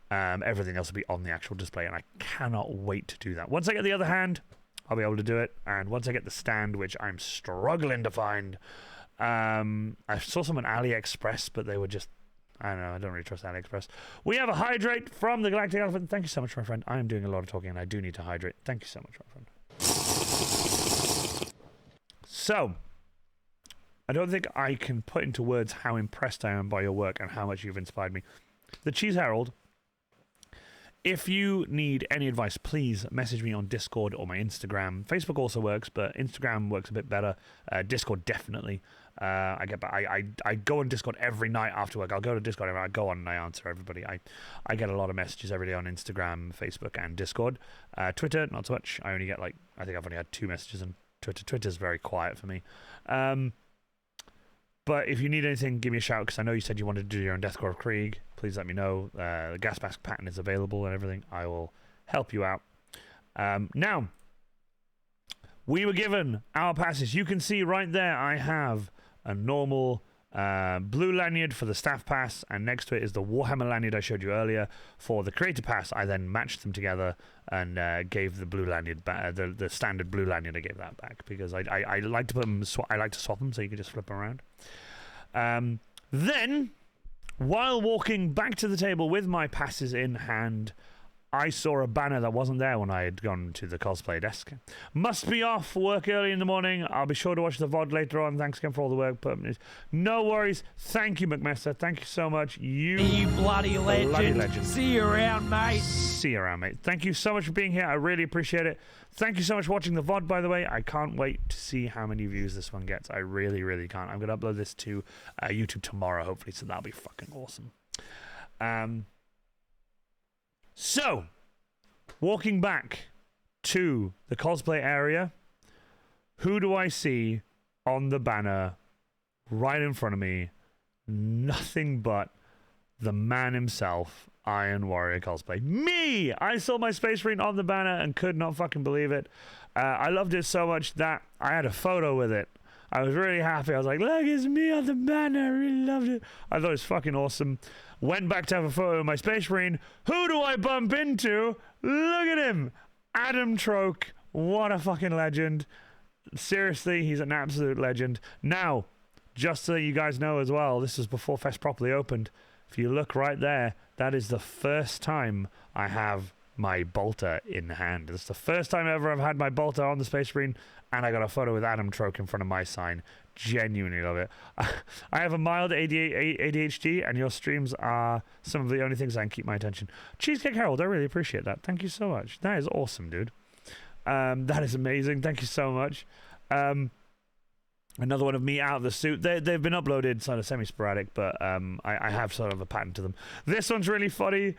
Speaker 3: Everything else will be on the actual display, and I cannot wait to do that. Once I get the other hand, I'll be able to do it, and once I get the stand, which I'm struggling to find, I saw some on AliExpress, but they were just, I don't know, I don't really trust AliExpress. We have a hydrate from the Galactic Elephant. Thank you so much, my friend. I am doing a lot of talking, and I do need to hydrate. Thank you so much, my friend. So, I don't think I can put into words how impressed I am by your work and how much you've inspired me. The Cheese Herald. If you need any advice, please message me on Discord or my Instagram. Facebook also works, but Instagram works a bit better. Discord definitely. I go on Discord every night after work. I'll go to Discord every night. I go on and I answer everybody. I get a lot of messages every day on Instagram, Facebook, and Discord. Twitter, not so much. I only get I think I've only had 2 messages on Twitter. Twitter's very quiet for me. But if you need anything, give me a shout, because I know you said you wanted to do your own Deathcore of Krieg. Please let me know. The gas mask pattern is available and everything. I will help you out. Now, we were given our passes. You can see right there I have a normal blue lanyard for the staff pass, and next to it is the Warhammer lanyard I showed you earlier for the creator pass. I then matched them together and gave the blue lanyard back, the standard blue lanyard. I gave that back because I like to put them. I like to swap them so you can just flip them around. Then, while walking back to the table with my passes in hand, I saw a banner that wasn't there when I had gone to the cosplay desk. Must be off work early in the morning. I'll be sure to watch the VOD later on. Thanks again for all the work. No worries. Thank you, McMester. Thank you so much.
Speaker 5: You bloody legend. See you around, mate.
Speaker 3: See you around, mate. Thank you so much for being here. I really appreciate it. Thank you so much for watching the VOD, by the way. I can't wait to see how many views this one gets. I really, really can't. I'm going to upload this to YouTube tomorrow, hopefully, so that'll be fucking awesome. So, walking back to the cosplay area, who do I see on the banner right in front of me? Nothing but the man himself, Iron Warrior Cosplay. Me! I saw my Space Marine on the banner and could not fucking believe it. I loved it so much that I had a photo with it. I was really happy. I was like, look, it's me on the banner. I really loved it. I thought it was fucking awesome. Went back to have a photo of my Space Marine. Who do I bump into? Look at him. Adam Troke. What a fucking legend. Seriously, he's an absolute legend. Now, just so you guys know as well, this was before Fest properly opened. If you look right there, that is the first time I have my bolter in hand. It's the first time ever I've had my bolter on the Space Marine, and I got a photo with Adam Troke in front of my sign. Genuinely love it. I have a mild ADHD, and your streams are some of the only things that can keep my attention. Cheesecake Harold, I really appreciate that. Thank you so much. That is awesome, dude. That is amazing. Thank you so much. Another one of me out of the suit. They've been uploaded sort of semi-sporadic, but I have sort of a pattern to them. This one's really funny.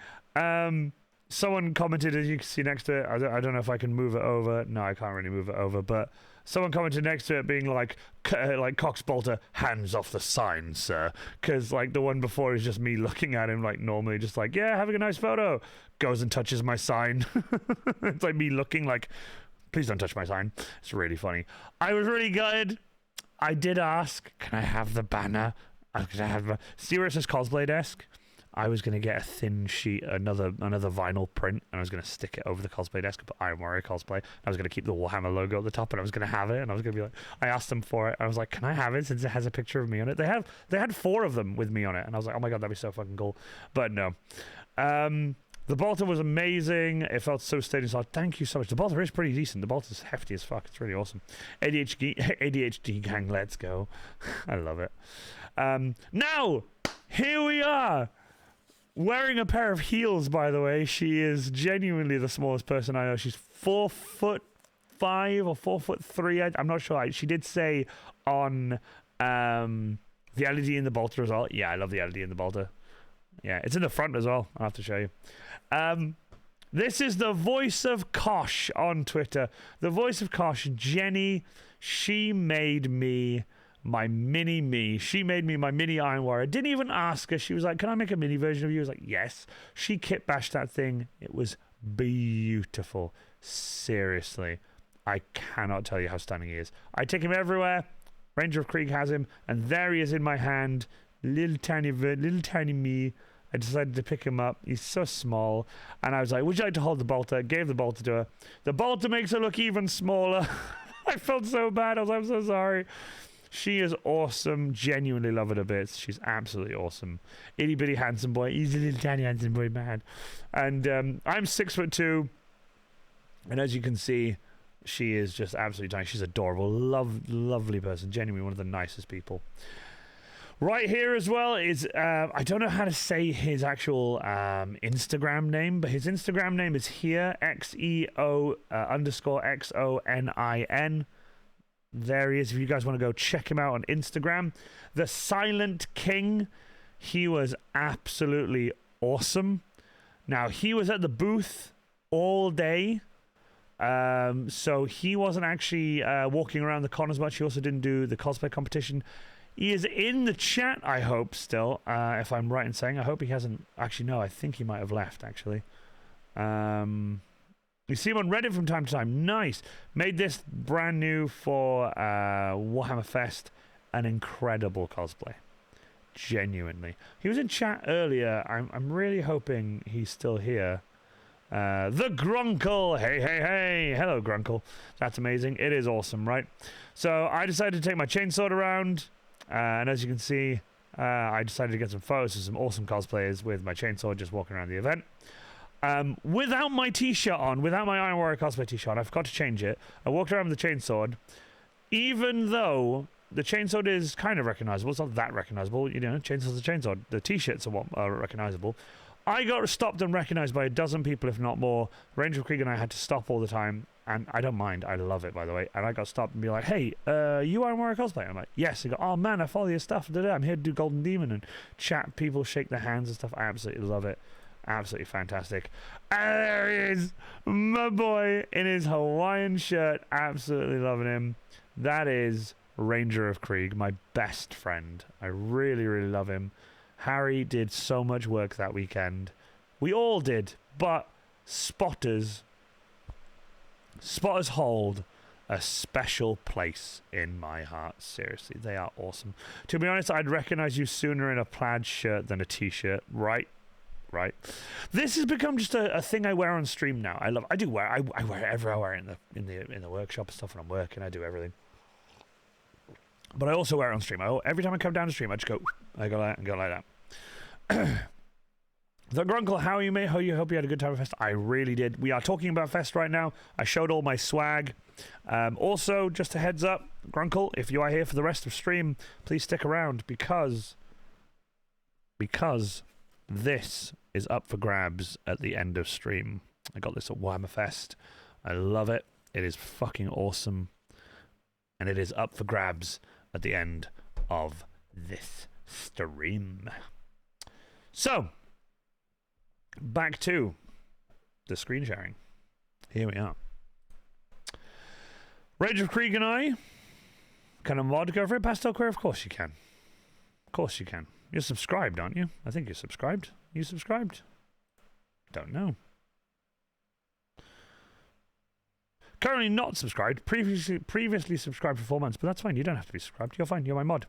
Speaker 3: Someone commented, as you can see next to it, I don't know if I can move it over. No, I can't really move it over, but someone commented next to it being like Cox Bolter, hands off the sign, sir. Because like the one before is just me looking at him like normally, just like, yeah, having a nice photo. Goes and touches my sign. It's like me looking like, please don't touch my sign. It's really funny. I was really gutted. I did ask, can I have the banner? Can I have see where it says cosplay desk? I was going to get a thin sheet, another vinyl print, and I was going to stick it over the cosplay desk and put Iron Warrior Cosplay. I was going to keep the Warhammer logo at the top, and I was going to have it, and I was going to be like, I asked them for it. I was like, can I have it since it has a picture of me on it? They had 4 of them with me on it, and I was like, oh my god, that'd be so fucking cool. But no. The bolter was amazing. It felt so steady. So thank you so much. The bolter is pretty decent. The bolter's hefty as fuck. It's really awesome. ADHD gang, let's go. I love it. Now, here we are. Wearing a pair of heels, by the way. She is genuinely the smallest person I know. She's 4'5" or 4'3". I'm not sure. She did say on the LED in the bolter as well. Yeah, I love the LED in the bolter. Yeah, it's in the front as well. I'll have to show you. This is the voice of Kosh on Twitter. The voice of Kosh, Jenny. She made me my mini me. She made me my mini Iron Warrior. Didn't even ask her. She was like, can I make a mini version of you? I was like, yes. She kit bashed that thing. It was beautiful. Seriously. I cannot tell you how stunning he is. I take him everywhere. Ranger of Krieg has him. And there he is in my hand. Little tiny me. I decided to pick him up. He's so small. And I was like, would you like to hold the bolter? Gave the bolter to her. The bolter makes her look even smaller. I felt so bad. I was like, I'm so sorry. She is awesome. Genuinely love her to bits. She's absolutely awesome. Itty bitty handsome boy. He's a little tiny handsome boy, man. And I'm 6'2". And as you can see, she is just absolutely tiny. She's adorable. Lovely person. Genuinely one of the nicest people. Right here as well is, I don't know how to say his actual Instagram name, but his Instagram name is here, XEO _XONIN. There he is. If you guys want to go check him out on Instagram. The Silent King. He was absolutely awesome. Now, he was at the booth all day. So he wasn't actually walking around the con as much. He also didn't do the cosplay competition. He is in the chat, I hope, still. If I'm right in saying. I hope he hasn't... Actually, no, I think he might have left, actually. You see him on Reddit from time to time. Nice. Made this brand new for Warhammer Fest. An incredible cosplay. Genuinely. He was in chat earlier. I'm really hoping he's still here. The Grunkle. Hey, hey, hey. Hello, Grunkle. That's amazing. It is awesome, right? So I decided to take my chainsaw around. And as you can see, I decided to get some photos of some awesome cosplayers with my chainsaw just walking around the event. Without my t-shirt on, without my Iron Warrior cosplay t-shirt on, I forgot to change it. I walked around with the chainsaw, even though the chainsaw is kind of recognizable. It's not that recognizable, you know. Chainsaw's a chainsaw. The t-shirts are what are recognizable. I got stopped and recognized by a dozen people, if not more. Ranger of Krieg and I had to stop all the time, and I don't mind. I love it, by the way. And I got stopped and be like, "Hey, you Iron Warrior cosplay?" I'm like, "Yes." They go, "Oh man, I follow your stuff. I'm here to do Golden Demon and chat. People shake their hands and stuff. I absolutely love it. Absolutely fantastic." And there he is, my boy in his Hawaiian shirt. Absolutely loving him. That is Ranger of Krieg, my best friend. I really, really love him. Harry did so much work that weekend. We all did, but spotters hold a special place in my heart. Seriously, they are awesome. To be honest, I'd recognize you sooner in a plaid shirt than a t-shirt, right? Right. This has become just a thing I wear on stream now. I wear it everywhere. I wear it in the workshop and stuff when I'm working. I do everything. But I also wear it on stream. Every time I come down to stream, I just go like that and go like that. The Grunkle, how are you, mate? Hope you had a good time at Fest. I really did. We are talking about Fest right now. I showed all my swag. Also, just a heads up, Grunkle, if you are here for the rest of stream, please stick around because this is up for grabs at the end of stream. I got this at Warhammer Fest. I love it. It is fucking awesome. And it is up for grabs at the end of this stream. So, back to the screen sharing. Here we are. Rage of Krieg and I. Can a mod go for it? Pastel Queer? Of course you can. Of course you can. You're subscribed, aren't you? I think you're subscribed. You subscribed? Don't know. Currently not subscribed. Previously subscribed for 4 months, but that's fine. You don't have to be subscribed. You're fine. You're my mod.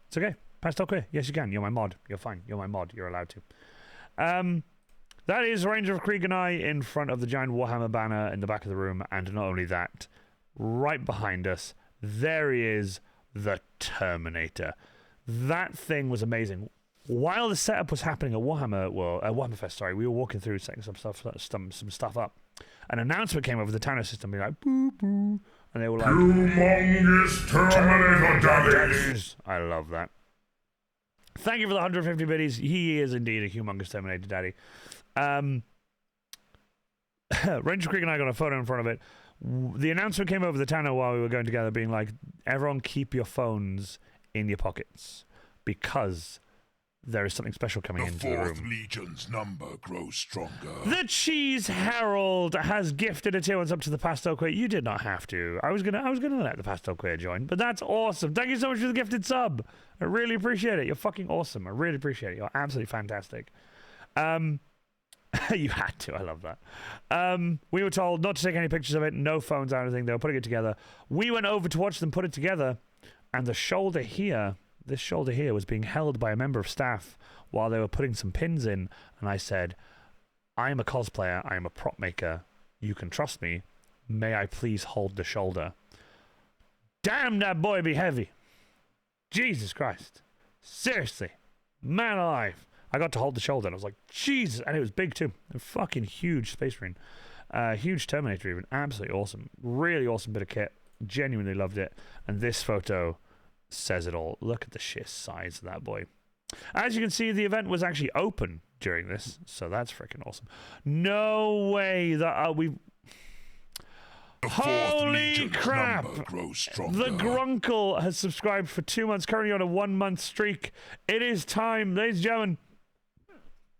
Speaker 3: It's okay. Pastel Queer. Yes, you can. You're my mod. You're fine. You're my mod. You're allowed to. That is Ranger of Krieg and I in front of the giant Warhammer banner in the back of the room. And not only that, right behind us, there he is, the Terminator. That thing was amazing. While the setup was happening at Warhammer Fest, sorry, we were walking through setting some stuff up. An announcement came over the Tanner system, being like, "Boo boo," and they were like,
Speaker 1: Humongous Terminator daddies.
Speaker 3: I love that. Thank you for the 150 biddies. He is indeed a humongous Terminator daddy. Ranger Krieg and I got a photo in front of it. The announcement came over the Tanner while we were going together, being like, "Everyone keep your phones in your pockets because there is something special coming into the room."
Speaker 1: The 4th Legion's number grows stronger.
Speaker 3: The Cheese Herald has gifted a tier 1 up to the Pastel Queer. You did not have to. I was gonna let the Pastel Queer join, but that's awesome. Thank you so much for the gifted sub. I really appreciate it. You're fucking awesome. I really appreciate it. You're absolutely fantastic. You had to. I love that. We were told not to take any pictures of it. No phones or anything. They were putting it together. We went over to watch them put it together, and the shoulder here. This shoulder here was being held by a member of staff while they were putting some pins in, and I said, "I am a cosplayer, I am a prop maker, you can trust me, may I please hold the shoulder?" Damn, that boy be heavy. Jesus Christ. Seriously. Man alive. I got to hold the shoulder, and I was like, Jesus, and it was big too. A fucking huge Space Marine. Huge Terminator even. Absolutely awesome. Really awesome bit of kit. Genuinely loved it. And this photo says it all. Look at the sheer size of that boy. As you can see, the event was actually open during this, so that's freaking awesome. No way that
Speaker 1: The fourth
Speaker 3: Holy
Speaker 1: legion's
Speaker 3: crap!
Speaker 1: number grows stronger.
Speaker 3: The Grunkle has subscribed for 2 months, currently on a 1 month streak. It is time, ladies and gentlemen.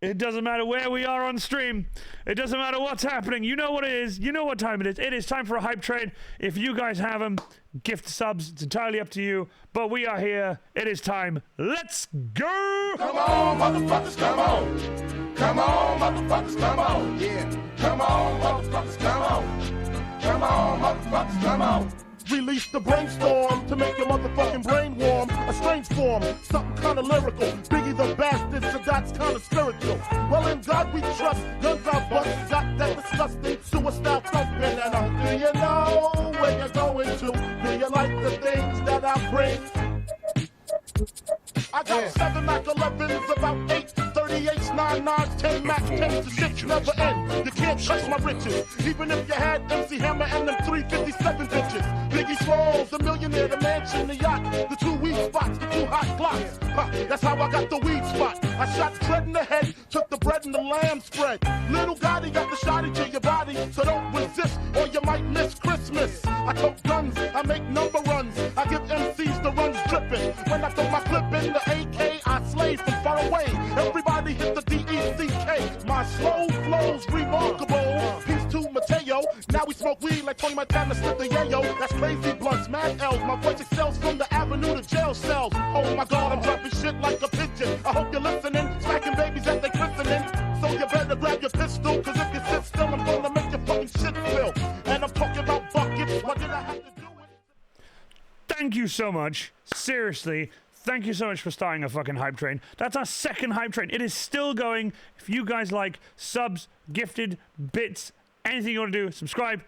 Speaker 3: It doesn't matter where we are on stream. It doesn't matter what's happening. You know what it is. You know what time it is. It is time for a hype train. If you guys have them, gift subs. It's entirely up to you. But we are here. It is time. Let's go!
Speaker 4: Come on, motherfuckers, come on. Come on, motherfuckers, come on. Yeah. Come on, motherfuckers, come on. Come on, motherfuckers, come on. Release the brainstorm to make your motherfucking brain warm. A strange form, something kinda lyrical. Biggie the bastard, so that's kinda spiritual. Well, in God we trust, guns out bust, got that disgusting suicide thumping. And do you know where you're going to? Do you like the things that I bring? I got 7 Mac 11s, about 8 38s, 9 9s, 10 Mac 10s, the shits never end. You can't touch my riches, even if you had MC Hammer and them 357 bitches. Biggie Smalls, the millionaire, the mansion, the yacht, the 2 weed spots, the 2 hot blocks. That's how I got the weed spot. I shot Dread in the head, took the bread and the lamb spread. Little Gotti got the shotty to your body, so don't resist or you might miss Christmas. I tote guns, I make number runs, I give MCs the runs dripping. When I throw my clip in the AK, I slay from far away. Everybody hit the DECK. My slow flow's remarkable. Peace to Mateo. Now we smoke weed like Tony Montana slip the yayo. That's crazy blunts, mad L's. My voice excels from the avenue to jail cells. Oh my God, I'm dropping shit like a pigeon. I hope you're listening. Smacking babies at they christening. So you better grab your pistol, cause if you sit still, I'm gonna make your fucking shit spill. And I'm talking about buckets. Why did I have to do it?
Speaker 3: Thank you so much. Seriously. Thank you so much for starting a fucking hype train. That's our second hype train. It is still going. If you guys like subs, gifted, bits, anything you want to do, subscribe.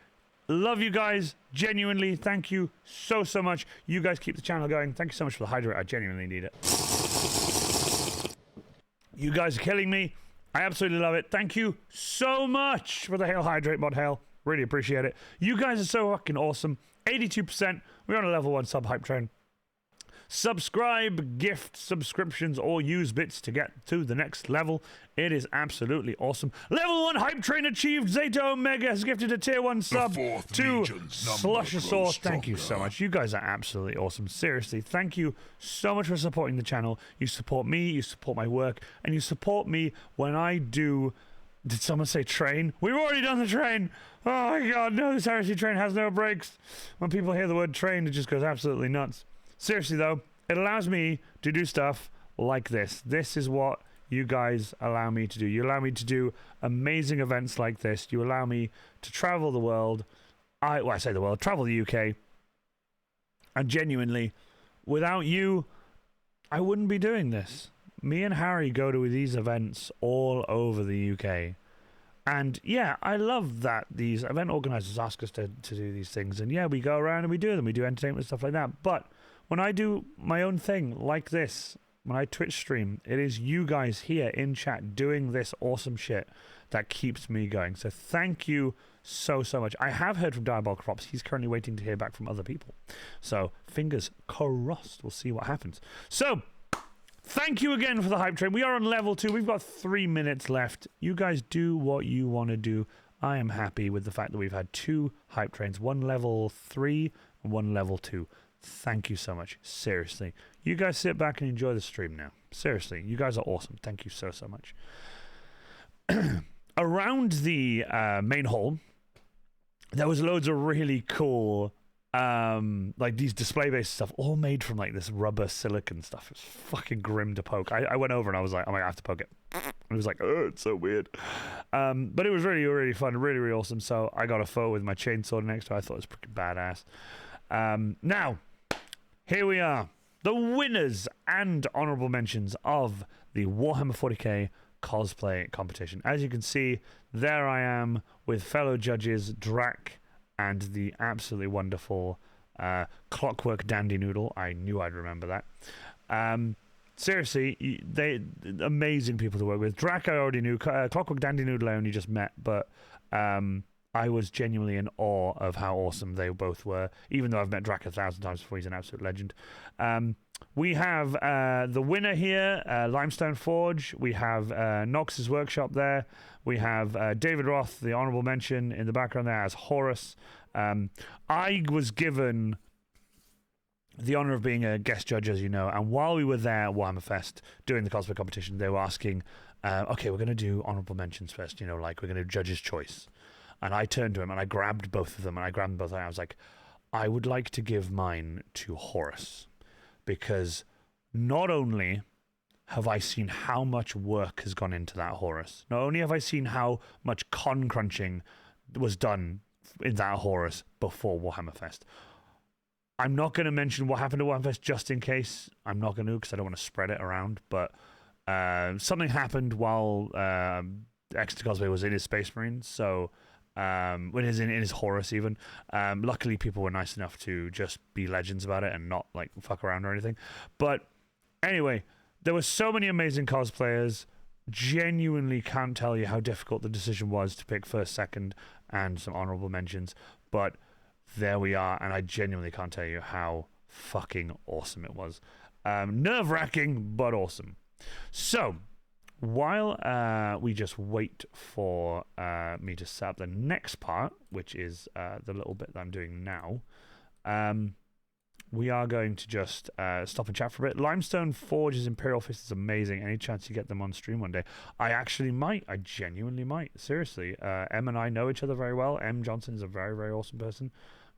Speaker 3: Love you guys. Genuinely. Thank you so much. You guys keep the channel going. Thank you so much for the hydrate. I genuinely need it. You guys are killing me. I absolutely love it. Thank you so much for the Hail Hydrate mod, Hail. Really appreciate it. You guys are so fucking awesome. 82%. We're on a level 1 sub hype train. Subscribe, gift subscriptions, or use bits to get to the next level. It is absolutely awesome. Level 1 hype train achieved. Zeta Omega has gifted a tier 1 sub to Slushosaur. Thank you so much. You guys are absolutely awesome. Seriously, thank you so much for supporting the channel. You support me, you support my work, and you support me when I do... Did someone say train? We've already done the train. Oh my God, no, this heresy train has no brakes. When people hear the word train, it just goes absolutely nuts. Seriously though, it allows me to do stuff like this. This is what you guys allow me to do. You allow me to do amazing events like this. You allow me to travel the world. I say the world, travel the UK. And genuinely, without you, I wouldn't be doing this. Me and Harry go to these events all over the UK. And yeah, I love that these event organizers ask us to do these things. And yeah, we go around and we do them. We do entertainment and stuff like that. But when I do my own thing like this, when I Twitch stream, it is you guys here in chat doing this awesome shit that keeps me going. So thank you so much. I have heard from Diabolic Crops. He's currently waiting to hear back from other people. So fingers crossed. We'll see what happens. So thank you again for the hype train. We are on level 2. We've got 3 minutes left. You guys do what you want to do. I am happy with the fact that we've had 2 hype trains. 1 level 3 and 1 level 2. Thank you so much. Seriously. You guys sit back and enjoy the stream now. Seriously. You guys are awesome. Thank you so much. Around the main hall, there was loads of really cool, like these display-based stuff, all made from like this rubber silicon stuff. It's fucking grim to poke. I went over and I was like, oh my God, I have to poke it. And it was like, oh, it's so weird. But it was really fun, really awesome. So I got a photo with my chainsaw next to it. I thought it was pretty badass. Now, here we are, the winners and honorable mentions of the Warhammer 40k cosplay competition. As you can see, there I am with fellow judges Drac and the absolutely wonderful Clockwork Dandy Noodle. I knew I'd remember that. Seriously, they amazing people to work with. Drac I already knew. Clockwork Dandy Noodle I only just met, but I was genuinely in awe of how awesome they both were, even though I've met Drac 1,000 times before. He's an absolute legend. We have the winner here, Limestone Forge. We have Nox's Workshop there. We have David Roth, the honorable mention in the background there as Horus. I was given the honor of being a guest judge, as you know, and while we were there at Warhammer Fest doing the cosplay competition, they were asking, okay, we're going to do honorable mentions first, you know, like we're going to do judge's choice. And I turned to him and I grabbed both of them, and I was like, I would like to give mine to Horus, because not only have I seen how much work has gone into that Horus, not only have I seen how much con crunching was done in that Horus before Warhammer Fest. I'm not going to mention what happened at Warhammer Fest just in case. I'm not going to, because I don't want to spread it around, but something happened while Exeter Cosplay was in his Space Marines, so when he was in his Horus even. Luckily, people were nice enough to just be legends about it and not like fuck around or anything. But anyway, there were so many amazing cosplayers. Genuinely can't tell you how difficult the decision was to pick first, second, and some honorable mentions. But there we are, and I genuinely can't tell you how fucking awesome it was. Nerve-wracking, but awesome. So, while we just wait for me to set up the next part, which is the little bit that I'm doing now, we are going to just stop and chat for a bit. Limestone Forge's Imperial Fist is amazing. Any chance you get them on stream one day? I actually might. I genuinely might. Seriously. Em and I know each other very well. Em Johnson is a very, very awesome person.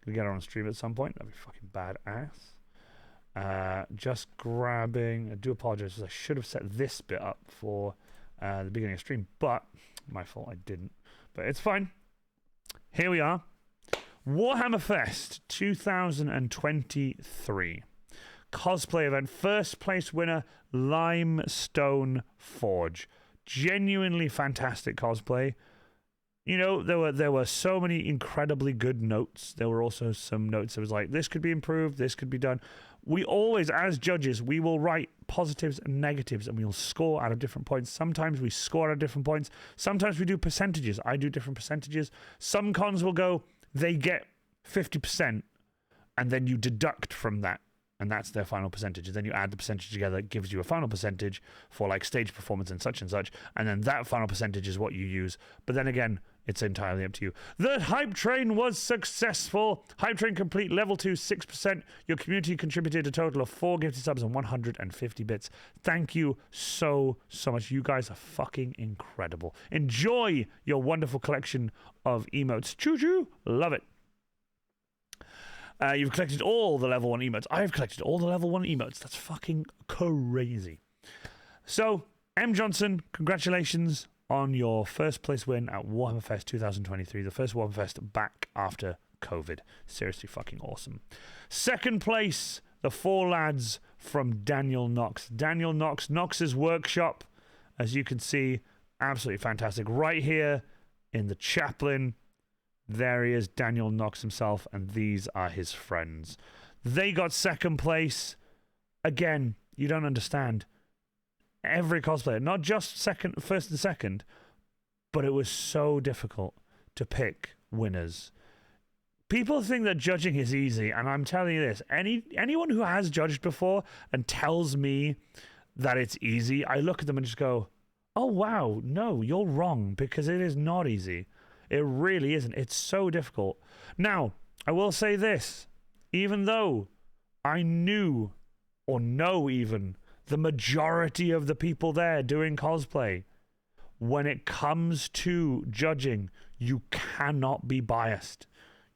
Speaker 3: Gonna get her on stream at some point. That'd be fucking badass. Just grabbing. I do apologize, because I should have set this bit up for the beginning of stream, but my fault, I didn't. But it's fine. Here we are. Warhammer Fest 2023 cosplay event. First place winner, Limestone Forge. Genuinely fantastic cosplay. You know, there were so many incredibly good notes. There were also some notes that was like, this could be improved, this could be done. We always, as judges, we will write positives and negatives, and we'll score out of different points. Sometimes we score out of different points. Sometimes we do percentages. I do different percentages. Some cons will go, they get 50%, and then you deduct from that, and that's their final percentage. And then you add the percentage together, it gives you a final percentage for like stage performance and such, and then that final percentage is what you use. But then again, it's entirely up to you. The hype train was successful. Hype train complete, level 2, 6%. Your community contributed a total of 4 gifted subs and 150 bits. Thank you so much. You guys are fucking incredible. Enjoy your wonderful collection of emotes. Choo-choo. Love it. You've collected all the level 1 emotes. I've collected all the level 1 emotes. That's fucking crazy. So, M. Johnson, congratulations on your first place win at Warhammer Fest 2023. The first Warhammer Fest back after COVID. Seriously fucking awesome. Second place, the 4 lads from Daniel Knox. Daniel Knox, Knox's Workshop. As you can see, absolutely fantastic. Right here in the Chaplain. There he is, Daniel Knox himself, and these are his friends. They got second place. Again, you don't understand. Every cosplayer, not just first and second, but it was so difficult to pick winners. People think that judging is easy, and I'm telling you this, anyone who has judged before and tells me that it's easy, I look at them and just go, oh wow, no, you're wrong, because it is not easy. It really isn't. It's so difficult. Now, I will say this, even though I knew, or know even, the majority of the people there doing cosplay, when it comes to judging, you cannot be biased.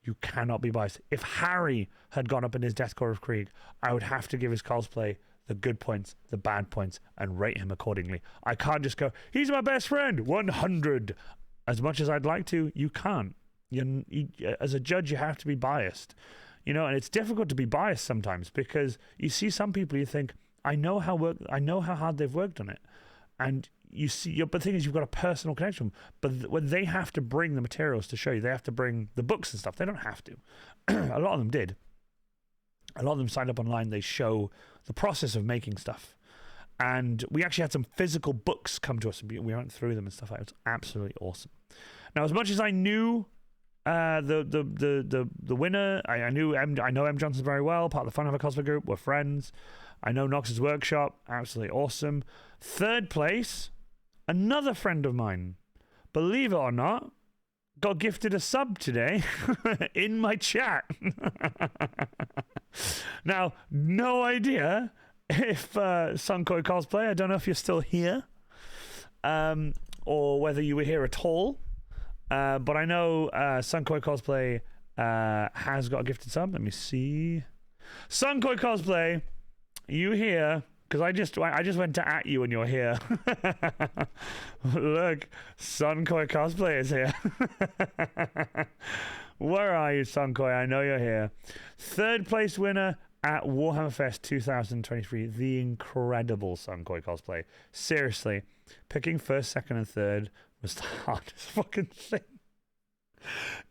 Speaker 3: You cannot be biased. If Harry had gone up in his Deathcore of Krieg, I would have to give his cosplay the good points, the bad points, and rate him accordingly. I can't just go, he's my best friend, 100. As much as I'd like to, you can't. As a judge, you have to be biased. You know, and it's difficult to be biased sometimes, because you see some people, you think, I know how hard they've worked on it, and you see. But the thing is, you've got a personal connection. But when they have to bring the materials to show you, they have to bring the books and stuff. They don't have to. A lot of them did. A lot of them signed up online. They show the process of making stuff, and we actually had some physical books come to us. We went through them and stuff like that. It was absolutely awesome. Now, as much as I knew the winner, I know M. Johnson very well, part of the Funhover Cosplay group. We're friends. I know Knox's Workshop, absolutely awesome. Third place, another friend of mine. Believe it or not, got gifted a sub today in my chat. Now, no idea if Sunkoi Cosplay, I don't know if you're still here, or whether you were here at all. But I know Sunkoi Cosplay has got a gifted sub. Let me see. Sunkoi Cosplay, you here? Because I just went to at you and you're here. Look, Sunkoi Cosplay is here. Where are you, Sunkoi? I know you're here. 3rd place winner at Warhammer Fest 2023. The incredible Sunkoi Cosplay. Seriously, picking 1st, 2nd, and 3rd was the hardest fucking thing.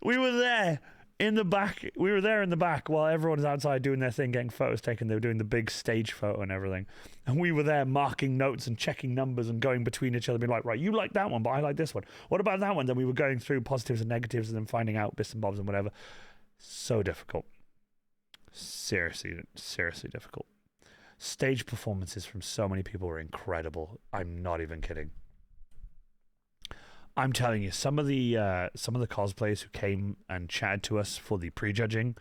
Speaker 3: We were there in the back. We were there in the back while everyone was outside doing their thing, getting photos taken. They were doing the big stage photo and everything. And we were there marking notes and checking numbers and going between each other, being like, right, you like that one, but I like this one. What about that one? Then we were going through positives and negatives and then finding out bits and bobs and whatever. So difficult. Seriously difficult. Stage performances from so many people were incredible. I'm not even kidding. I'm telling you, some of the cosplayers who came and chatted to us for the prejudging,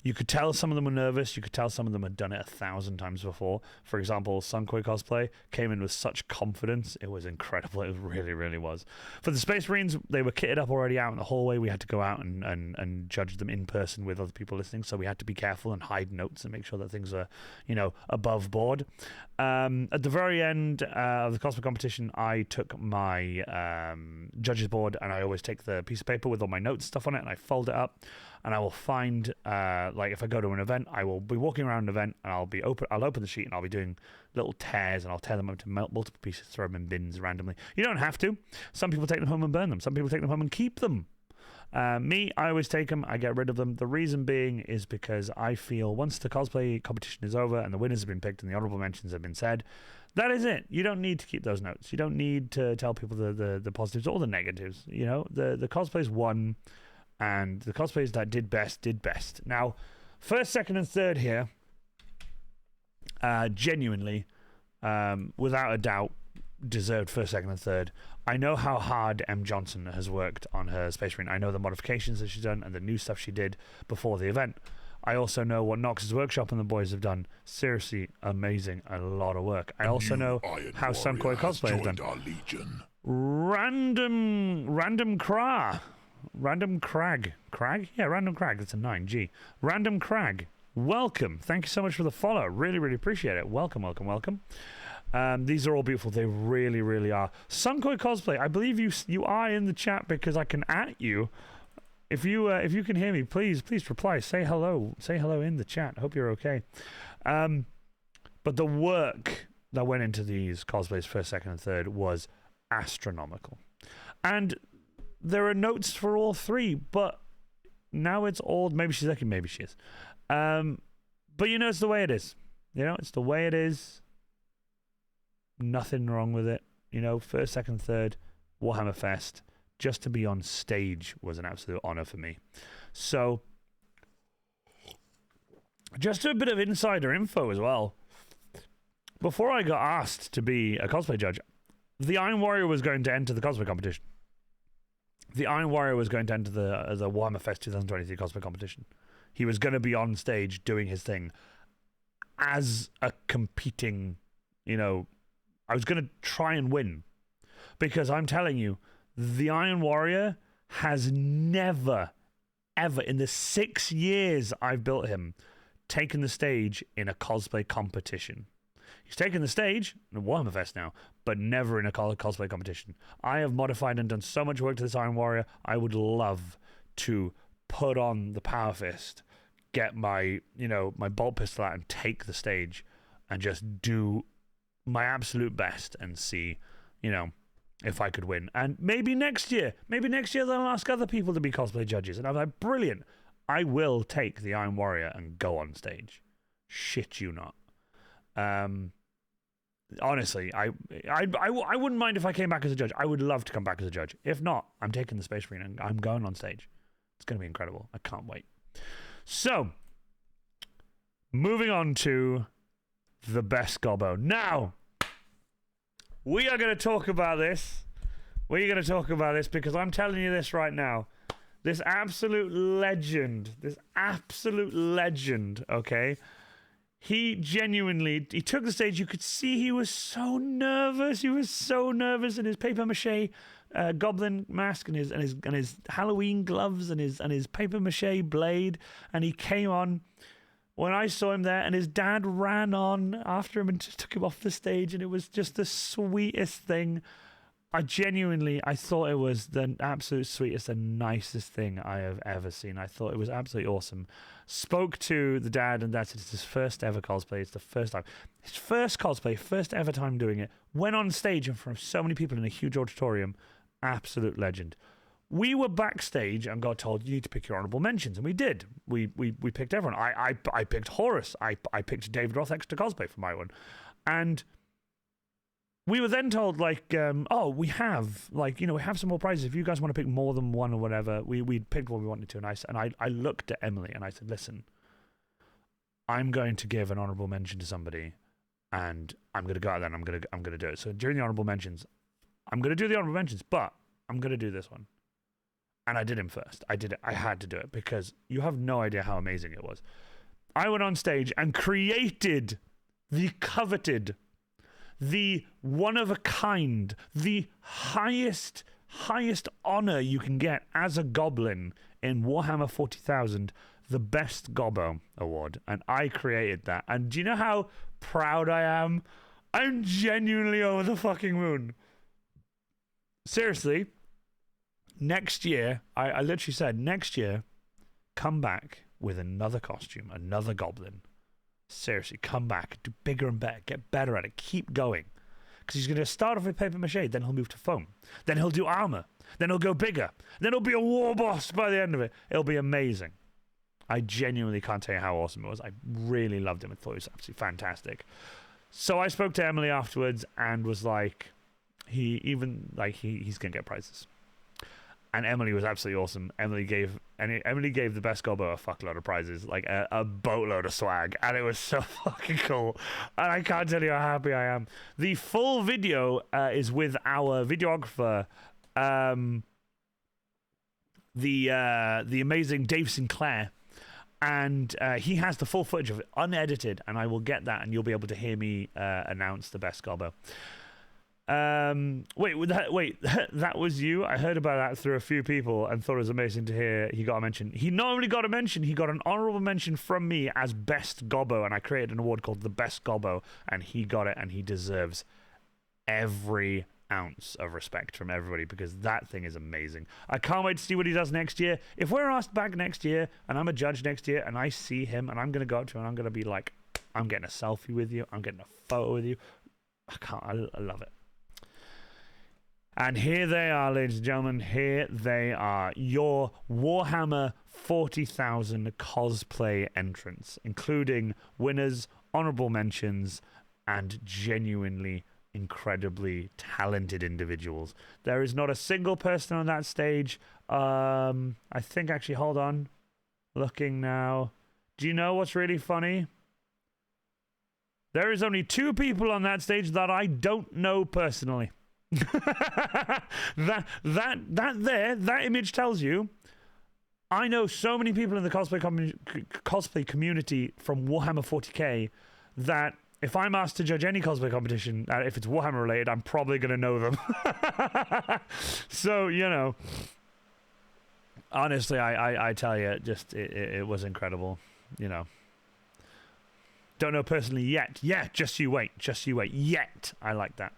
Speaker 3: you could tell some of them were nervous. You could tell some of them had done it 1,000 times before. For example, Sunkoi Cosplay came in with such confidence. It was incredible. It really, really was. For the Space Marines, they were kitted up already out in the hallway. We had to go out and judge them in person with other people listening. So we had to be careful and hide notes and make sure that things are, above board. At the very end of the cosplay competition, I took my judges board, and I always take the piece of paper with all my notes stuff on it, and I fold it up, and I will find if I go to an event, I will be walking around an event, and I'll open the sheet, and I'll be doing little tears, and I'll tear them up to multiple pieces, throw them in bins randomly. You don't have to. Some people take them home and burn them. Some people take them home and keep them. Me, I always take them. I get rid of them. The reason being is because I feel once the cosplay competition is over and the winners have been picked and the honorable mentions have been said, that is it. You don't need to keep those notes. You don't need to tell people the positives or the negatives. The cosplays won, and the cosplays that did best. Now, 1st, 2nd, and 3rd here, genuinely, without a doubt, deserved 1st, 2nd, and 3rd. I know how hard M. Johnson has worked on her Space Marine. I know the modifications that she's done and the new stuff she did before the event. I also know what Nox's Workshop and the boys have done. Seriously, amazing. A lot of work. I also know how Sunkoi Cosplay has done.
Speaker 1: Our legion.
Speaker 3: Random Crag. Yeah, Random Crag. That's a 9G. Random Crag. Welcome. Thank you so much for the follow. Really, really appreciate it. Welcome. These are all beautiful. They really, really are. Sunkoi Cosplay, I believe you are in the chat because I can at you. If you can hear me, please reply. Say hello. Say hello in the chat. Hope you're okay. But the work that went into these cosplays 1st, 2nd, and 3rd was astronomical. And there are notes for all 3, but now it's all, maybe she's lucky, maybe she is. But it's the way it is. It's the way it is. Nothing wrong with it. 1st, 2nd, 3rd, Warhammer Fest. Just to be on stage was an absolute honor for me. So, just a bit of insider info as well. Before I got asked to be a cosplay judge, the Iron Warrior was going to enter the cosplay competition. The Iron Warrior was going to enter the Warhammer Fest 2023 cosplay competition. He was going to be on stage doing his thing as a competing, I was going to try and win, because I'm telling you, the Iron Warrior has never, ever, in the 6 years I've built him, taken the stage in a cosplay competition. He's taken the stage in Warhammer Fest now, but never in a cosplay competition. I have modified and done so much work to this Iron Warrior. I would love to put on the Power Fist, get my bolt pistol out and take the stage and just do my absolute best and see, if I could win. And maybe next year they'll ask other people to be cosplay judges. And I'm like, brilliant. I will take the Iron Warrior and go on stage. Shit you not. Honestly, I wouldn't mind if I came back as a judge. I would love to come back as a judge. If not, I'm taking the Space Marine and I'm going on stage. It's going to be incredible. I can't wait. So, moving on to the best gobbo. Now, we are going to talk about this. We're going to talk about this because I'm telling you this right now. This absolute legend. Okay. He took the stage. You could see he was so nervous. He was so nervous in his paper mache goblin mask and his Halloween gloves and his paper mache blade. And he came on when I saw him there, and his dad ran on after him and just took him off the stage. And it was just the sweetest thing. I thought it was the absolute sweetest and nicest thing I have ever seen. I thought it was absolutely awesome. Spoke to the dad, and that's it's his first ever cosplay. It's the first time. His first cosplay, first ever time doing it. Went on stage in front of so many people in a huge auditorium. Absolute legend. We were backstage and got told, you need to pick your honorable mentions, and we did. We picked everyone. I picked Horus. I picked David Roth Extra Cosplay for my one. And we were then told, like, we have some more prizes. If you guys want to pick more than one or whatever, we picked what we wanted to. And I looked at Emily and I said, listen, I'm going to give an honorable mention to somebody, and I'm going to go out there and I'm going to do it. So during the honorable mentions, I'm going to do the honorable mentions, but I'm going to do this one. And I did him first. I did it. I had to do it because you have no idea how amazing it was. I went on stage and created the coveted, the one of a kind, the highest honor you can get as a goblin in Warhammer 40,000, the Best Gobbo Award. And I created that. And do you know how proud I am? I'm genuinely over the fucking moon. Seriously, next year, I literally said, next year, come back with another costume, another goblin. Seriously, come back, do bigger and better, get better at it, keep going. Because he's going to start off with paper mache, then he'll move to foam, then he'll do armor, then he'll go bigger, then he'll be a war boss by the end of it. It'll be amazing. I genuinely can't tell you how awesome it was. I really loved him. I thought it was absolutely fantastic. So I spoke to Emily afterwards and was like, he's going to get prizes. And Emily was absolutely awesome. Emily gave the Best Gobbo a fuckload of prizes, like a boatload of swag, and it was so fucking cool. And I can't tell you how happy I am. The full video is with our videographer, the amazing Dave Sinclair, and he has the full footage of it, unedited, and I will get that, and you'll be able to hear me announce the Best Gobbo. That was you? I heard about that through a few people and thought it was amazing to hear he got a mention. He not only got a mention, he got an honorable mention from me as Best Gobbo, and I created an award called the Best Gobbo, and he got it, and he deserves every ounce of respect from everybody because that thing is amazing. I can't wait to see what he does next year. If we're asked back next year and I'm a judge next year and I see him and I'm going to go up to him and I'm going to be like, I'm getting a selfie with you, I'm getting a photo with you. I love it. And here they are, ladies and gentlemen. Here they are. Your Warhammer 40,000 cosplay entrants, including winners, honorable mentions, and genuinely incredibly talented individuals. There is not a single person on that stage. I think, actually, hold on. Looking now. Do you know what's really funny? There is only 2 people on that stage that I don't know personally. that image tells you I know so many people in the cosplay community from Warhammer 40k that if I'm asked to judge any cosplay competition, if it's Warhammer related, I'm probably going to know them. So, you know, honestly, I tell you, just it was incredible. You know, don't know personally yet. Yeah, just you wait. Yet. I like that.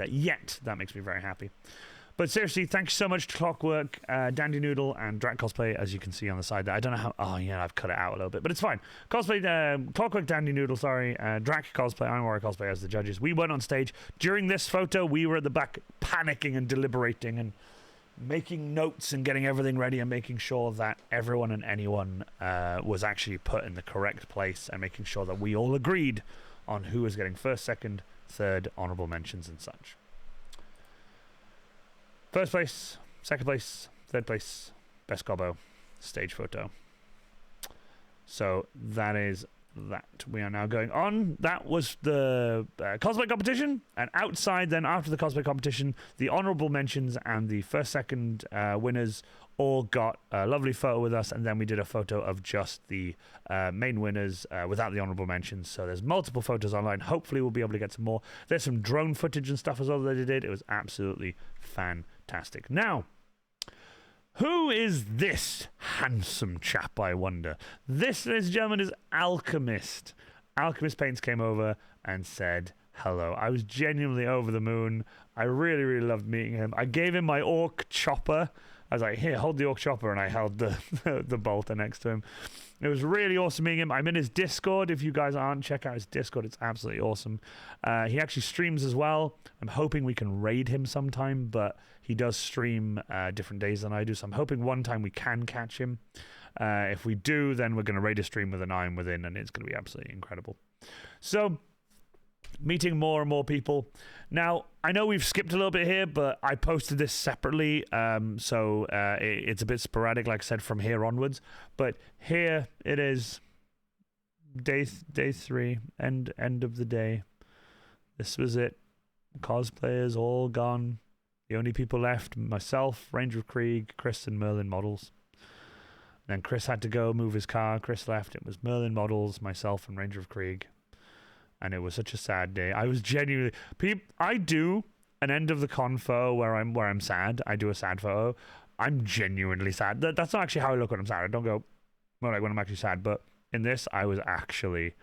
Speaker 3: Yet. That makes me very happy. But seriously, thanks so much to Clockwork, Dandy Noodle, and Drac Cosplay, as you can see on the side there. I don't know how... Oh, yeah, I've cut it out a little bit, but it's fine. Clockwork, Dandy Noodle, Drac Cosplay, Iron Warrior Cosplay as the judges. We went on stage. During this photo, we were at the back panicking and deliberating and making notes and getting everything ready and making sure that everyone and anyone was actually put in the correct place and making sure that we all agreed on who was getting first, second, third, honorable mentions and such. First place, second place, third place, Best Gobbo, stage photo. So that is that, we are now going on. That was the cosplay competition, and outside then, after the cosplay competition, the honorable mentions and the first, second winners all got a lovely photo with us, and then we did a photo of just the main winners without the honorable mentions. So there's multiple photos online. Hopefully we'll be able to get some more. There's some drone footage and stuff as well that they did. It was absolutely fantastic. Now, who is this handsome chap, I wonder? This, ladies and gentlemen, is Alchemist. Alchemist Paints came over and said hello. I was genuinely over the moon. I really, really loved meeting him. I gave him my orc chopper. I was like, here, hold the orc chopper, and I held the the bolter next to him. It was really awesome meeting him. I'm in his Discord. If you guys aren't, check out his Discord. It's absolutely awesome. He actually streams as well. I'm hoping we can raid him sometime, but he does stream different days than I do, so I'm hoping one time we can catch him. If we do, then we're going to raid a stream with an eye within, and it's going to be absolutely incredible. So, meeting more and more people. Now, I know we've skipped a little bit here, but I posted this separately, so it's a bit sporadic, like I said, from here onwards. But here it is, day 3, end of the day. This was it. Cosplayers all gone. The only people left, myself, Ranger of Krieg, Chris, and Merlin Models. And then Chris had to go move his car. Chris left. It was Merlin Models, myself, and Ranger of Krieg. And it was such a sad day. I was genuinely... I do an end of the con photo where I'm sad. I do a sad photo. I'm genuinely sad. That's not actually how I look when I'm sad. I don't go, well, like when I'm actually sad. But in this, I was actually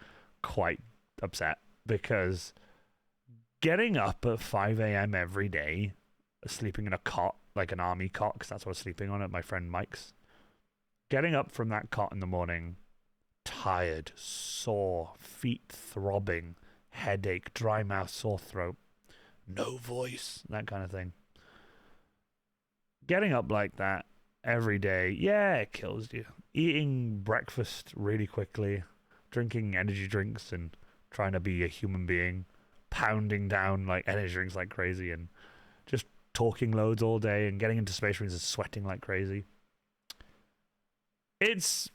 Speaker 3: quite upset because getting up at 5 a.m. every day, sleeping in a cot, like an army cot, because that's what I was sleeping on at my friend Mike's. Getting up from that cot in the morning, tired, sore, feet throbbing, headache, dry mouth, sore throat, no voice, that kind of thing. Getting up like that every day, yeah, it kills you. Eating breakfast really quickly, drinking energy drinks and trying to be a human being, pounding down like energy drinks like crazy, and just talking loads all day and getting into space marines and sweating like crazy. It's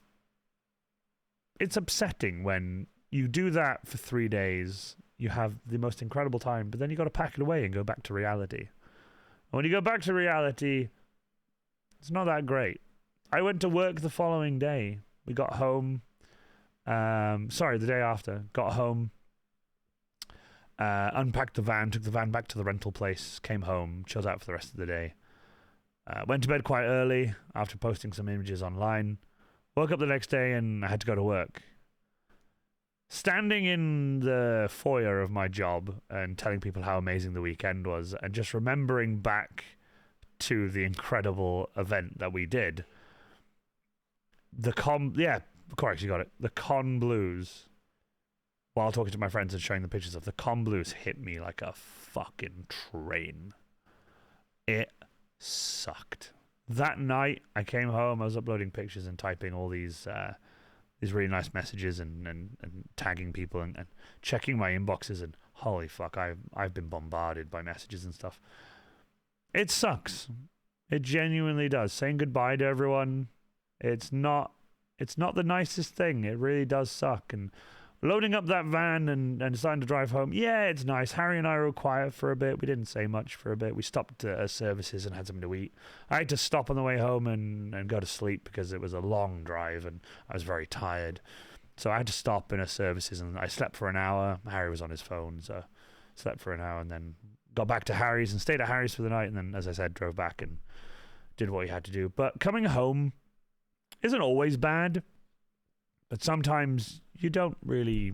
Speaker 3: upsetting when you do that for 3 days, you have the most incredible time, but then you got to pack it away and go back to reality. And when you go back to reality, it's not that great. I went to work the following day. We got home, the day after, got home, unpacked the van, took the van back to the rental place, came home, chilled out for the rest of the day. Went to bed quite early after posting some images online. Woke up the next day and I had to go to work. Standing in the foyer of my job and telling people how amazing the weekend was, and just remembering back to the incredible event that we did. Correct, you got it. The con blues, while talking to my friends and showing the pictures of the con blues, hit me like a fucking train. It sucked. That night, I came home, I was uploading pictures and typing all these really nice messages and tagging people and checking my inboxes, and holy fuck, I've been bombarded by messages and stuff. It sucks. It genuinely does. Saying goodbye to everyone, it's not the nicest thing. It really does suck. And loading up that van and deciding to drive home, yeah, it's nice. Harry and I were quiet for a bit. We didn't say much for a bit. We stopped at services and had something to eat. I had to stop on the way home and go to sleep because it was a long drive and I was very tired. So I had to stop in a services and I slept for an hour. Harry was on his phone, so slept for an hour and then got back to Harry's and stayed at Harry's for the night, and then, as I said, drove back and did what he had to do. But coming home isn't always bad, but sometimes you don't really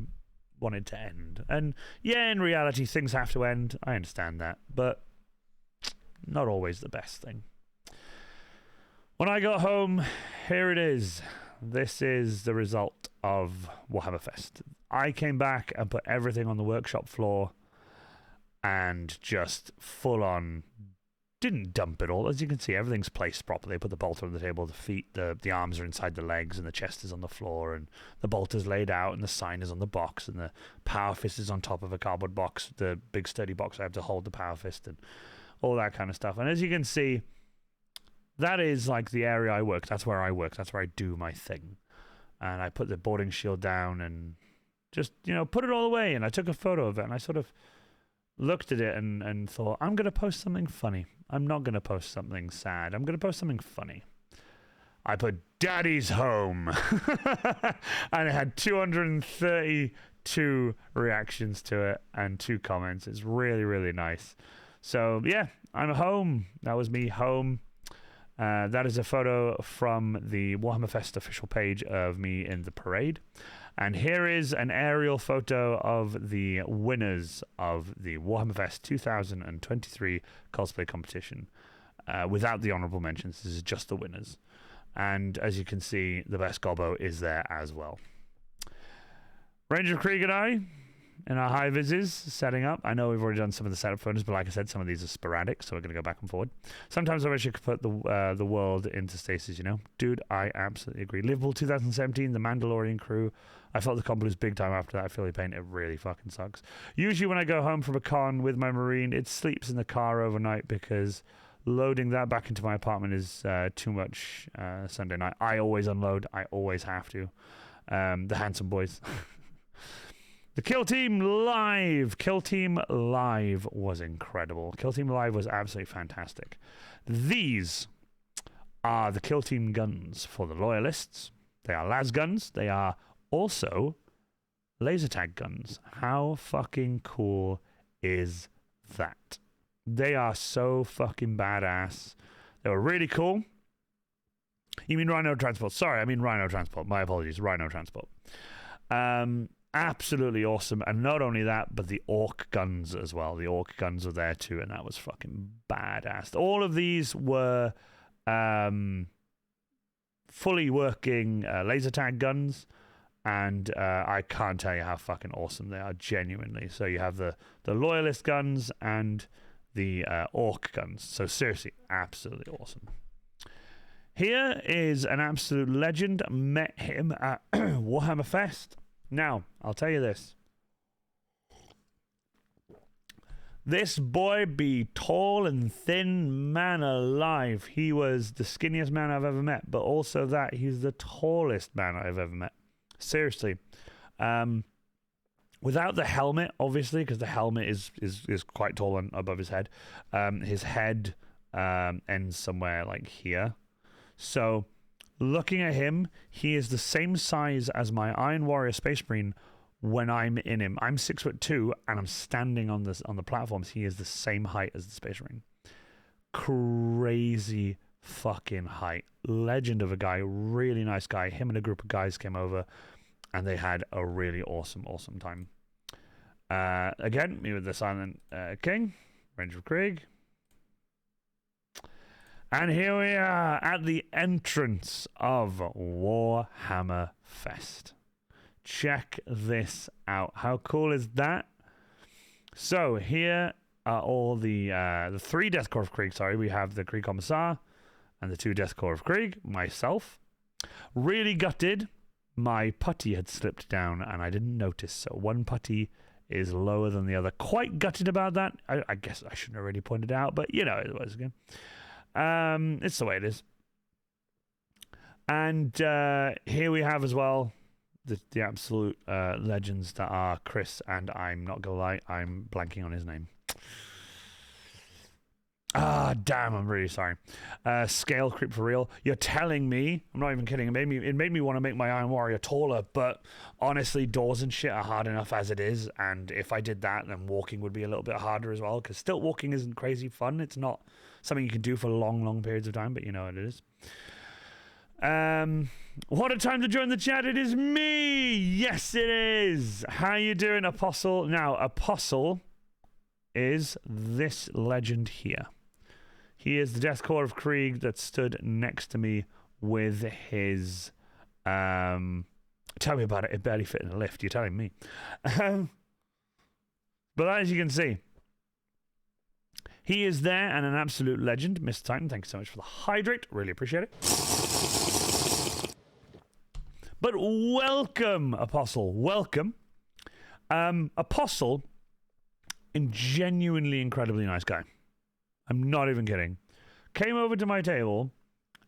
Speaker 3: want it to end. And yeah, in reality, things have to end. I understand that, but not always the best thing. When I got home, here it is. This is the result of Warhammer Fest. I came back and put everything on the workshop floor and just full on didn't dump it all. As you can see, everything's placed properly. I put the bolter on the table, the feet, the arms are inside the legs, and the chest is on the floor, and the bolter's laid out, and the sign is on the box, and the power fist is on top of a cardboard box, the big sturdy box I have to hold the power fist, and all that kind of stuff. And as you can see, that is like the area I work. That's where I work. That's where I do my thing. And I put the boarding shield down and Just, put it all away. And I took a photo of it, and I sort of looked at it and thought, I'm going to post something funny. I'm not going to post something sad. I'm going to post something funny. I put Daddy's Home. And it had 232 reactions to it and 2 comments. It's really, really nice. So, yeah, I'm home. That was me home. That is a photo from the Warhammer Fest official page of me in the parade. And here is an aerial photo of the winners of the Warhammer Fest 2023 cosplay competition. Without the honorable mentions, this is just the winners. And as you can see, the best gobbo is there as well. Ranger Krieg and I, in our high vises, setting up. I know we've already done some of the setup photos, but like I said, some of these are sporadic, so we're going to go back and forward. Sometimes I wish I could put the world into stasis, Dude, I absolutely agree. Liverpool 2017, the Mandalorian crew. I felt the comp was big time after that. I feel paint. It really fucking sucks. Usually when I go home from a con with my Marine, it sleeps in the car overnight because loading that back into my apartment is too much Sunday night. I always unload. I always have to. The handsome boys. The Kill Team Live. Kill Team Live was incredible. Kill Team Live was absolutely fantastic. These are the Kill Team guns for the Loyalists. They are las guns. They are also laser tag guns. How fucking cool is that? They are so fucking badass. They were really cool. You mean Rhino Transport? Sorry, I mean Rhino Transport. My apologies. Rhino Transport. Absolutely awesome. And not only that, but the Orc guns as well. The Orc guns were there too, and that was fucking badass. All of these were fully working laser tag guns, and I can't tell you how fucking awesome they are, genuinely. So you have the Loyalist guns and the Orc guns. So seriously, absolutely awesome. Here is an absolute legend. Met him at Warhammer Fest. Now, I'll tell you this. This boy be tall and thin man alive. He was the skinniest man I've ever met, but also that he's the tallest man I've ever met. Seriously. Without the helmet, obviously, because the helmet is quite tall and above his head. His head ends somewhere like here. So, looking at him, he is the same size as my Iron Warrior Space Marine when I'm in him. I'm 6'2", and I'm standing on the platforms. He is the same height as the Space Marine. Crazy fucking height. Legend of a guy. Really nice guy. Him and a group of guys came over, and they had a really awesome time. Again, me with the Silent King, Ranger Krieg. And here we are at the entrance of Warhammer Fest. Check this out. How cool is that? So here are all the 3 Death Corps of Krieg. Sorry, we have the Krieg Commissar and the 2 Death Corps of Krieg. Myself. Really gutted. My putty had slipped down and I didn't notice. So one putty is lower than the other. Quite gutted about that. I guess I shouldn't have really pointed it out, but it was again. It's the way it is. And here we have as well the absolute legends that are Chris, and I'm not gonna lie, I'm blanking on his name. Damn, I'm really sorry. Scale creep for real. You're telling me, I'm not even kidding, it made me want to make my Iron Warrior taller, but honestly, doors and shit are hard enough as it is, and if I did that, then walking would be a little bit harder as well, because stilt walking isn't crazy fun. It's not something you can do for long periods of time, but you know what it is. What a time to join the chat. It is me. Yes, it is. How you doing, Apostle? Now, Apostle is this legend here. He is the Death Corps of Krieg that stood next to me with his... tell me about it. It barely fit in a lift. You're telling me. But as you can see, he is there and an absolute legend. Mr. Titan, thank you so much for the hydrate. Really appreciate it. But welcome, Apostle. Welcome. Apostle, genuinely incredibly nice guy. I'm not even kidding. Came over to my table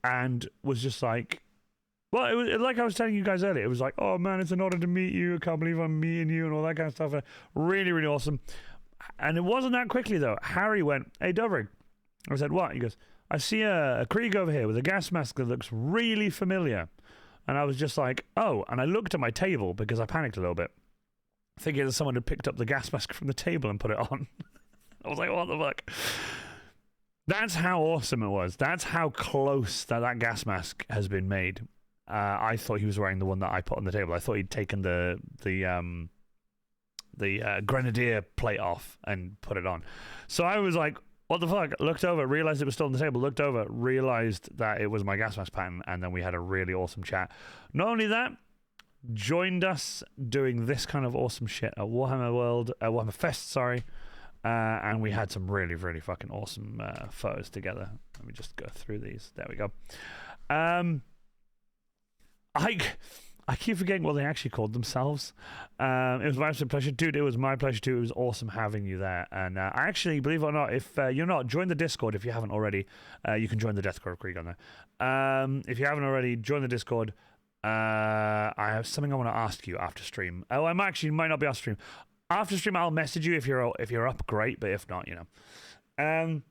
Speaker 3: and was just like, Well, it was like I was telling you guys earlier. It was like, oh man, it's an honor to meet you. I can't believe I'm meeting you and all that kind of stuff. Really, really awesome. And it wasn't that quickly though. Harry went, "Hey, Dovrig." I said, "What?" He goes, "I see a Krieg over here with a gas mask that looks really familiar." And I was just like, "Oh!" And I looked at my table because I panicked a little bit, thinking that someone had picked up the gas mask from the table and put it on. I was like, "What the fuck?" That's how awesome it was. That's how close that gas mask has been made. I thought he was wearing the one that I put on the table. I thought he'd taken the grenadier plate off and put it on. So I was like, what the fuck? Looked over, realized it was still on the table, looked over, realized that it was my gas mask pattern, and then we had a really awesome chat. Not only that, joined us doing this kind of awesome shit at Warhammer Fest, sorry. And we had some really, really fucking awesome photos together. Let me just go through these. There we go. I keep forgetting what they actually called themselves. It was my absolute pleasure. Dude, it was my pleasure too. It was awesome having you there. And I actually, believe it or not, if you're not, join the Discord if you haven't already. You can join the Deathcore of Krieg on there. If you haven't already, join the Discord. I have something I want to ask you after stream. Oh, might not be after stream. After stream, I'll message you if you're up, great. But if not, you know.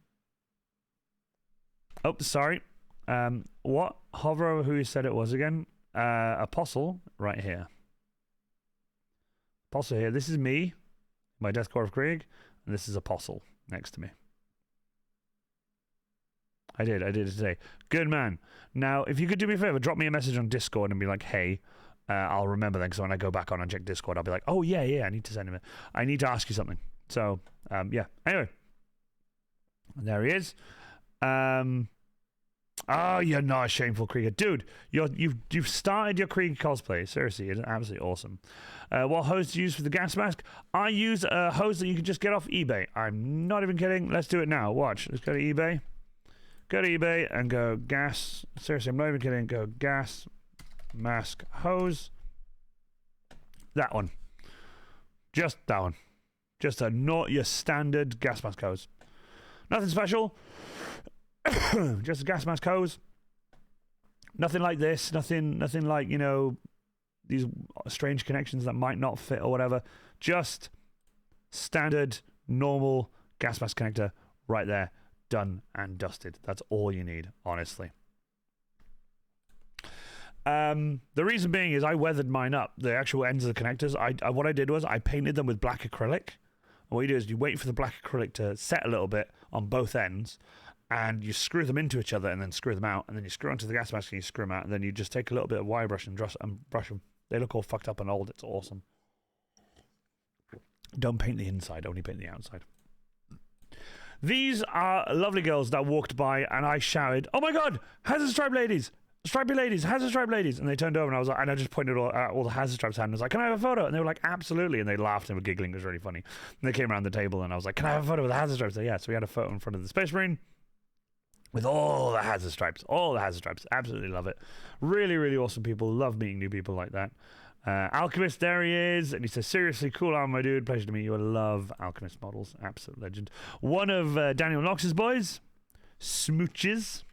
Speaker 3: Oh, sorry. What? Hover over who you said it was again. Apostle right here. Apostle here. This is me, my Deathcore of Krieg, and this is Apostle next to me. I did it today. Good man. Now, if you could do me a favor, drop me a message on Discord and be like, hey. I'll remember then, because when I go back on and check Discord, I'll be like, oh, yeah, I need to send him I need to ask you something. So, yeah. Anyway. There he is. Oh, you're not a shameful Krieger. Dude, you've started your Krieg cosplay. Seriously, it's absolutely awesome. What hose do you use for the gas mask? I use a hose that you can just get off eBay. I'm not even kidding. Let's do it now. Watch. Let's go to eBay. Go to eBay and go gas. Seriously, I'm not even kidding. Go gas mask hose. That one. Just that one. Just not your standard gas mask hose. Nothing special. Just a gas mask hose. Nothing like this. Nothing like, you know, these strange connections that might not fit or whatever. Just standard, normal gas mask connector right there. Done and dusted. That's all you need, honestly. The reason being is I weathered mine up. The actual ends of the connectors, what I did was I painted them with black acrylic. And what you do is you wait for the black acrylic to set a little bit on both ends, and you screw them into each other and then screw them out, and then you screw onto the gas mask and you screw them out, and then you just take a little bit of wire brush and brush them. They look all fucked up and old. It's awesome. Don't paint the inside, only paint the outside. These are lovely girls that walked by, and I shouted, "Oh my god, Hazard Stripe ladies! Stripey ladies, Hazard Stripe ladies!" And they turned over, and I was like, and I just pointed at all the Hazard Stripes hand, and I was like, "Can I have a photo?" And they were like, "Absolutely!" And they laughed and were giggling. It was really funny. And they came around the table, and I was like, "Can I have a photo with the Hazard Stripes?" Yeah, so we had a photo in front of the Space Marine with all the Hazard Stripes, Absolutely love it. Really, really awesome people. Love meeting new people like that. Alchemist, there he is, and he says, "Seriously, cool armor, my dude. Pleasure to meet you. I love Alchemist models. Absolute legend." One of Daniel Knox's boys, Smooches.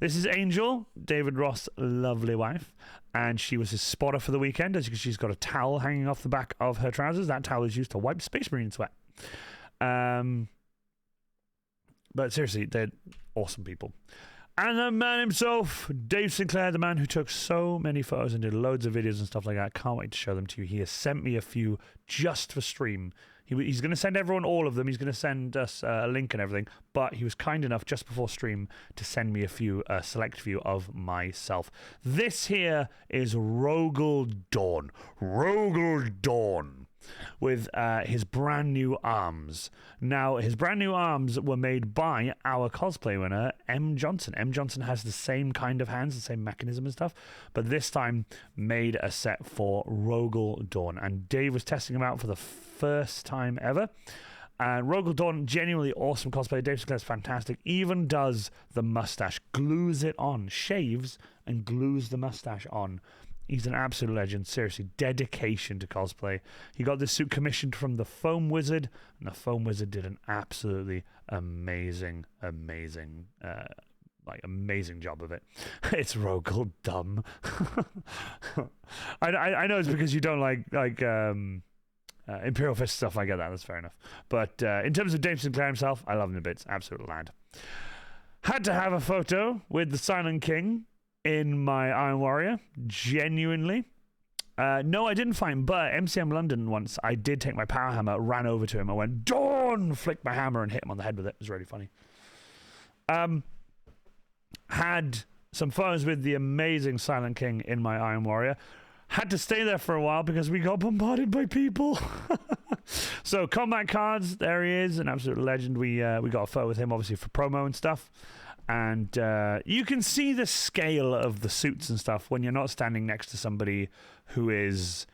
Speaker 3: This is Angel, David Ross' lovely wife, and she was his spotter for the weekend, as she's got a towel hanging off the back of her trousers. That towel is used to wipe Space Marine sweat. But seriously, they're awesome people. And the man himself, Dave Sinclair, the man who took so many photos and did loads of videos and stuff like that. Can't wait to show them to you. He has sent me a few just for stream. He's going to send everyone all of them. He's going to send us a link and everything. But he was kind enough just before stream to send me a select few of myself. This here is Rogel Dawn. Rogel Dawn. With his brand new arms. Now, his brand new arms were made by our cosplay winner, M. Johnson. M. Johnson has the same kind of hands, the same mechanism and stuff, but this time made a set for Rogel Dawn. And Dave was testing them out for the first time ever. And Rogel Dawn, genuinely awesome cosplay. Dave Sinclair's fantastic. Even does the mustache, glues it on, shaves and glues the mustache on. He's an absolute legend. Seriously, dedication to cosplay. He got this suit commissioned from the Foam Wizard, and the Foam Wizard did an absolutely amazing like amazing job of it. It's Rogel dumb. I know it's because you don't like Imperial Fist stuff. I get that. That's fair enough. But in terms of Dave Sinclair himself, I love him a bit. Absolute lad. Had to have a photo with the Silent King in my Iron Warrior. Genuinely. No, I didn't find, but MCM London once, I did take my power hammer, ran over to him, I went, Dawn! Flicked my hammer and hit him on the head with it. It was really funny. Had some photos with the amazing Silent King in my Iron Warrior. Had to stay there for a while because we got bombarded by people. So combat cards, there he is, an absolute legend. We got a photo with him, obviously for promo and stuff. And you can see the scale of the suits and stuff when you're not standing next to somebody who is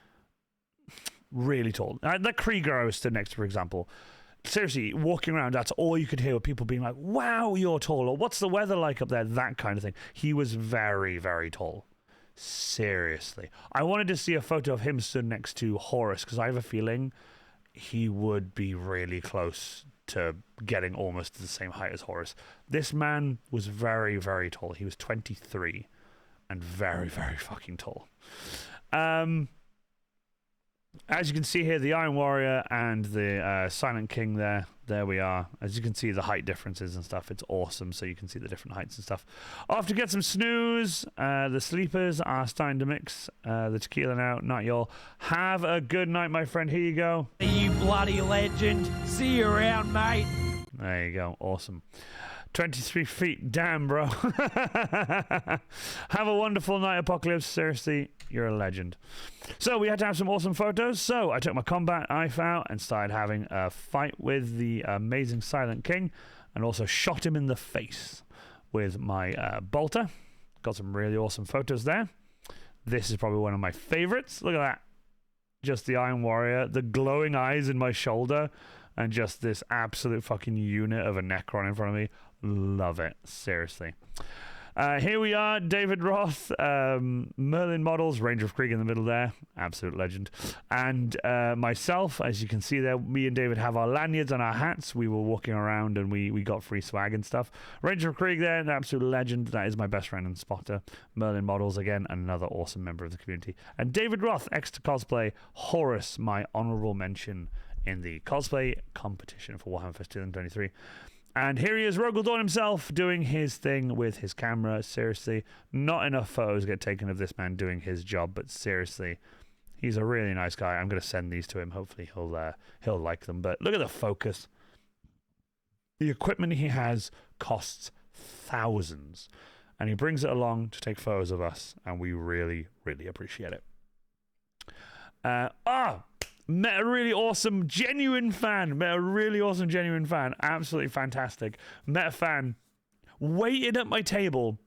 Speaker 3: really tall. That Krieger I was stood next to, for example. Seriously, walking around, that's all you could hear, people being like, wow, you're tall, or what's the weather like up there, that kind of thing. He was very, very tall. Seriously. I wanted to see a photo of him stood next to Horus, because I have a feeling he would be really close to getting almost the same height as Horus. This man was very, very tall. He was 23 and very, very fucking tall. As you can see here, the Iron Warrior and the Silent King there we are. As you can see, the height differences and stuff, it's awesome. So you can see the different heights and stuff. Off to get some snooze. The sleepers are starting to mix the tequila now, not y'all. Have a good night, my friend. Here you go.
Speaker 5: You bloody legend. See you around, mate.
Speaker 3: There you go. Awesome. 23 feet. Damn, bro. Have a wonderful night, Apocalypse. Seriously, you're a legend. So we had to have some awesome photos. So I took my combat knife out and started having a fight with the amazing Silent King, and also shot him in the face with my bolter. Got some really awesome photos there. This is probably one of my favorites. Look at that. Just the Iron Warrior, the glowing eyes in my shoulder, and just this absolute fucking unit of a Necron in front of me. Love it. Seriously. Here we are, David Roth, Merlin Models, Ranger of Krieg in the middle there, absolute legend. And myself, as you can see there, me and David have our lanyards and our hats. We were walking around and we got free swag and stuff. Ranger of Krieg there, an absolute legend. That is my best friend and spotter. Merlin Models again, another awesome member of the community. And David Roth, ex-to-cosplay, Horus, my honorable mention in the cosplay competition for Warhammer Fest 2023. And here he is, Rogel Dawn himself, doing his thing with his camera. Seriously, not enough photos get taken of this man doing his job, but seriously, he's a really nice guy. I'm going to send these to him. Hopefully he'll like them. But look at the focus. The equipment he has costs thousands, and he brings it along to take photos of us, and we really, really appreciate it. Met a really awesome, genuine fan. Absolutely fantastic. Met a fan. Waited at my table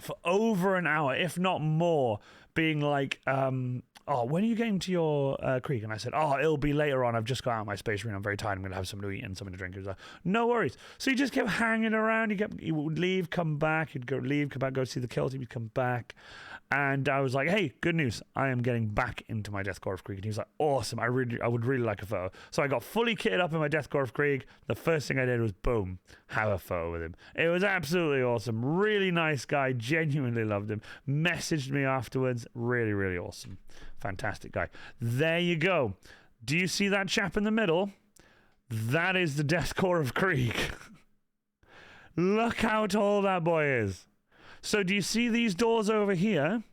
Speaker 3: for over an hour, if not more, being like, when are you getting to your creek? And I said, it'll be later on. I've just got out of my space marine. I'm very tired. I'm going to have something to eat and something to drink. He was like, no worries. So he just kept hanging around. He would leave, come back. He'd go leave, come back, go see the kill team. He'd come back. And I was like, hey, good news. I am getting back into my Death Korps of Krieg. And he was like, awesome. I would really like a photo. So I got fully kitted up in my Death Korps of Krieg. The first thing I did was, boom, have a photo with him. It was absolutely awesome. Really nice guy. Genuinely loved him. Messaged me afterwards. Really, really awesome. Fantastic guy. There you go. Do you see that chap in the middle? That is the Death Korps of Krieg. Look how tall that boy is. So do you see these doors over here?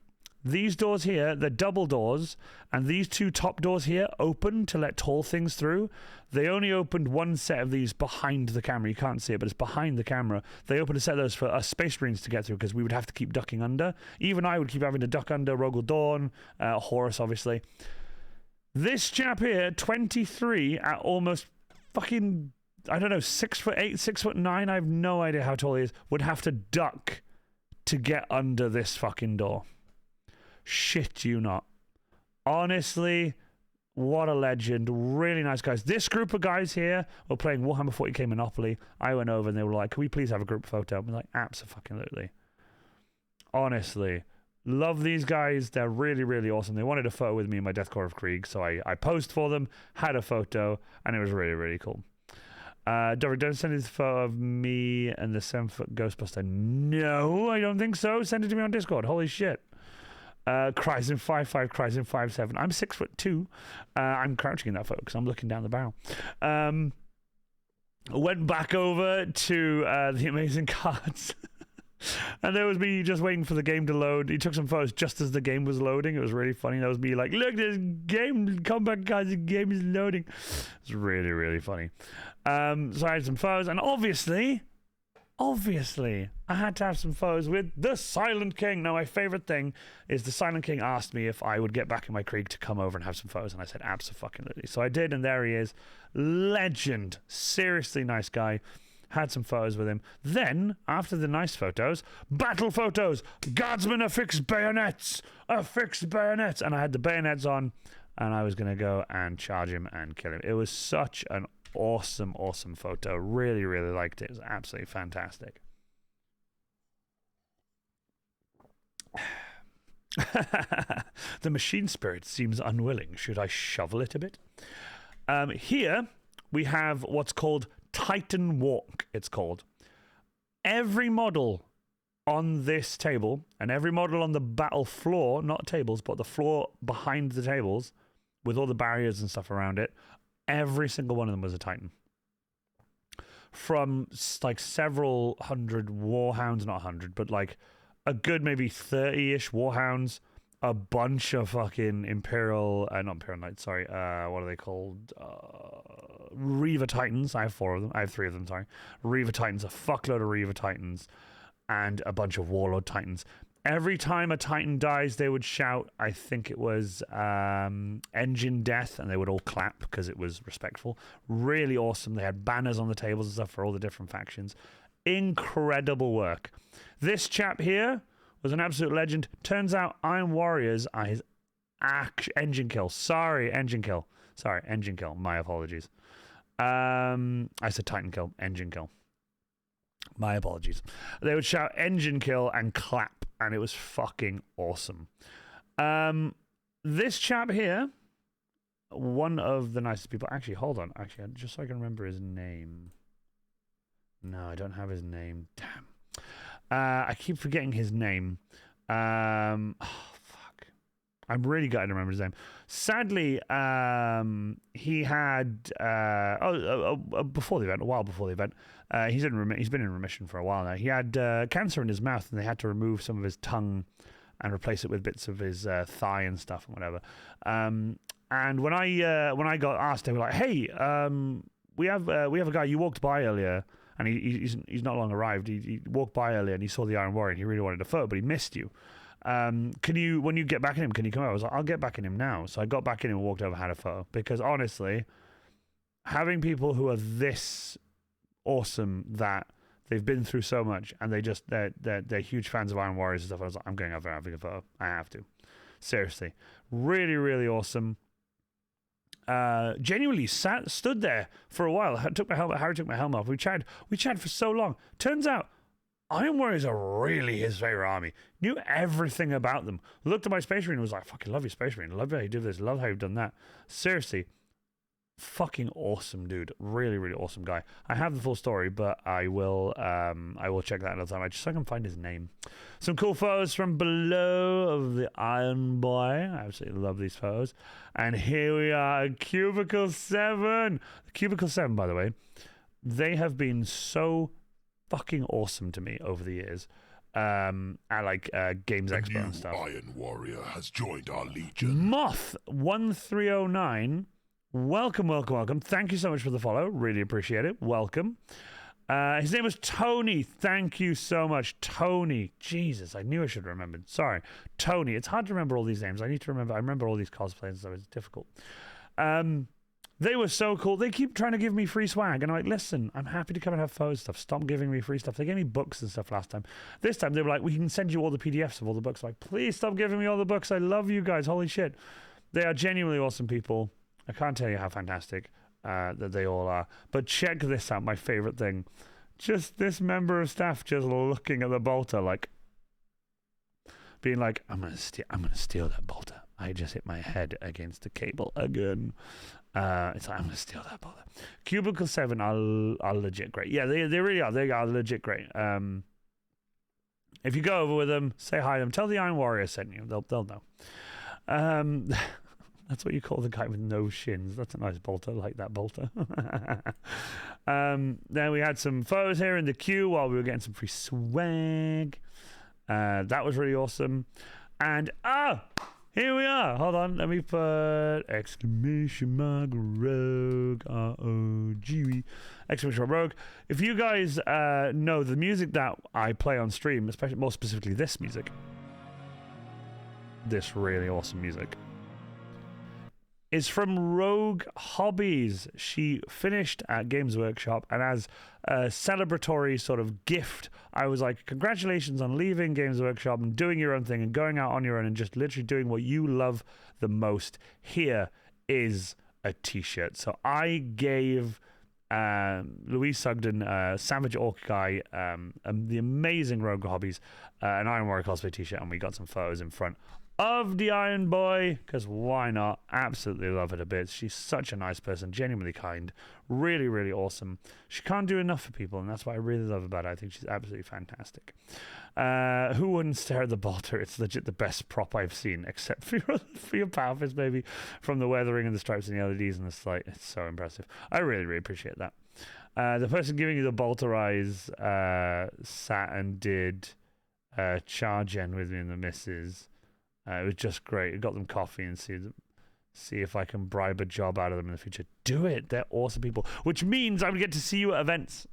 Speaker 3: These doors here, the double doors, and these two top doors here open to let tall things through. They only opened one set of these behind the camera. You can't see it, but it's behind the camera. They opened a set of those for us Space Marines to get through because we would have to keep ducking under. Even I would keep having to duck under. Rogel Dawn, Horus, obviously. This chap here, 23, at almost fucking, I don't know, 6'8", 6'9", I have no idea how tall he is, would have to duck to get under this fucking door. Shit you not. Honestly, what a legend. Really nice guys. This group of guys here were playing Warhammer 40k Monopoly. I went over and they were like, can we please have a group photo? I'm like, absolutely. Honestly, love these guys. They're really, really awesome. They wanted a photo with me in my Death Korps of Krieg, so I posed for them, had a photo, and it was really, really cool. Doric, don't send this photo of me and the 7-foot Ghostbuster. No, I don't think so. Send it to me on Discord. Holy shit. Cryzen 5'5", Cryzen 5'7". I'm 6'2". I'm crouching in that photo because I'm looking down the barrel. Went back over to the amazing cards. And there was me just waiting for the game to load. He took some photos just as the game was loading. It was really funny. That was me like, look, this game, come back, guys, the game is loading. It's really, really funny. So I had some photos, and obviously, I had to have some photos with the Silent King. Now, my favorite thing is the Silent King asked me if I would get back in my creek to come over and have some photos, and I said, abso-fucking-lutely. So I did, and there he is. Legend. Seriously nice guy. Had some photos with him. Then, after the nice photos, battle photos. Guardsmen affix bayonets. And I had the bayonets on, and I was going to go and charge him and kill him. It was such an awesome photo. Really, really liked it. It was absolutely fantastic. The machine spirit seems unwilling. Should I shovel it a bit? Here, we have what's called Titan Walk, it's called. Every model on this table and every model on the battle floor, not tables, but the floor behind the tables with all the barriers and stuff around it, every single one of them was a Titan. From like several hundred warhounds, not 100, but like a good maybe 30-ish warhounds, a bunch of fucking Imperial, not Imperial Knights, sorry, what are they called? Reaver Titans. I have 4 of them. I have 3 of them, sorry. Reaver Titans, a fuckload of Reaver Titans, and a bunch of Warlord Titans. Every time a Titan dies, they would shout, I think it was engine death, and they would all clap because it was respectful. Really awesome. They had banners on the tables and stuff for all the different factions. Incredible work. This chap here was an absolute legend. Turns out Iron Warriors are his engine kill. Sorry, engine kill. My apologies. I said Titan kill, engine kill. My apologies. They would shout engine kill and clap, and it was fucking awesome. This chap here, one of the nicest people. Actually, hold on. Actually, just so I can remember his name. No, I don't have his name. Damn. I keep forgetting his name. Fuck. I'm really gutted to remember his name. Sadly, he had before the event, a while before the event, he's been in remission for a while now. He had cancer in his mouth, and they had to remove some of his tongue and replace it with bits of his thigh and stuff and whatever. And when I got asked, they were like, "Hey, we have a guy you walked by earlier." And he's not long arrived. He walked by earlier and he saw the Iron Warrior and he really wanted a photo, but he missed you. Can you, when you get back in him, can you come over? I was like, I'll get back in him now. So I got back in him and walked over, had a photo. Because honestly, having people who are this awesome that they've been through so much and they're huge fans of Iron Warriors and stuff, I was like, I'm going over and having a photo. I have to. Seriously. Really, really awesome. Genuinely stood there for a while. Harry took my helmet off. We chatted for so long. Turns out Iron Warriors are really his favorite army. Knew everything about them. Looked at my Space Marine and was like, fucking love your Space Marine. Love how you did this. Love how you've done that. Seriously, fucking awesome dude. Really, really awesome guy. I have the full story, but I will check that another time. I just so I can find his name. Some cool photos from below of the Iron Boy. I absolutely love these photos. And here we are, Cubicle 7. Cubicle 7, by the way, they have been so fucking awesome to me over the years. At like Games Expo and stuff.
Speaker 1: Iron Warrior has joined our legion.
Speaker 3: Moth 1309. Welcome. Thank you so much for the follow. Really appreciate it. Welcome. His name was Tony. Thank you so much, Tony. Jesus, I knew I should have remembered. Sorry, Tony. It's hard to remember all these names. I remember all these cosplays, so it's difficult. They were so cool. They keep trying to give me free swag, and I'm like, listen, I'm happy to come and have photo stuff. Stop giving me free stuff. They gave me books and stuff last time. This time they were like, we can send you all the PDFs of all the books. I'm like, please stop giving me all the books. I love you guys. Holy shit. They are genuinely awesome people. I can't tell you how fantastic that they all are. But check this out, my favorite thing. Just this member of staff just looking at the bolter, like, being like, I'm gonna steal that bolter. I just hit my head against the cable again. It's like, I'm gonna steal that bother. Cubicle 7 are legit great. Yeah, they really are. They are legit great. If you go over with them, say hi to them, tell the Iron Warrior sent you. They'll know. That's what you call the guy with no shins. That's a nice bolter, like that bolter. Then we had some photos here in the queue while we were getting some free swag. That was really awesome. And here we are. Hold on, let me put exclamation mark rogue ROGE exclamation mark rogue. If you guys know the music that I play on stream, especially more specifically this music, this really awesome music, is from Rogue Hobbies. She finished at Games Workshop, and as a celebratory sort of gift, I was like, congratulations on leaving Games Workshop and doing your own thing and going out on your own and just literally doing what you love the most. Here is a t-shirt. So I gave Louise Sugden, Savage Orc Guy, the amazing Rogue Hobbies, an Iron Warrior cosplay t-shirt, and we got some photos in front of the Iron Boy, because why not? Absolutely love her to bits. She's such a nice person, genuinely kind, really, really awesome. She can't do enough for people, and that's what I really love about her. I think she's absolutely fantastic. Who wouldn't stare at the bolter? It's legit the best prop I've seen, except for your power fist, maybe, from the weathering and the stripes and the LEDs and the slide. It's so impressive. I really, really appreciate that. The person giving you the bolter eyes sat and did charge in with me in the misses. It was just great. I got them coffee and see if I can bribe a job out of them in the future. Do it. They're awesome people. Which means I would get to see you at events.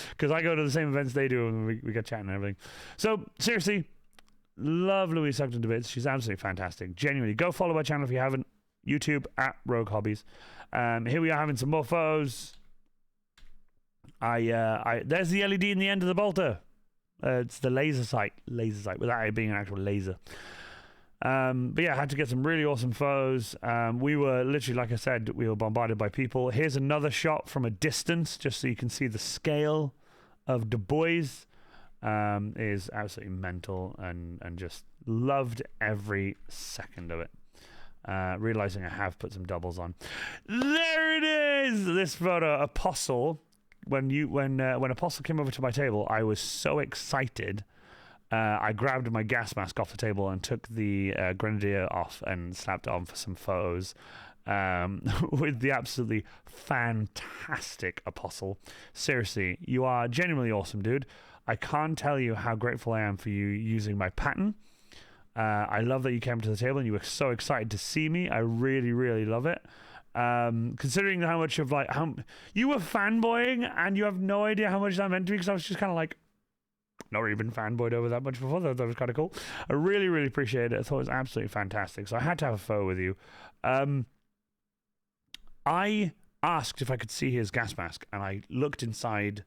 Speaker 3: Because I go to the same events they do and we get chatting and everything. So, seriously, love Louise Sugden to bits. She's absolutely fantastic. Genuinely. Go follow my channel if you haven't. YouTube at Rogue Hobbies. Here we are having some more photos. There's the LED in the end of the bolter. It's the laser sight without it being an actual laser. But yeah, I had to get some really awesome photos. We were literally, like I said, we were bombarded by people. Here's another shot from a distance, just so you can see the scale of Du Bois. Is absolutely mental, and just loved every second of it. Realizing I have put some doubles on. There it is. This photo, Apostle. When Apostle came over to my table, I was so excited. I grabbed my gas mask off the table and took the grenadier off and slapped it on for some photos with the absolutely fantastic Apostle. Seriously, you are genuinely awesome, dude. I can't tell you how grateful I am for you using my pattern. I love that you came to the table and you were so excited to see me. I really, really love it. Considering how much of how you were fanboying and you have no idea how much that meant to me, because I was just kind of like, not even fanboyed over that much before. That was kind of cool. I really, really appreciate it. I thought it was absolutely fantastic. So I had to have a photo with you. I asked if I could see his gas mask, and I looked inside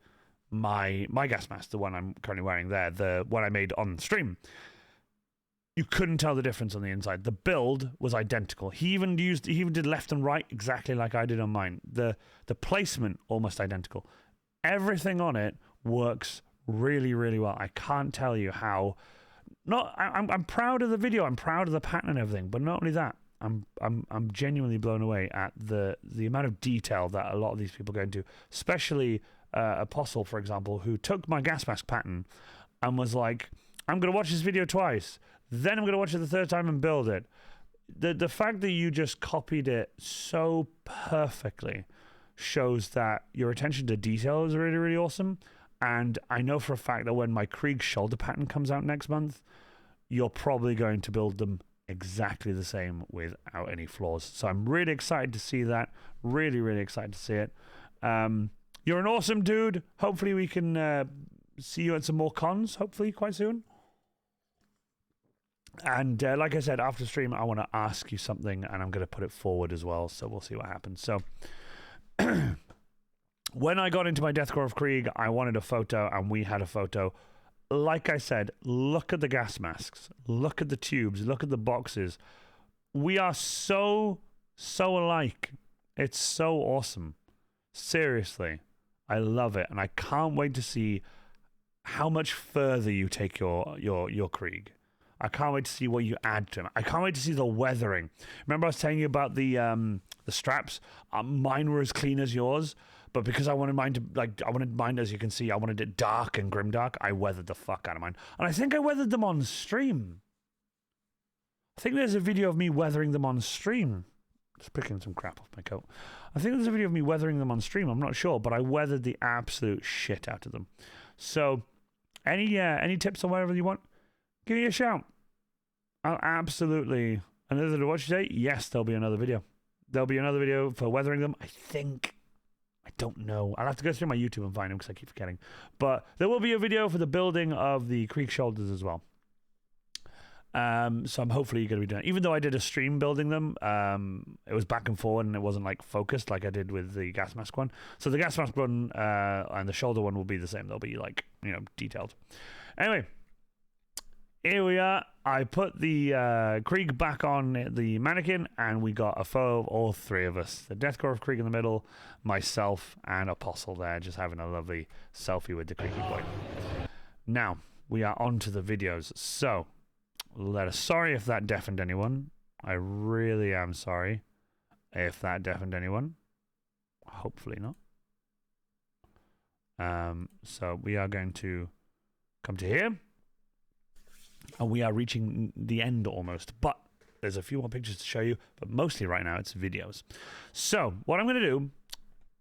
Speaker 3: my gas mask, the one I'm currently wearing there, the one I made on stream. You couldn't tell the difference on the inside. The build was identical. He even did left and right exactly like I did on mine. The placement almost identical. Everything on it works really, really well. I can't tell you how. I'm proud of the video. I'm proud of the pattern and everything. But not only that, I'm genuinely blown away at the amount of detail that a lot of these people go into. Especially Apostle, for example, who took my gas mask pattern and was like, I'm going to watch this video twice. Then I'm going to watch it the third time and build it. The fact that you just copied it so perfectly shows that your attention to detail is really, really awesome. And I know for a fact that when my Krieg shoulder pattern comes out next month, you're probably going to build them exactly the same without any flaws. So I'm really excited to see that. Really, really excited to see it. You're an awesome dude. Hopefully we can see you at some more cons, hopefully quite soon. And like I said, after the stream, I want to ask you something, and I'm going to put it forward as well, so we'll see what happens. So, when I got into my Deathcore of Krieg, I wanted a photo, and we had a photo. Like I said, look at the gas masks. Look at the tubes. Look at the boxes. We are so alike. It's so awesome. Seriously, I love it, and I can't wait to see how much further you take your Krieg. I can't wait to see what you add to him. I can't wait to see the weathering. Remember I was telling you about the the straps. Mine were as clean as yours, but because I wanted mine to, like, I wanted mine, as you can see, I wanted it dark and grimdark, I weathered the fuck out of mine. And I think I weathered them on stream. I think there's a video of me weathering them on stream. Just picking some crap off my coat. I think there's a video of me weathering them on stream. I'm not sure, but I weathered the absolute shit out of them. So, any tips or whatever you want, give me a shout. I'll absolutely. Another, what you say? Yes, there'll be another video. There'll be another video for weathering them. I think. I don't know. I'll have to go through my YouTube and find them because I keep forgetting. But there will be a video for the building of the creek shoulders as well. So I'm hopefully going to be doing it. Even though I did a stream building them, it was back and forward and it wasn't like focused like I did with the gas mask one. So the gas mask one and the shoulder one will be the same. They'll be like, detailed. Anyway, here we are. I put the Krieg back on the mannequin and we got a photo of all three of us. The Deathcore of Krieg in the middle, myself and Apostle there, just having a lovely selfie with the Creaky boy. Now, we are on to the videos. So, sorry if that deafened anyone. I really am sorry if that deafened anyone. Hopefully not. So we are going to come to here. And we are reaching the end almost. But there's a few more pictures to show you. But mostly right now it's videos. So what I'm going to do,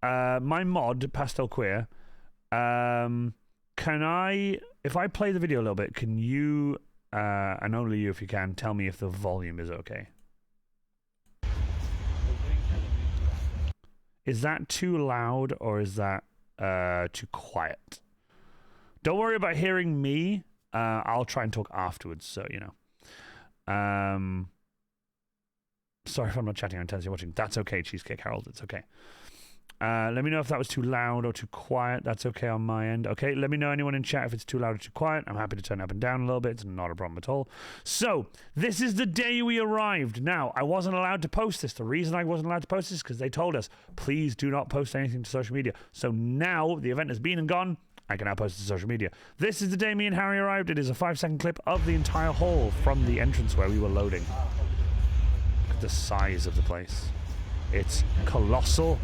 Speaker 3: my mod, Pastel Queer, can I, if I play the video a little bit, can you... and only you, if you can, tell me if the volume is okay. Is that too loud or is that too quiet? Don't worry about hearing me. I'll try and talk afterwards, so you know. Sorry if I'm not chatting on you're watching. That's okay, Cheesecake Harold. It's okay. Let me know if that was too loud or too quiet. That's okay on my end. Okay, let me know, anyone in chat, if it's too loud or too quiet. I'm happy to turn it up and down a little bit. It's not a problem at all. So, this is the day we arrived. Now, I wasn't allowed to post this. The reason I wasn't allowed to post this is because they told us, please do not post anything to social media. So now, the event has been and gone. I can now post it to social media. This is the day me and Harry arrived. It is a 5-second clip of the entire hall from the entrance where we were loading. Look at the size of the place. It's colossal.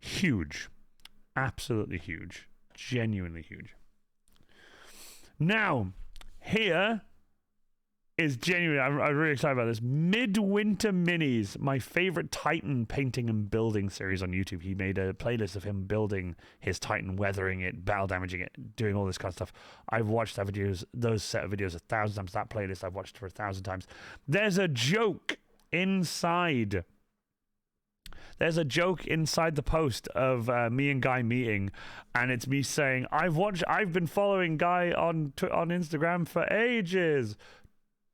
Speaker 3: Huge. Absolutely huge. Genuinely huge. Now, here is genuinely, I'm really excited about this. Midwinter Minis, my favorite Titan painting and building series on YouTube. He made a playlist of him building his Titan, weathering it, battle damaging it, doing all this kind of stuff. I've watched those set of videos 1,000 times. That playlist I've watched for 1,000 times. There's a joke inside. There's a joke inside the post of me and Guy meeting, and it's me saying, I've been following Guy on Instagram for ages.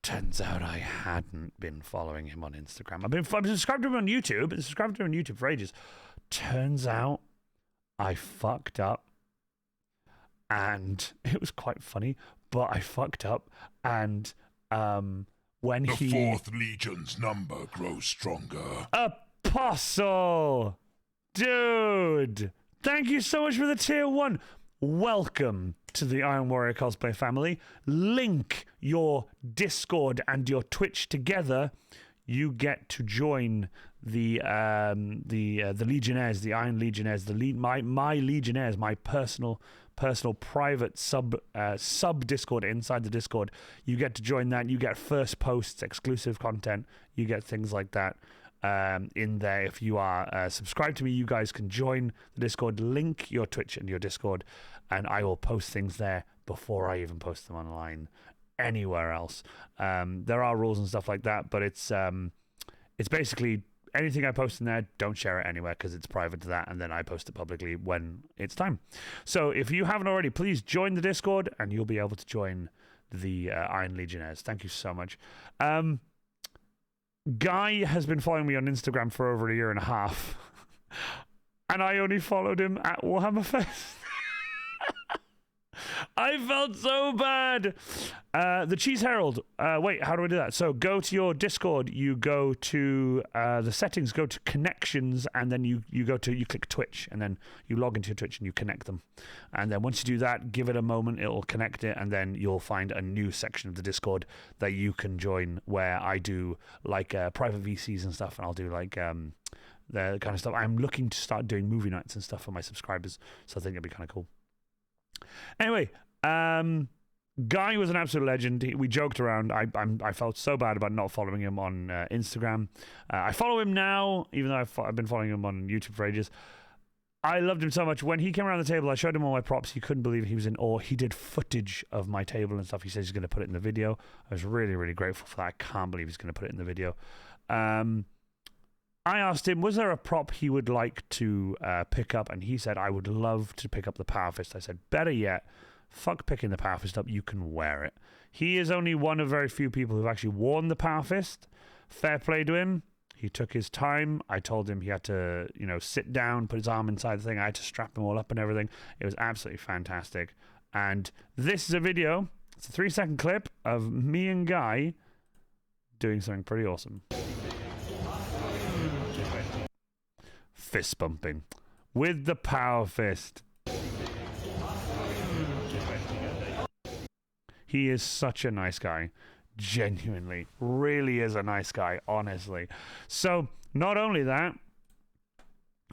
Speaker 3: Turns out I hadn't been following him on Instagram. I've been subscribed to him on YouTube. Been subscribed to him on YouTube for ages. Turns out I fucked up, and it was quite funny. But I fucked up, and when
Speaker 1: the Fourth Legion's number grows stronger.
Speaker 3: Apostle, dude, thank you so much for the tier 1. Welcome to the Iron Warrior cosplay family. Link your Discord and your Twitch together. You get to join the Legionnaires, the Iron Legionnaires, my Legionnaires, my personal private sub Discord inside the Discord. You get to join that. You get first posts, exclusive content. You get things like that. In there. If you are subscribed to me, you guys can join the Discord, link your Twitch and your Discord, and I will post things there before I even post them online anywhere else. There are rules and stuff like that, but it's basically anything I post in there, don't share it anywhere because it's private to that, and then I post it publicly when it's time. So if you haven't already, please join the Discord and you'll be able to join the Iron Legionnaires. Thank you so much. Guy has been following me on Instagram for over 1.5 years, and I only followed him at Warhammer Fest. I felt so bad. The Cheese Herald. Wait, how do I do that? So go to your Discord. You go to the settings. Go to connections, and then you click Twitch, and then you log into your Twitch and you connect them. And then once you do that, give it a moment. It'll connect it, and then you'll find a new section of the Discord that you can join, where I do like private VCs and stuff, and I'll do like the kind of stuff. I'm looking to start doing movie nights and stuff for my subscribers, so I think it'd be kind of cool. Anyway, Guy was an absolute legend. We joked around. I felt so bad about not following him on Instagram. I follow him now, even though I've been following him on YouTube for ages. I loved him so much. When he came around the table, I showed him all my props. He couldn't believe it. He was in awe. He did footage of my table and stuff. He says he's going to put it in the video. I was really, really grateful for that. I can't believe he's going to put it in the video. I asked him, was there a prop he would like to pick up? And he said, I would love to pick up the Power Fist. I said, better yet, fuck picking the Power Fist up. You can wear it. He is only one of very few people who've actually worn the Power Fist. Fair play to him. He took his time. I told him he had to, sit down, put his arm inside the thing. I had to strap him all up and everything. It was absolutely fantastic. And this is a video. It's a 3-second clip of me and Guy doing something pretty awesome. Fist bumping with the Power Fist. He is such a nice guy. Genuinely. Really is a nice guy, honestly. So, not only that,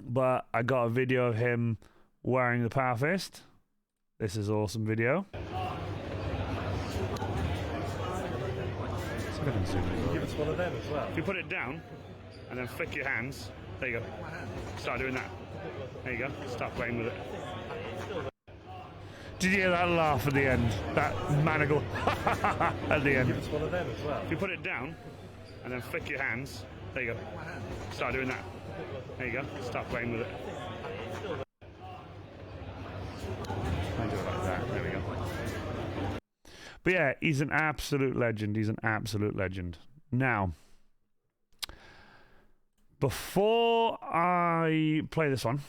Speaker 3: but I got a video of him wearing the Power Fist. This is an awesome video. Give us one of them as well. If you put it down and then flick your hands, there you go. Start doing that. There you go. Start playing with it. Did you hear that laugh at the end? That manacle at the end. Give us one of them as well. If you put it down and then flick your hands, there you go. Start doing that. There you go. Start playing with it. I do it like that. There we go. But yeah, he's an absolute legend. He's an absolute legend. Now, before I play this one,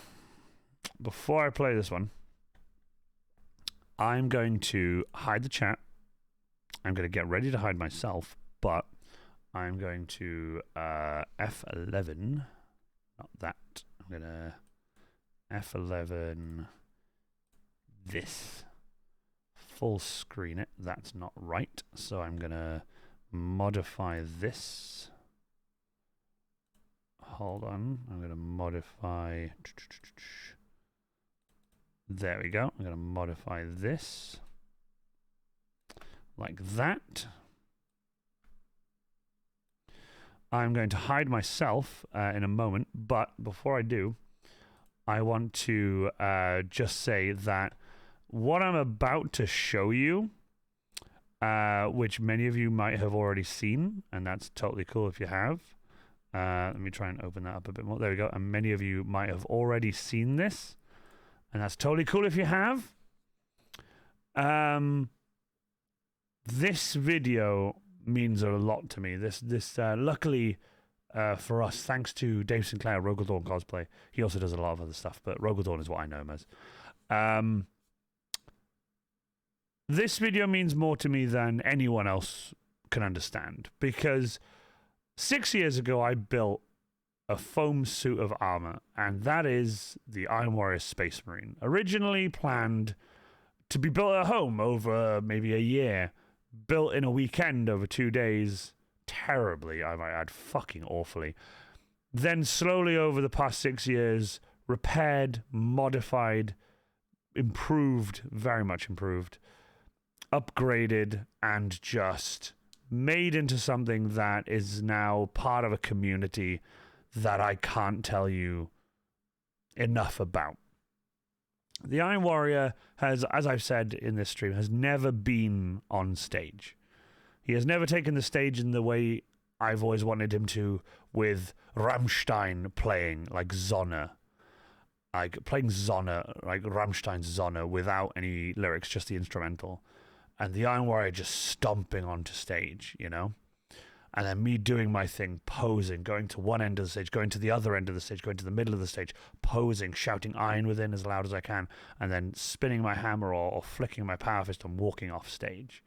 Speaker 3: I'm going to hide the chat. I'm going to get ready to hide myself, but I'm going to F11. Not that. I'm going to F11 this. Full screen it. That's not right. So I'm going to modify this. Hold on. I'm going to modify... There we go. I'm going to modify this like that. I'm going to hide myself in a moment, but before I do, I want to just say that what I'm about to show you, which many of you might have already seen, and that's totally cool if you have. Let me try and open that up a bit more. There we go. And many of you might have already seen this. And that's totally cool if you have. This video means a lot to me. This luckily for us, thanks to Dave Sinclair, Rogaldorn Cosplay. He also does a lot of other stuff, but Rogaldorn is what I know him as. This video means more to me than anyone else can understand, because 6 years ago I built a foam suit of armor, and that is the Iron Warrior Space Marine. Originally planned to be built at home over maybe a year, built in a weekend over 2 days, terribly, I might add, fucking awfully. Then slowly over the past 6 years, repaired, modified, improved, very much improved, upgraded, and just made into something that is now part of a community that I can't tell you enough about. The Iron Warrior has, as I've said in this stream, has never been on stage. He has never taken the stage in the way I've always wanted him to, with Rammstein playing, like Sonne. Like playing Sonne, like Rammstein's Sonne, without any lyrics, just the instrumental. And the Iron Warrior just stomping onto stage, you know? And then me doing my thing, posing, going to one end of the stage, going to the other end of the stage, going to the middle of the stage, posing, shouting Iron Within as loud as I can, and then spinning my hammer or flicking my power fist and walking off stage.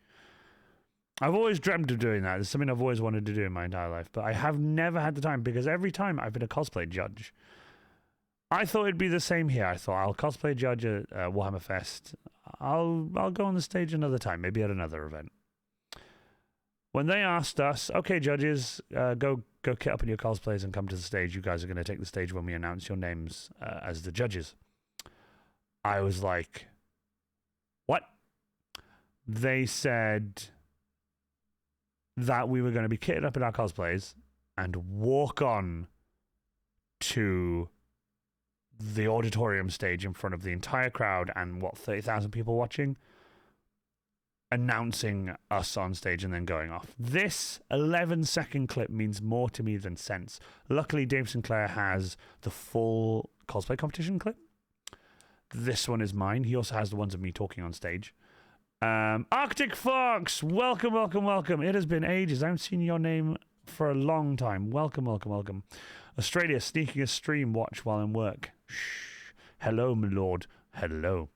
Speaker 3: I've always dreamt of doing that. It's something I've always wanted to do in my entire life, but I have never had the time because every time I've been a cosplay judge. I thought it'd be the same here. I thought I'll cosplay judge at Warhammer Fest. I'll go on the stage another time, maybe at another event. When they asked us, okay, judges, go kit up in your cosplays and come to the stage. You guys are going to take the stage when we announce your names as the judges. I was like, what? They said that we were going to be kitted up in our cosplays and walk on to the auditorium stage in front of the entire crowd and, 30,000 people watching, announcing us on stage and then going off. This 11-second clip means more to me than sense. Luckily, Dave Sinclair has the full cosplay competition clip. This one is mine. He also has the ones of me talking on stage. Arctic Fox, welcome, welcome, welcome. It has been ages. I haven't seen your name for a long time. Welcome, welcome, welcome. Australia, sneaking a stream watch while in work. Shh. Hello, my lord. Hello.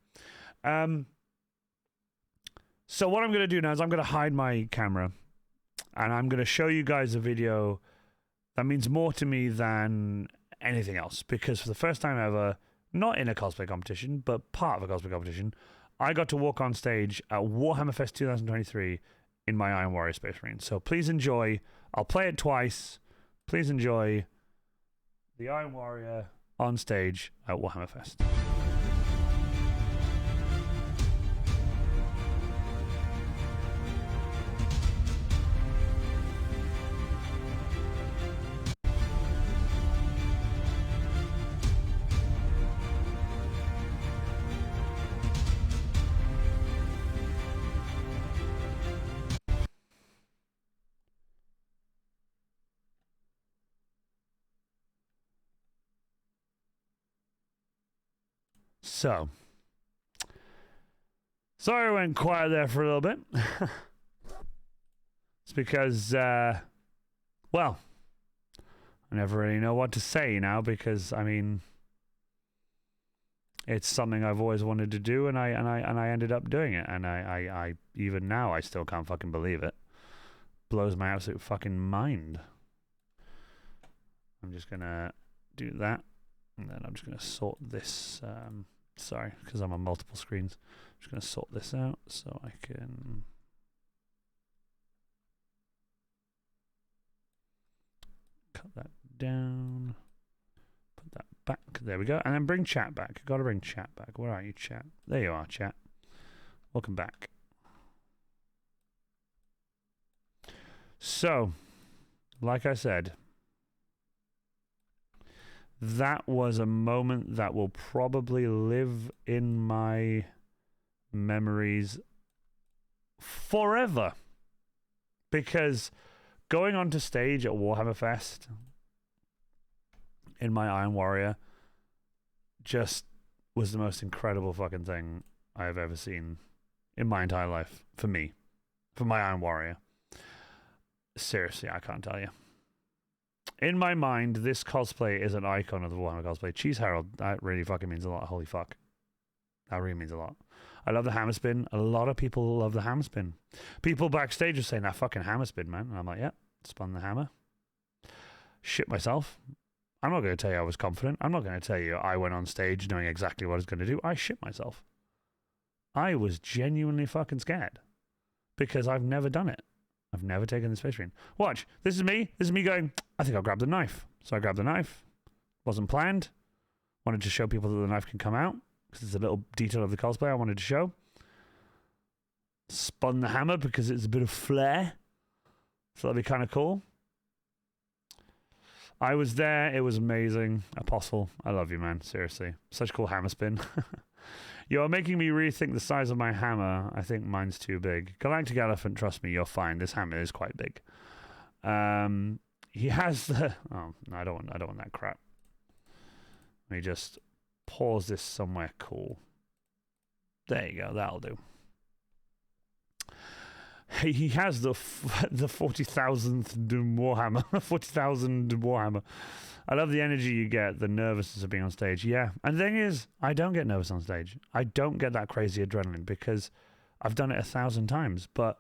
Speaker 3: So what I'm going to do now is I'm going to hide my camera and I'm going to show you guys a video that means more to me than anything else, because for the first time ever, not in a cosplay competition, but part of a cosplay competition, I got to walk on stage at Warhammer Fest 2023 in my Iron Warrior Space Marine. So please enjoy. I'll play it twice. Please enjoy the Iron Warrior on stage at Warhammer Fest. So, sorry I went quiet there for a little bit. It's because, well, I never really know what to say now because, I mean, it's something I've always wanted to do, and I ended up doing it, and I even now I still can't fucking believe it. Blows my absolute fucking mind. I'm just gonna do that, and then I'm just gonna sort this. Sorry, because I'm on multiple screens. I'm just going to sort this out so I can... cut that down. Put that back. There we go. And then bring chat back. Got to bring chat back. Where are you, chat? There you are, chat. Welcome back. So, like I said, that was a moment that will probably live in my memories forever. Because going onto stage at Warhammer Fest in my Iron Warrior just was the most incredible fucking thing I have ever seen in my entire life. For me. For my Iron Warrior. Seriously, I can't tell you. In my mind, this cosplay is an icon of the Warhammer cosplay. Cheese Harold, that really fucking means a lot. Holy fuck. That really means a lot. I love the hammer spin. A lot of people love the hammer spin. People backstage are saying, that fucking hammer spin, man. And I'm like, yeah, spun the hammer. Shit myself. I'm not going to tell you I was confident. I'm not going to tell you I went on stage knowing exactly what I was going to do. I shit myself. I was genuinely fucking scared. Because I've never done it. I've never taken the Space Marine. Watch. This is me. This is me going, I think I'll grab the knife. So I grabbed the knife. Wasn't planned. Wanted to show people that the knife can come out. Because it's a little detail of the cosplay I wanted to show. Spun the hammer because it's a bit of flair. So that'd be kind of cool. I was there. It was amazing. Apostle, I love you, man. Seriously. Such cool hammer spin. You're making me rethink the size of my hammer. I think mine's too big. Galactic Elephant, trust me, you're fine. This hammer is quite big. He has the... Oh, no, I don't want that crap. Let me just pause this somewhere cool. There you go. That'll do. He has the 40,000th Warhammer. 40,000 Warhammer. I love the energy you get, the nervousness of being on stage. Yeah. And the thing is, I don't get nervous on stage. I don't get that crazy adrenaline because I've done it 1,000 times. But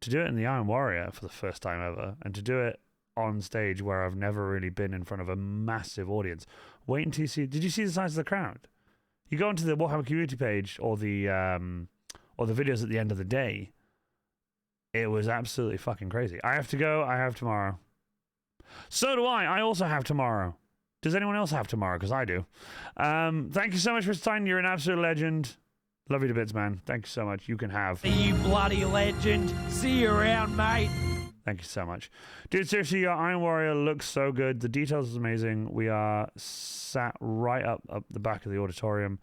Speaker 3: to do it in the Iron Warrior for the first time ever, and to do it on stage where I've never really been in front of a massive audience. Wait until you see. Did you see the size of the crowd? You go onto the Warhammer community page or the videos at the end of the day. It was absolutely fucking crazy. I have to go. I have tomorrow. So do I. I also have tomorrow. Does anyone else have tomorrow? Because I do. Thank you so much for Stein. You're an absolute legend. Love you to bits, man. Thank you so much. You can have.
Speaker 5: You bloody legend. See you around, mate.
Speaker 3: Thank you so much. Dude, seriously, your Iron Warrior looks so good. The details is amazing. We are sat right up the back of the auditorium,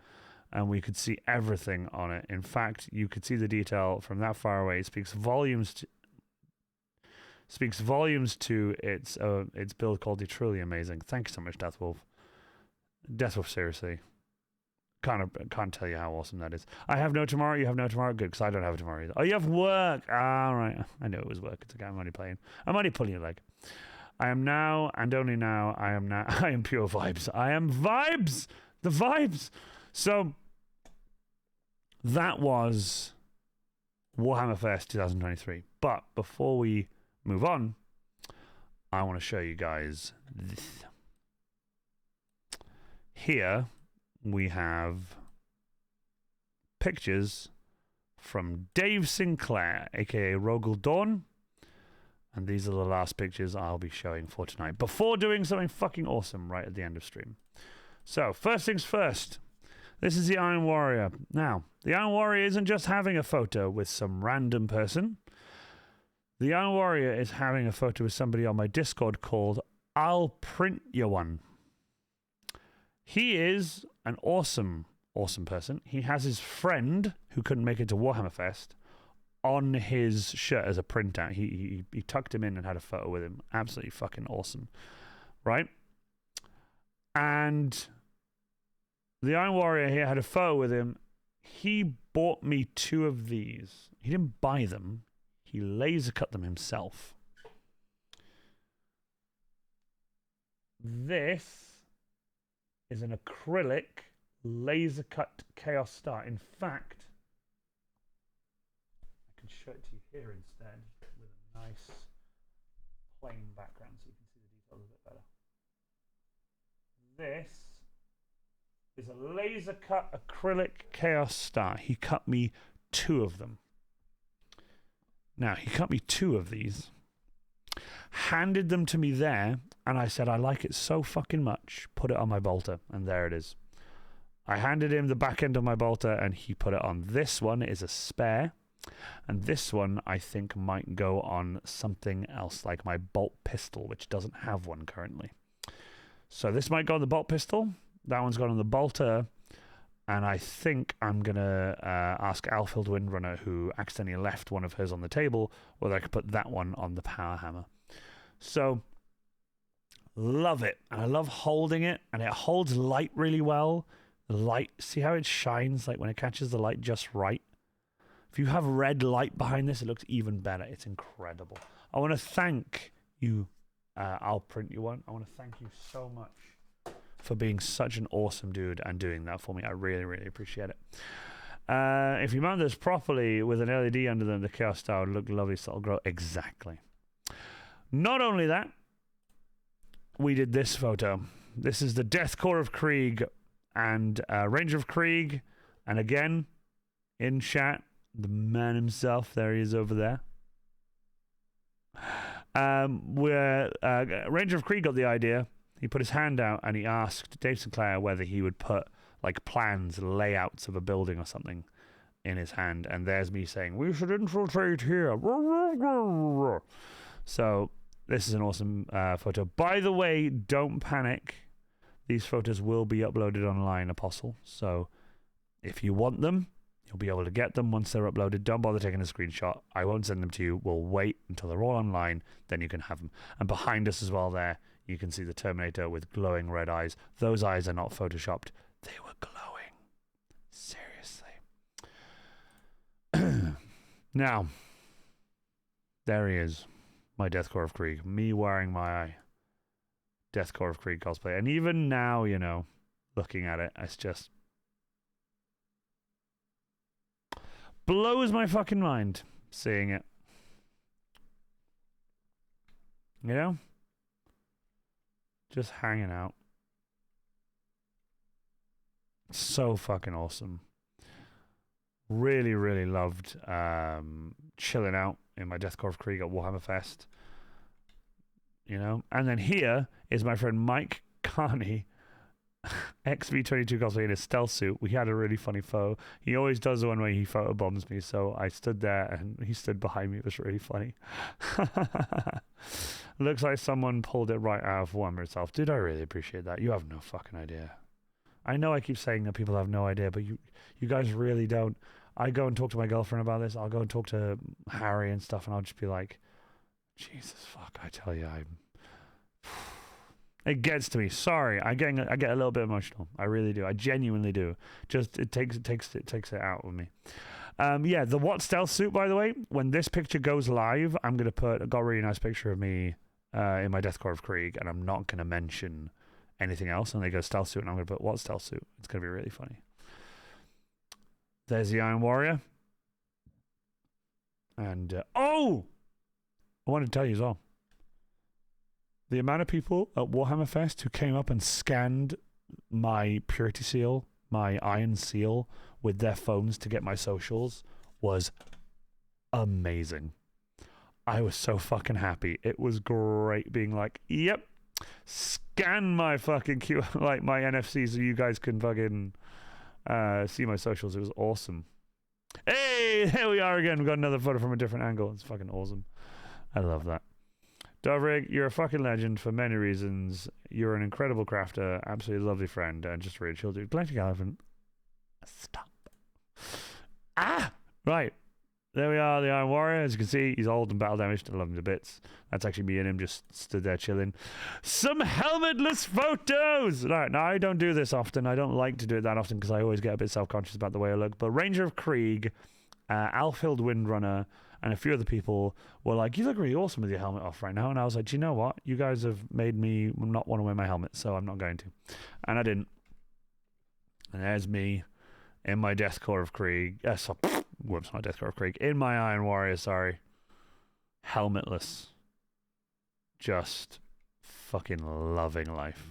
Speaker 3: and we could see everything on it. In fact, you could see the detail from that far away. It speaks volumes to its build quality. Truly amazing. Thank you so much, Deathwolf. Deathwolf, seriously. Can't tell you how awesome that is. I have no tomorrow. You have no tomorrow. Good, because I don't have a tomorrow either. Oh, you have work. All right. I knew it was work. It's okay. I'm only playing. I'm only pulling your leg. I am now, and only now, I am pure vibes. I am vibes. The vibes. So, that was Warhammer Fest 2023. But before we move on, I want to show you guys this. Here we have pictures from Dave Sinclair, aka Rogel Dawn, and these are the last pictures I'll be showing for tonight before doing something fucking awesome right at the end of stream. So first things first, this is the Iron Warrior. Now, the Iron Warrior isn't just having a photo with some random person. The Iron Warrior is having a photo with somebody on my Discord called I'll Print You One. He is an awesome person. He has his friend who couldn't make it to Warhammer Fest on his shirt as a printout. He tucked him in and had a photo with him. Absolutely fucking awesome. Right? And the Iron Warrior here had a photo with him. He bought me 2 of these. He didn't buy them. He laser cut them himself. This is an acrylic laser cut Chaos Star. In fact, I can show it to you here instead with a nice plain background so you can see the details a bit better. This is a laser cut acrylic Chaos Star. He cut me 2 of them. Now, he cut me 2 of these, handed them to me there, and I said, I like it so fucking much, put it on my bolter, and there it is. I handed him the back end of my bolter, and he put it on. This one is a spare, and this one I think might go on something else, like my bolt pistol, which doesn't have one currently. So this might go on the bolt pistol, that one's gone on the bolter, and I think I'm going to ask Alfield Windrunner, who accidentally left one of hers on the table, whether I could put that one on the power hammer. So, love it. And I love holding it, and it holds light really well. The light, see how it shines, like when it catches the light just right? If you have red light behind this, it looks even better. It's incredible. I want to thank you, I'll Print You One. I want to thank you so much for being such an awesome dude and doing that for me. I really, really appreciate it. If you mount this properly with an LED under them, the Chaos Star would look lovely, so it'll grow. Exactly. Not only that, we did this photo. This is the Death Corps of Krieg and Ranger of Krieg. And again, in chat, the man himself, there he is over there. Where Ranger of Krieg got the idea. He put his hand out and he asked Dave Sinclair whether he would put like plans, layouts of a building or something in his hand. And there's me saying, we should infiltrate here. So this is an awesome photo. By the way, don't panic. These photos will be uploaded online, Apostle. So if you want them, you'll be able to get them once they're uploaded. Don't bother taking a screenshot. I won't send them to you. We'll wait until they're all online. Then you can have them. And behind us as well there, you can see the Terminator with glowing red eyes. Those eyes are not photoshopped. They were glowing. Seriously. Now, There he is. My Deathcore of Krieg. Me wearing my Deathcore of Krieg cosplay. And even now, you know, looking at it, it's just blows my fucking mind seeing it. You know? Just hanging out. So fucking awesome. Really, really loved chilling out in my Deathcore of Krieg at Warhammer Fest. You know? And then here is my friend Mike Carney, XV22 cosplay in his stealth suit. We had a really funny photo. He always does the one where he photobombs me, so I stood there and he stood behind me. It was really funny. Looks like someone pulled it right out of Warhammer itself. Dude, I really appreciate that. You have no fucking idea. I know I keep saying that people have no idea, but you guys really don't. I go and talk to my girlfriend about this. I'll go and talk to Harry and stuff, and I'll just be like, Jesus fuck, I tell you, it gets to me. Sorry, I get a little bit emotional. I really do. I genuinely do. Just it takes it out with me. Yeah, the What Stealth suit, by the way, when this picture goes live, I'm gonna got a really nice picture of me in my Deathcore of Krieg, and I'm not gonna mention anything else. And they go stealth suit, and I'm gonna put what stealth suit. It's gonna be really funny. There's the Iron Warrior, and oh, I wanted to tell you as well. The amount of people at Warhammer Fest who came up and scanned my Purity Seal, my Iron Seal, with their phones to get my socials was amazing. I was so fucking happy. It was great being like, yep, scan my fucking like my NFC so you guys can fucking see my socials. It was awesome. Hey, here we are again. We got another photo from a different angle. It's fucking awesome. I love that. Dovrig, you're a fucking legend for many reasons. You're an incredible crafter, absolutely lovely friend, and just a really chill dude. Galactic Elephant. Stop. Ah! Right. There we are, the Iron Warrior. As you can see, he's old and battle damaged. I love him to bits. That's actually me and him just stood there chilling. Some helmetless photos! Right, now I don't do this often. I don't like to do it that often because I always get a bit self-conscious about the way I look. But Ranger of Krieg, Alfhild Windrunner, and a few other people were like, you look really awesome with your helmet off right now. And I was like, do you know what? You guys have made me not want to wear my helmet, so I'm not going to. And I didn't. And there's me in my Deathcore of Krieg. Whoops, not Deathcore of Krieg. In my Iron Warrior, sorry. Helmetless. Just fucking loving life.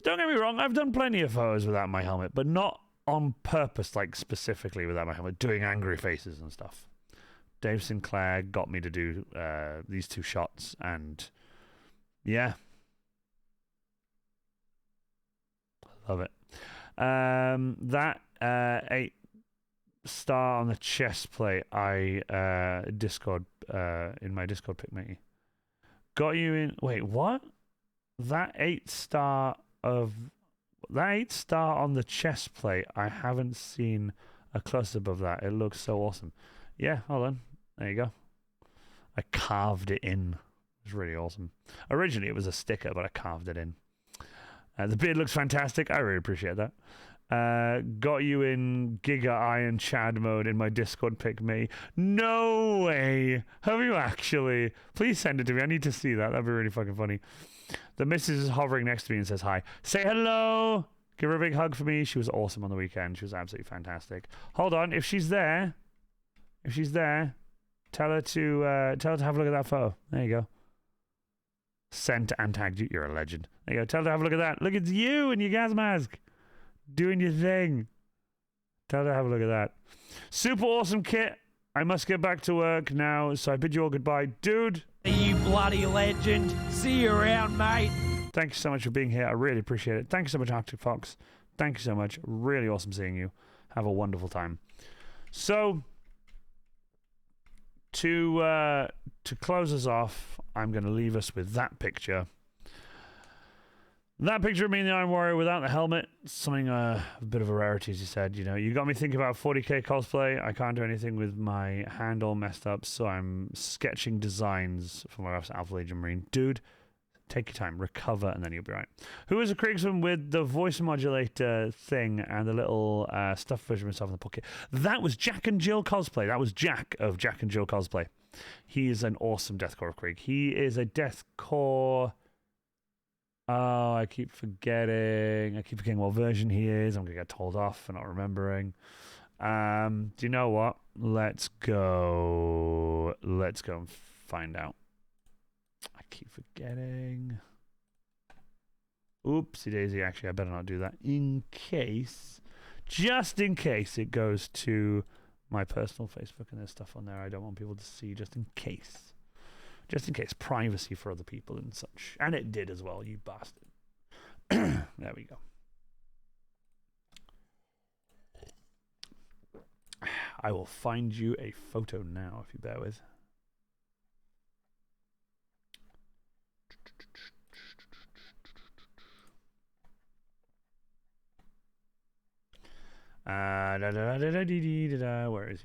Speaker 3: Don't get me wrong, I've done plenty of photos without my helmet, but not on purpose, like specifically without my helmet, doing angry faces and stuff. Dave Sinclair got me to do these two shots, and yeah, I love it. That 8-star on the chest plate, I Discord in my Discord pick me got you in. Wait, what? That 8-star on the chest plate. I haven't seen a close up of that. It looks so awesome. Yeah, hold on. There you go. I carved it in. It was really awesome. Originally, it was a sticker, but I carved it in. The beard looks fantastic. I really appreciate that. Got you in Giga Iron Chad mode in my Discord pick me. No way. Have you actually? Please send it to me. I need to see that. That'd be really fucking funny. The missus is hovering next to me and says hi. Say hello. Give her a big hug for me. She was awesome on the weekend. She was absolutely fantastic. Hold on. If she's there, tell her to have a look at that photo. There you go. Sent and tagged you. You're a legend. There you go. Tell her to have a look at that. Look, it's you in your gas mask. Doing your thing. Tell her to have a look at that. Super awesome kit. I must get back to work now, so I bid you all goodbye. Dude.
Speaker 5: You bloody legend. See you around, mate.
Speaker 3: Thank you so much for being here. I really appreciate it. Thank you so much, Arctic Fox. Thank you so much. Really awesome seeing you. Have a wonderful time. So, to close us off, I'm going to leave us with that picture. That picture of me in the Iron Warrior without the helmet, something a bit of a rarity, as you said. You know, you got me thinking about 40k cosplay. I can't do anything with my hand all messed up, so I'm sketching designs for my wife's Alpha Legion Marine. Dude, take your time, recover, and then you'll be right. Who is a Kriegsman with the voice modulator thing and the little stuffed version of himself in the pocket? That was Jack and Jill cosplay. That was Jack of Jack and Jill cosplay. He is an awesome Deathcore of Krieg. He is a Deathcore. Oh, I keep forgetting what version he is. I'm going to get told off for not remembering. Do you know what? Let's go and find out. I keep forgetting. Oopsie daisy. Actually, I better not do that just in case it goes to my personal Facebook and there's stuff on there I don't want people to see, just in case. Just in case. Privacy for other people and such. And it did as well, you bastard. There we go. I will find you a photo now, if you bear with. Where is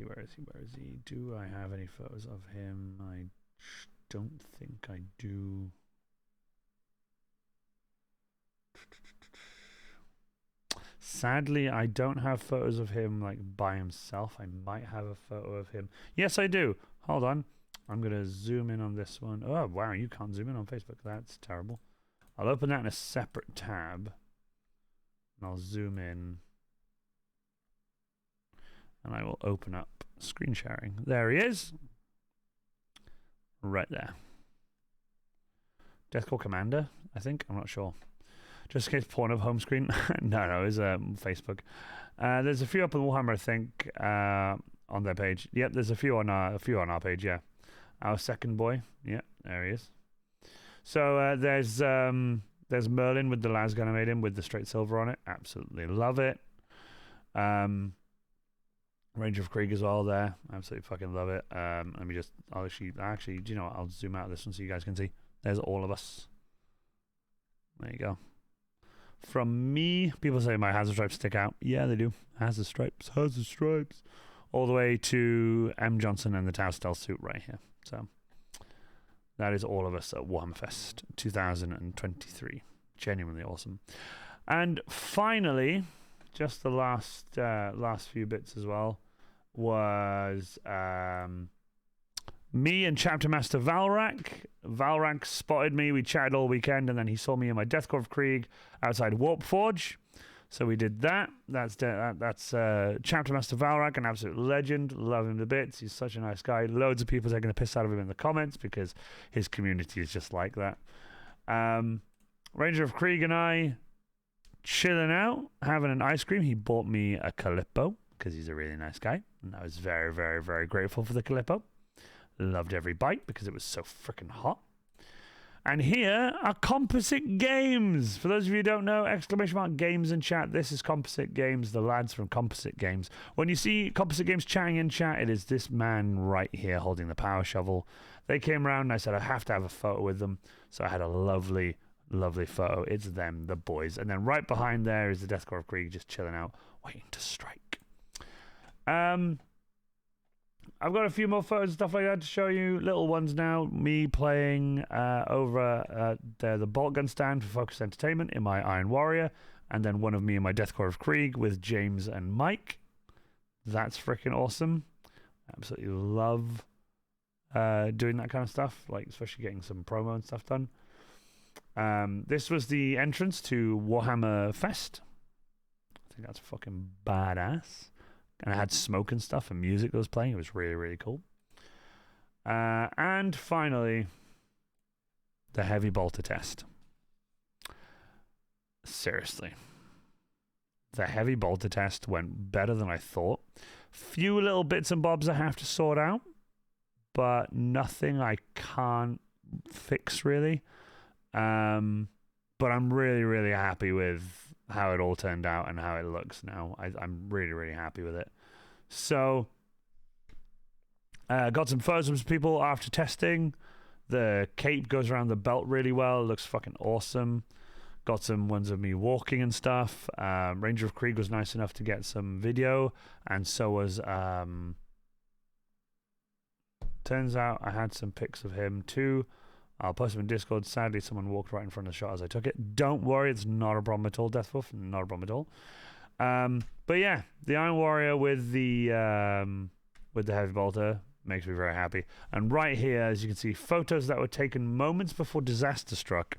Speaker 3: he? Do I have any photos of him? I don't think I do. Sadly, I don't have photos of him like by himself. I might have a photo of him. Yes, I do. Hold on. I'm going to zoom in on this one. Oh, wow, you can't zoom in on Facebook. That's terrible. I'll open that in a separate tab. And I'll zoom in. And I will open up screen sharing. There he is. Right there. Deathcore Commander, I think. I'm not sure. Just in case porn of home screen. No, it's Facebook. There's a few up on Warhammer, I think, on their page. Yep, there's a few on our page. Yeah, our second boy. Yep, there he is. So there's Merlin with the lasgun I made him with the straight silver on it. Absolutely love it. Ranger of Krieg as well there. Absolutely fucking love it. Let me just, I'll actually, do you know what? I'll zoom out this one so you guys can see. There's all of us. There you go. From me, people say my hazard stripes stick out. Yeah, they do. Hazard stripes. All the way to M. Johnson and the Tau Stealth suit right here. So that is all of us at Warhammer Fest 2023. Genuinely awesome. And finally, just the last few bits as well was me and Chapter Master Valrak. Valrak spotted me. We chatted all weekend, and then he saw me in my Deathcore of Krieg outside Warp Forge. So we did that. That's Chapter Master Valrak, an absolute legend. Love him to bits. He's such a nice guy. Loads of people taking the piss out of him in the comments because his community is just like that. Ranger of Krieg and I chilling out, having an ice cream. He bought me a Calippo because he's a really nice guy, and I was very, very, very grateful for the Calippo. Loved every bite because it was so freaking hot. And here are Composite Games. For those of you who don't know, ! Games in chat. This is Composite Games, the lads from Composite Games. When you see Composite Games chatting in chat, it is this man right here holding the power shovel. They came around and I said I have to have a photo with them. So I had a lovely photo. It's them, the boys. And then right behind there is the Deathcore of Krieg just chilling out, waiting to strike. I've got a few more photos and stuff like that to show you. Little ones now. Me playing over the bolt gun stand for Focus Entertainment in my Iron Warrior. And then one of me in my Deathcore of Krieg with James and Mike. That's freaking awesome. Absolutely love doing that kind of stuff. Like, especially getting some promo and stuff done. This was the entrance to Warhammer Fest. I think that's fucking badass. And I had smoke and stuff and music that was playing. It was really, really cool. And finally, the heavy bolter test. Seriously. The heavy bolter test went better than I thought. Few little bits and bobs I have to sort out, but nothing I can't fix really. But I'm really, really happy with how it all turned out and how it looks now. I'm really, really happy with it. So, got some photos from people after testing. The cape goes around the belt really well. It looks fucking awesome. Got some ones of me walking and stuff. Ranger of Krieg was nice enough to get some video, and so was turns out I had some pics of him too. I'll post them in Discord. Sadly, someone walked right in front of the shot as I took it. Don't worry, it's not a problem at all, Deathwolf. Not a problem at all. But yeah, the Iron Warrior with the heavy bolter. Makes me very happy. And right here, as you can see, photos that were taken moments before disaster struck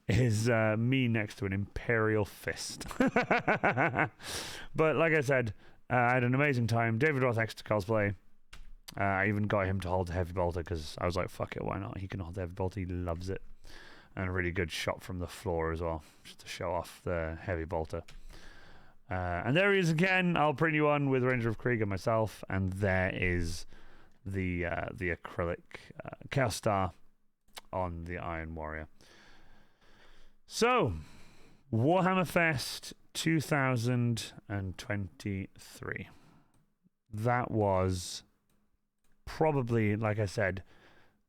Speaker 3: is me next to an Imperial fist. But like I said, I had an amazing time. David Roth Extra Cosplay. I even got him to hold the heavy bolter because I was like, fuck it, why not? He can hold the heavy bolter. He loves it. And a really good shot from the floor as well, just to show off the heavy bolter. And there he is again. I'll print you one with Ranger of Krieg and myself. And there is the acrylic Chaos Star on the Iron Warrior. So, Warhammer Fest 2023. That was probably, like I said,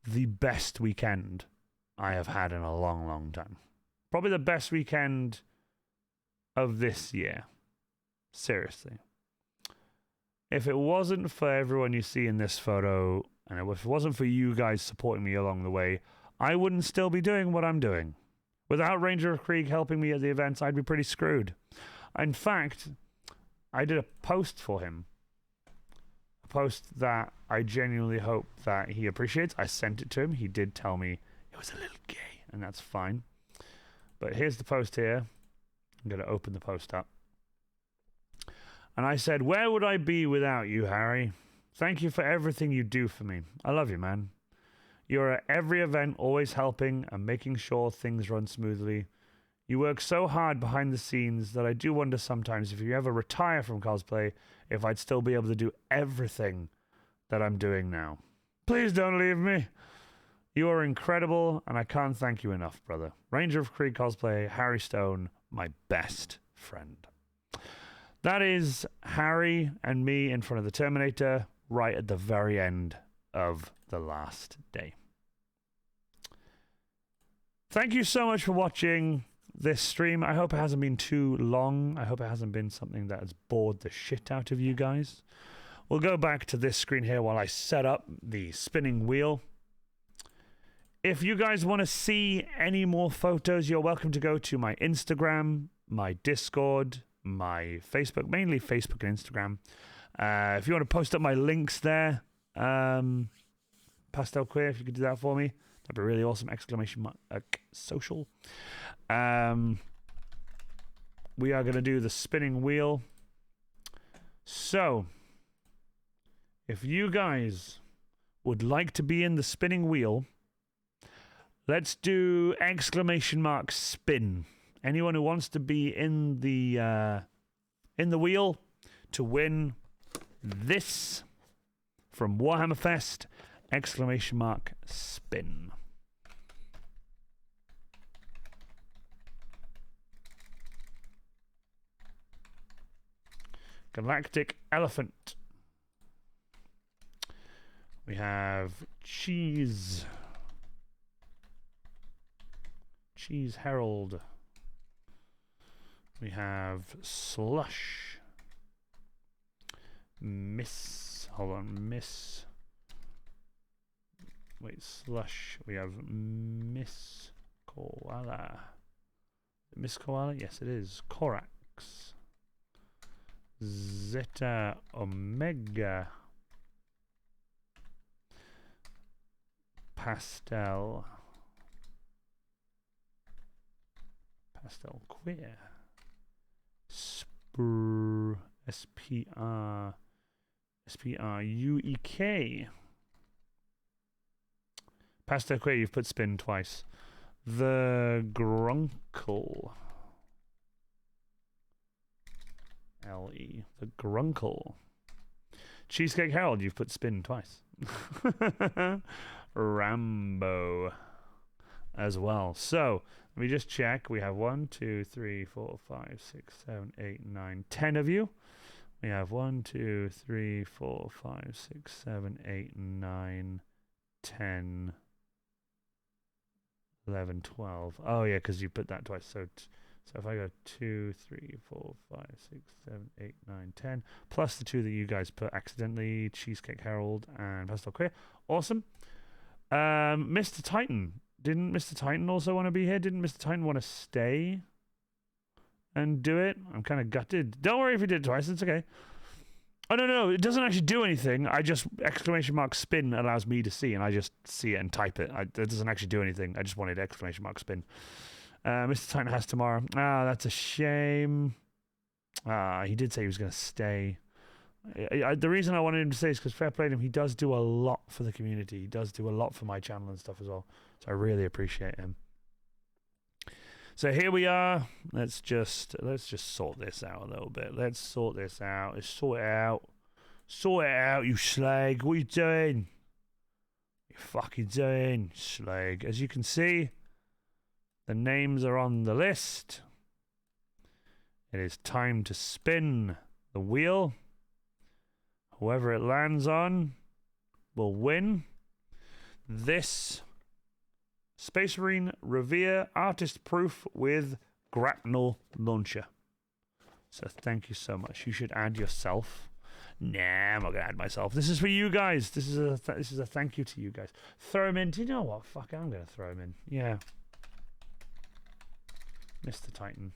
Speaker 3: the best weekend I have had in a long, long time. Probably the best weekend of this year. Seriously. If it wasn't for everyone you see in this photo, and if it wasn't for you guys supporting me along the way, I wouldn't still be doing what I'm doing. Without Ranger of Krieg helping me at the events, I'd be pretty screwed. In fact, I did a post for him. A post that I genuinely hope that he appreciates. I sent it to him. He did tell me it was a little gay, and that's fine. But here's the post here. I'm going to open the post up. And I said, "Where would I be without you, Harry? Thank you for everything you do for me. I love you, man. You're at every event, always helping and making sure things run smoothly. You work so hard behind the scenes that I do wonder sometimes if you ever retire from cosplay, if I'd still be able to do everything that I'm doing now. Please don't leave me. You are incredible, and I can't thank you enough, brother. Ranger of Krieg Cosplay, Harry Stone, my best friend." That is Harry and me in front of the Terminator right at the very end of the last day. Thank you so much for watching this stream. I hope it hasn't been too long. I hope it hasn't been something that has bored the shit out of you guys. We'll go back to this screen here while I set up the spinning wheel. If you guys want to see any more photos, you're welcome to go to my Instagram, my Discord, my Facebook, mainly Facebook and Instagram. If you want to post up my links there, Pastel Queer, if you could do that for me, that'd be really awesome. Exclamation mark social. We are going to do the spinning wheel. So, if you guys would like to be in the spinning wheel, let's do exclamation mark spin. Anyone who wants to be in the wheel to win this from Warhammer Fest, exclamation mark spin. Galactic Elephant. We have Cheese. Cheese Herald. We have Slush. Miss. Hold on. Miss. Wait, Slush. We have Miss Koala. Miss Koala? Yes, it is. Corax. Zeta Omega. Pastel. Pastel Queer. SPRUEK. Pastel Queer, you've put spin twice. The Grunkle. LE. The Grunkle. Cheesecake Herald, you've put spin twice. Rambo as well. So, let me just check. We have 1, 2, 3, 4, 5, 6, 7, 8, 9, 10 of you. We have 1, 2, 3, 4, 5, 6, 7, 8, 9, 10, 11, 12. Oh, yeah, because you put that twice. So if I go 2, 3, 4, 5, 6, 7, 8, 9, 10, plus the 2 that you guys put accidentally, Cheesecake Herald and Pastel Queer. Awesome. Mr. Titan. Didn't Mr. Titan also want to be here? Didn't Mr. Titan want to stay and do it? I'm kind of gutted. Don't worry if he did it twice. It's okay. Oh, no, it doesn't actually do anything. I just, !spin allows me to see, and I just see it and type it. It doesn't actually do anything. I just wanted ! Spin. Mr. Titan has tomorrow. Ah, that's a shame. He did say he was going to stay. The reason I wanted him to stay is because fair play to him, he does do a lot for the community. He does do a lot for my channel and stuff as well. So I really appreciate him. So here we are. Let's just sort this out a little bit. Let's sort this out. Let's sort it out. Sort it out, you slag. What are you doing? You fucking doing, slag. As you can see, the names are on the list. It is time to spin the wheel. Whoever it lands on will win this Space Marine Revere Artist Proof with Grapnel Launcher. So thank you so much. You should add yourself. Nah, I'm not gonna add myself. This is for you guys. This is a thank you to you guys. Throw him in. Do you know what? Fuck, I'm gonna throw him in. Yeah. Mr. Titan.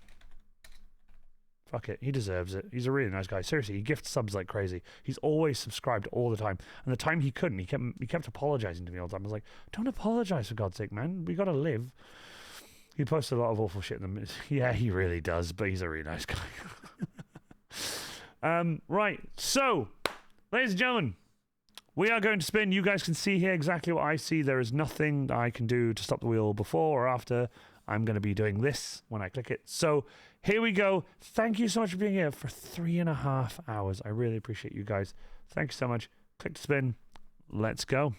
Speaker 3: Fuck it. He deserves it. He's a really nice guy. Seriously, he gifts subs like crazy. He's always subscribed all the time. And the time he couldn't, he kept apologizing to me all the time. I was like, don't apologize for God's sake, man. We gotta live. He posts a lot of awful shit in them. Yeah, he really does, but he's a really nice guy. Right. So, ladies and gentlemen, we are going to spin. You guys can see here exactly what I see. There is nothing that I can do to stop the wheel before or after. I'm going to be doing this when I click it. So here we go. Thank you so much for being here for 3.5 hours. I really appreciate you guys. Thank you so much. Click to spin. Let's go.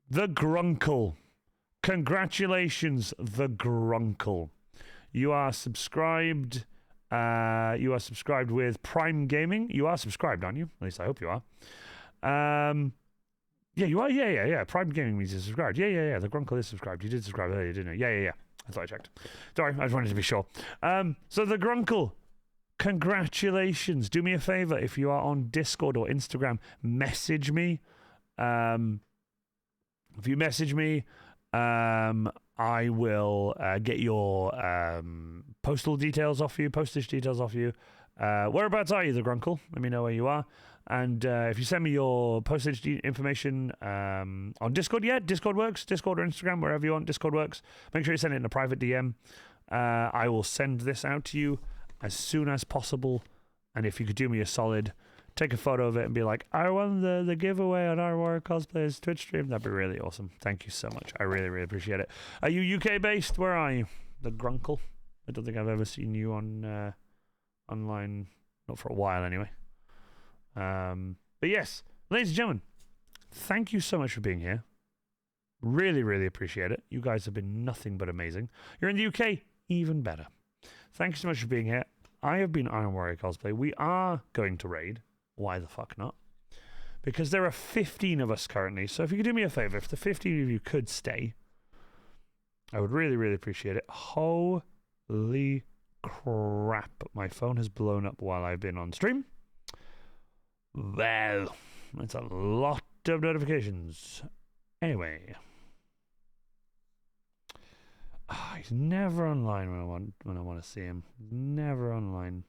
Speaker 3: The Grunkle. Congratulations, The Grunkle. You are subscribed. You are subscribed with Prime Gaming. You are subscribed, aren't you? At least I hope you are. Yeah, you are. Yeah. Prime Gaming means you're subscribed. Yeah. The Grunkle is subscribed. You did subscribe earlier, didn't you? Yeah. I thought I checked. Sorry, I just wanted to be sure. So The Grunkle, congratulations. Do me a favor, if you are on Discord or Instagram, message me. If you message me, I will get your postal details off you, postage details off you. Whereabouts are you, The Grunkle? Let me know where you are. And if you send me your postage information on Discord, yeah, Discord works. Discord or Instagram, wherever you want, Discord works. Make sure you send it in a private DM. I will send this out to you as soon as possible. And if you could do me a solid, take a photo of it and be like, I won the giveaway on our Warhammer Cosplay's Twitch stream. That'd be really awesome. Thank you so much. I really, really appreciate it. Are you UK based? Where are you? The Grunkle? I don't think I've ever seen you on online, not for a while anyway. But yes, ladies and gentlemen, thank you so much for being here. Really, really appreciate it. You guys have been nothing but amazing. You're in the UK, even better. Thank you so much for being here. I have been Iron Warrior Cosplay. We are going to raid. Why the fuck not? Because there are 15 of us currently. So if you could do me a favor, if the 15 of you could stay, I would really, really appreciate it. Holy crap. My phone has blown up while I've been on stream. Well, that's a lot of notifications. Anyway. He's never online when I want to see him. Never online.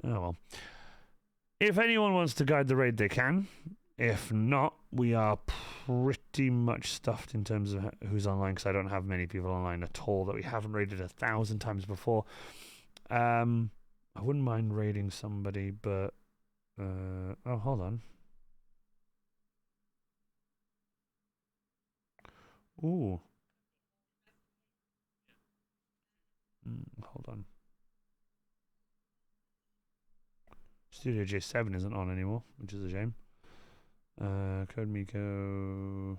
Speaker 3: Oh well. If anyone wants to guide the raid, they can. If not, we are pretty much stuffed in terms of who's online, because I don't have many people online at all that we haven't raided 1,000 times before. I wouldn't mind raiding somebody, but oh, hold on. Ooh. Hold on. Studio J7 isn't on anymore, which is a shame. Code Miko.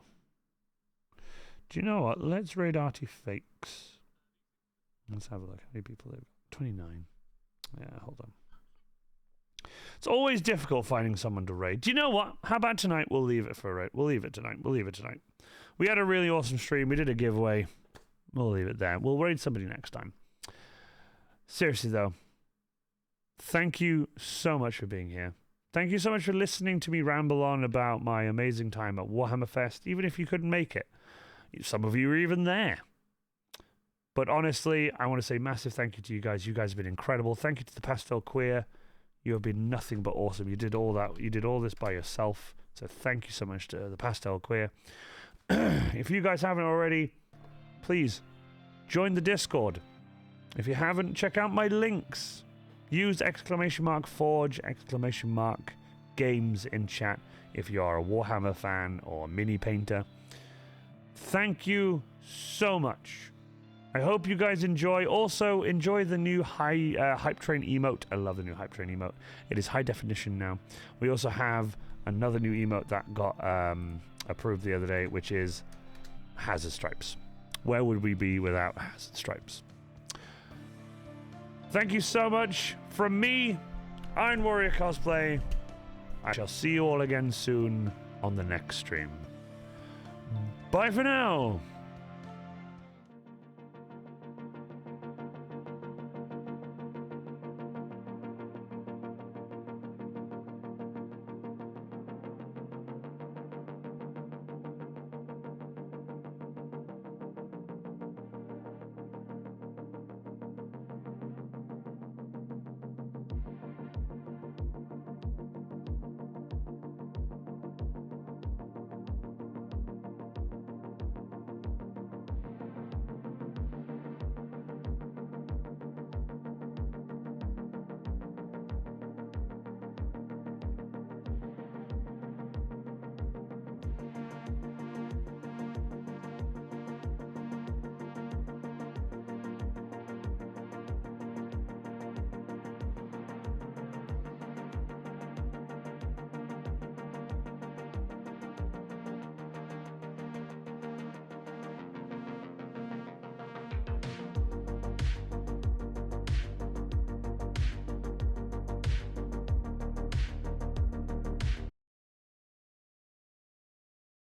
Speaker 3: Do you know what? Let's raid Artie Fakes. Let's have a look. How many people there? 29. Yeah, hold on. It's always difficult finding someone to raid. Do you know what? How about tonight? We'll leave it for a raid. We'll leave it tonight. We had a really awesome stream. We did a giveaway. We'll leave it there. We'll raid somebody next time. Seriously, though. Thank you so much for being here. Thank you so much for listening to me ramble on about my amazing time at Warhammer Fest, even if you couldn't make it. Some of you are even there. But honestly, I want to say massive thank you to you guys. You guys have been incredible. Thank you to the Pastel Queer. You have been nothing but awesome. You did all that. You did all this by yourself. So thank you so much to the Pastel Queer. If you guys haven't already, please join the Discord. If you haven't, check out my links. Use !Forge, !Games in chat if you are a Warhammer fan or a mini painter. Thank you so much. I hope you guys enjoy. Also, enjoy the new Hype Train emote. I love the new Hype Train emote. It is high definition now. We also have another new emote that got approved the other day, which is Hazard Stripes. Where would we be without Hazard Stripes? Thank you so much. From me, Iron Warrior Cosplay. I shall see you all again soon on the next stream. Bye for now.